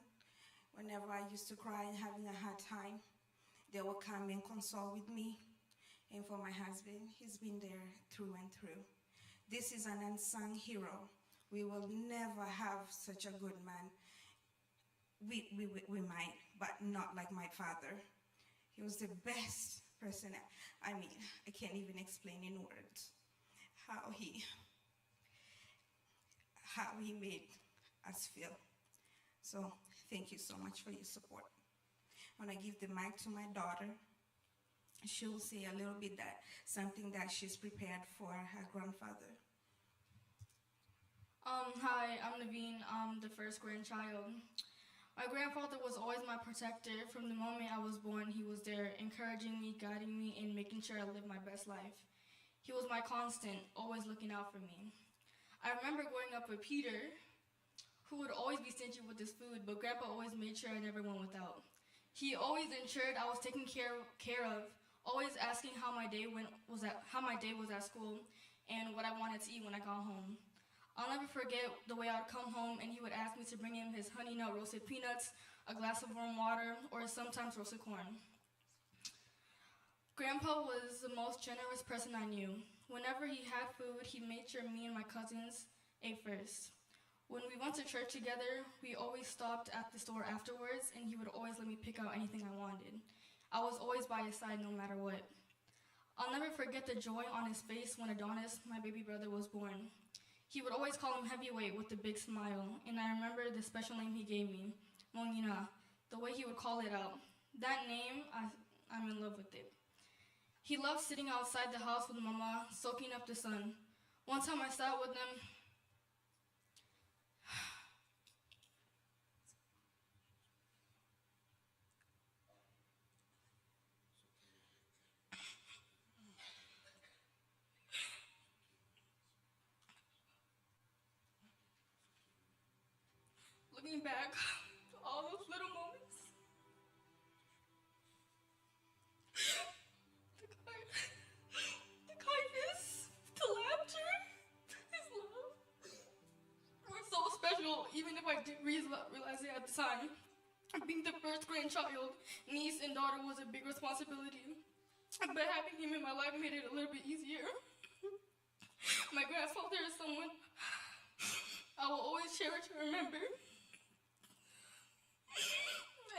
Whenever I used to cry and having a hard time, they will come and console with me. And for my husband, he's been there through and through. This is an unsung hero. We will never have such a good man. We might, but not like my father. He was the best person. I mean, I can't even explain in words how he made us feel. So thank you so much for your support. When I give the mic to my daughter, she will say a little bit something that she's prepared for her grandfather. Hi, I'm Naveen. I'm the first grandchild. My grandfather was always my protector. From the moment I was born, he was there encouraging me, guiding me, and making sure I lived my best life. He was my constant, always looking out for me. I remember growing up with Peter, who would always be stingy with his food, but Grandpa always made sure I never went without. He always ensured I was taken care of, always asking how my day was at school and what I wanted to eat when I got home. I'll never forget the way I'd come home and he would ask me to bring him his honey nut roasted peanuts, a glass of warm water, or sometimes roasted corn. Grandpa was the most generous person I knew. Whenever he had food, he made sure me and my cousins ate first. When we went to church together, we always stopped at the store afterwards, and he would always let me pick out anything I wanted. I was always by his side no matter what. I'll never forget the joy on his face when Adonis, my baby brother, was born. He would always call him Heavyweight with a big smile, and I remember the special name he gave me, Mongina, the way he would call it out. That name, I'm in love with it. He loved sitting outside the house with Mama, soaking up the sun. One time I sat with them. Looking back, all those little moments, the kindness, the laughter, his love, were so special, even if I didn't realize it at the time. Being the first grandchild, niece and daughter was a big responsibility, but having him in my life made it a little bit easier. My grandfather is someone I will always cherish and remember.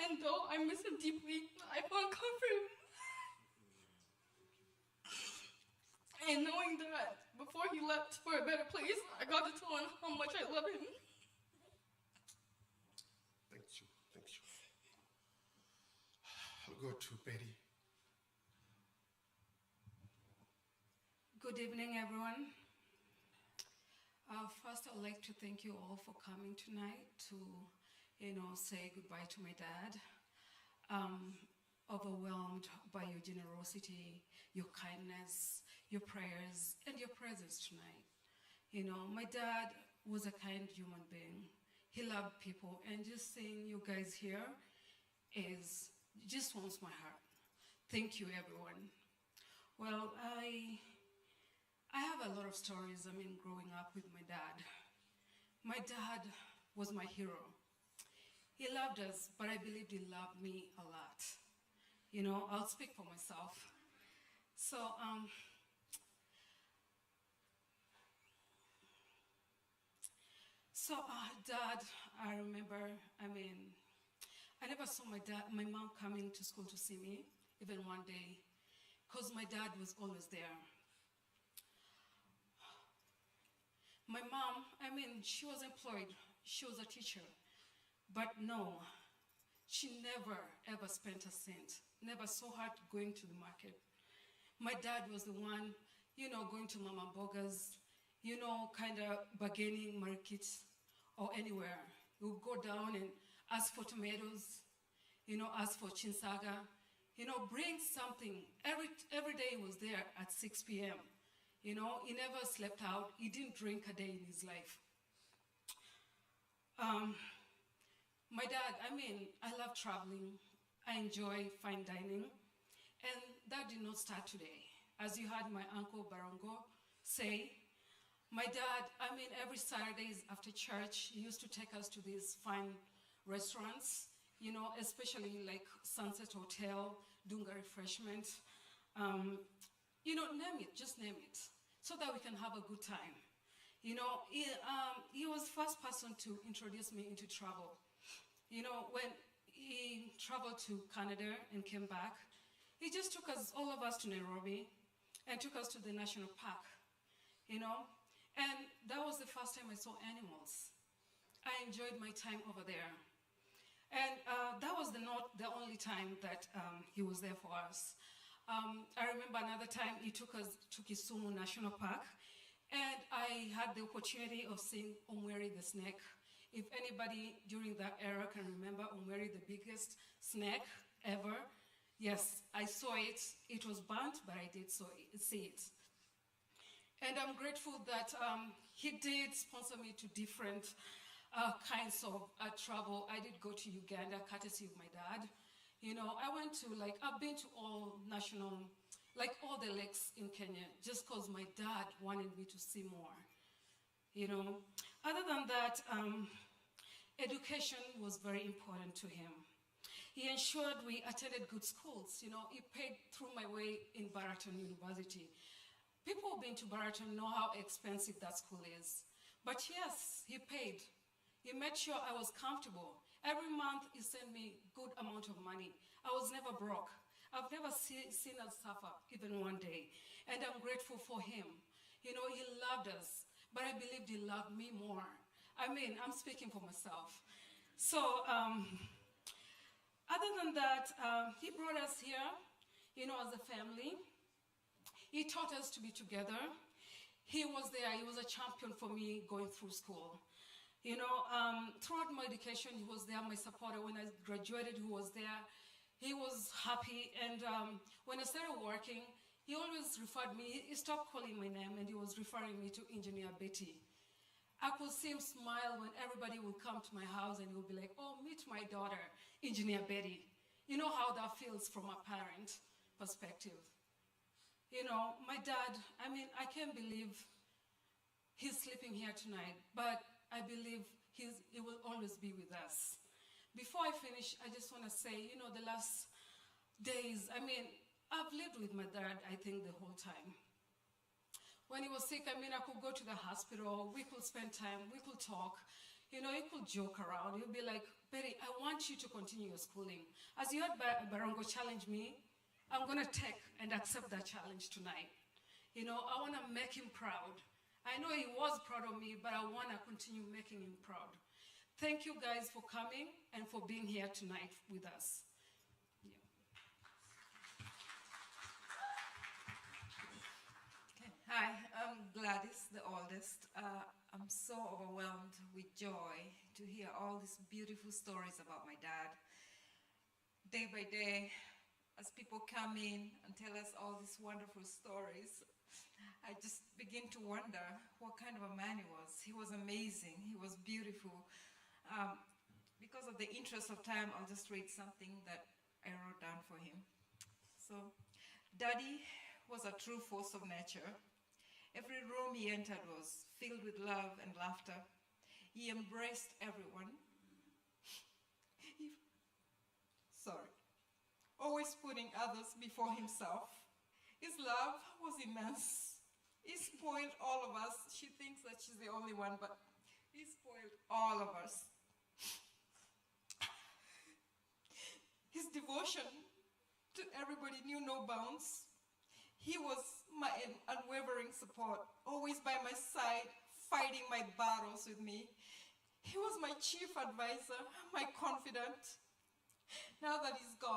And though I miss him deeply, I found comfort in knowing that before he left for a better place, I got to tell him how much I love him. Thank you. I'll go to Betty. Good evening, everyone. First, I'd like to thank you all for coming tonight to say goodbye to my dad. Overwhelmed by your generosity, your kindness, your prayers, and your presence tonight. My dad was a kind human being. He loved people, and just seeing you guys here just warms my heart. Thank you, everyone. Well, I have a lot of stories, growing up with my dad. My dad was my hero. He loved us, but I believed he loved me a lot. I'll speak for myself. So, Dad, I remember, I never saw my mom coming to school to see me, even one day, because my dad was always there. My mom, she was employed, she was a teacher. But no, she never, ever spent a cent. Never saw her going to the market. My dad was the one, going to Mama Boga's, kind of bargaining markets or anywhere. He would go down and ask for tomatoes, ask for chinsaga, bring something. Every day he was there at 6 p.m. He never slept out. He didn't drink a day in his life. My dad, I love traveling. I enjoy fine dining. And that did not start today. As you heard my uncle Barongo say, my dad, every Saturdays after church, he used to take us to these fine restaurants, especially like Sunset Hotel, Dunga Refreshment, name it, just name it, so that we can have a good time. He was the first person to introduce me into travel. When he traveled to Canada and came back, he just took all of us to Nairobi and took us to the national park, and that was the first time I saw animals. I enjoyed my time over there. And that was not the only time that he was there for us. I remember another time he took us to Kisumu National Park, and I had the opportunity of seeing Omweri the snake. If anybody during that era can remember Omweri, the biggest snake ever, yes, I saw it. It was burnt, but I did see it. And I'm grateful that he did sponsor me to different kinds of travel. I did go to Uganda, courtesy of my dad. I went to, I've been to all the lakes in Kenya, just because my dad wanted me to see more. Other than that, education was very important to him. He ensured we attended good schools. You know, he paid through my way in Baraton University. People who've been to Baraton know how expensive that school is. But yes, he paid. He made sure I was comfortable. Every month he sent me good amount of money. I was never broke. I've never seen us suffer even one day. And I'm grateful for him. You know, he loved us, but I believed he loved me more. I mean, I'm speaking for myself. So, other than that, he brought us here, you know, as a family. He taught us to be together. He was there, he was a champion for me going through school. You know, throughout my education, he was there, my supporter. When I graduated, he was there. He was happy, and when I started working, he always referred me, he stopped calling my name, and he was referring me to Engineer Betty. I could see him smile when everybody would come to my house, and he would be like, oh, meet my daughter, Engineer Betty. You know how that feels from a parent perspective. You know, my dad, I mean, I can't believe he's sleeping here tonight, but I believe he will always be with us. Before I finish, I just want to say, you know, the last days, I mean, I've lived with my dad, I think, the whole time. When he was sick, I mean, I could go to the hospital, we could spend time, we could talk. You know, he could joke around. He'd be like, Betty, I want you to continue your schooling. As you heard Barongo challenge me, I'm going to take and accept that challenge tonight. You know, I want to make him proud. I know he was proud of me, but I want to continue making him proud. Thank you guys for coming and for being here tonight with us. Yeah. Okay. Hi, I'm Gladys, the oldest. I'm so overwhelmed with joy to hear all these beautiful stories about my dad. Day by day, as people come in and tell us all these wonderful stories, I just begin to wonder what kind of a man he was. He was amazing. He was beautiful. Because of the interest of time, I'll just read something that I wrote down for him. So, Daddy was a true force of nature. Every room he entered was filled with love and laughter. He embraced everyone. Always putting others before himself. His love was immense. He spoiled all of us. She thinks that she's the only one, but he spoiled all of us. His devotion to everybody knew no bounds. He was my unwavering support, always by my side, fighting my battles with me. He was my chief advisor, my confidant. Now that he's gone,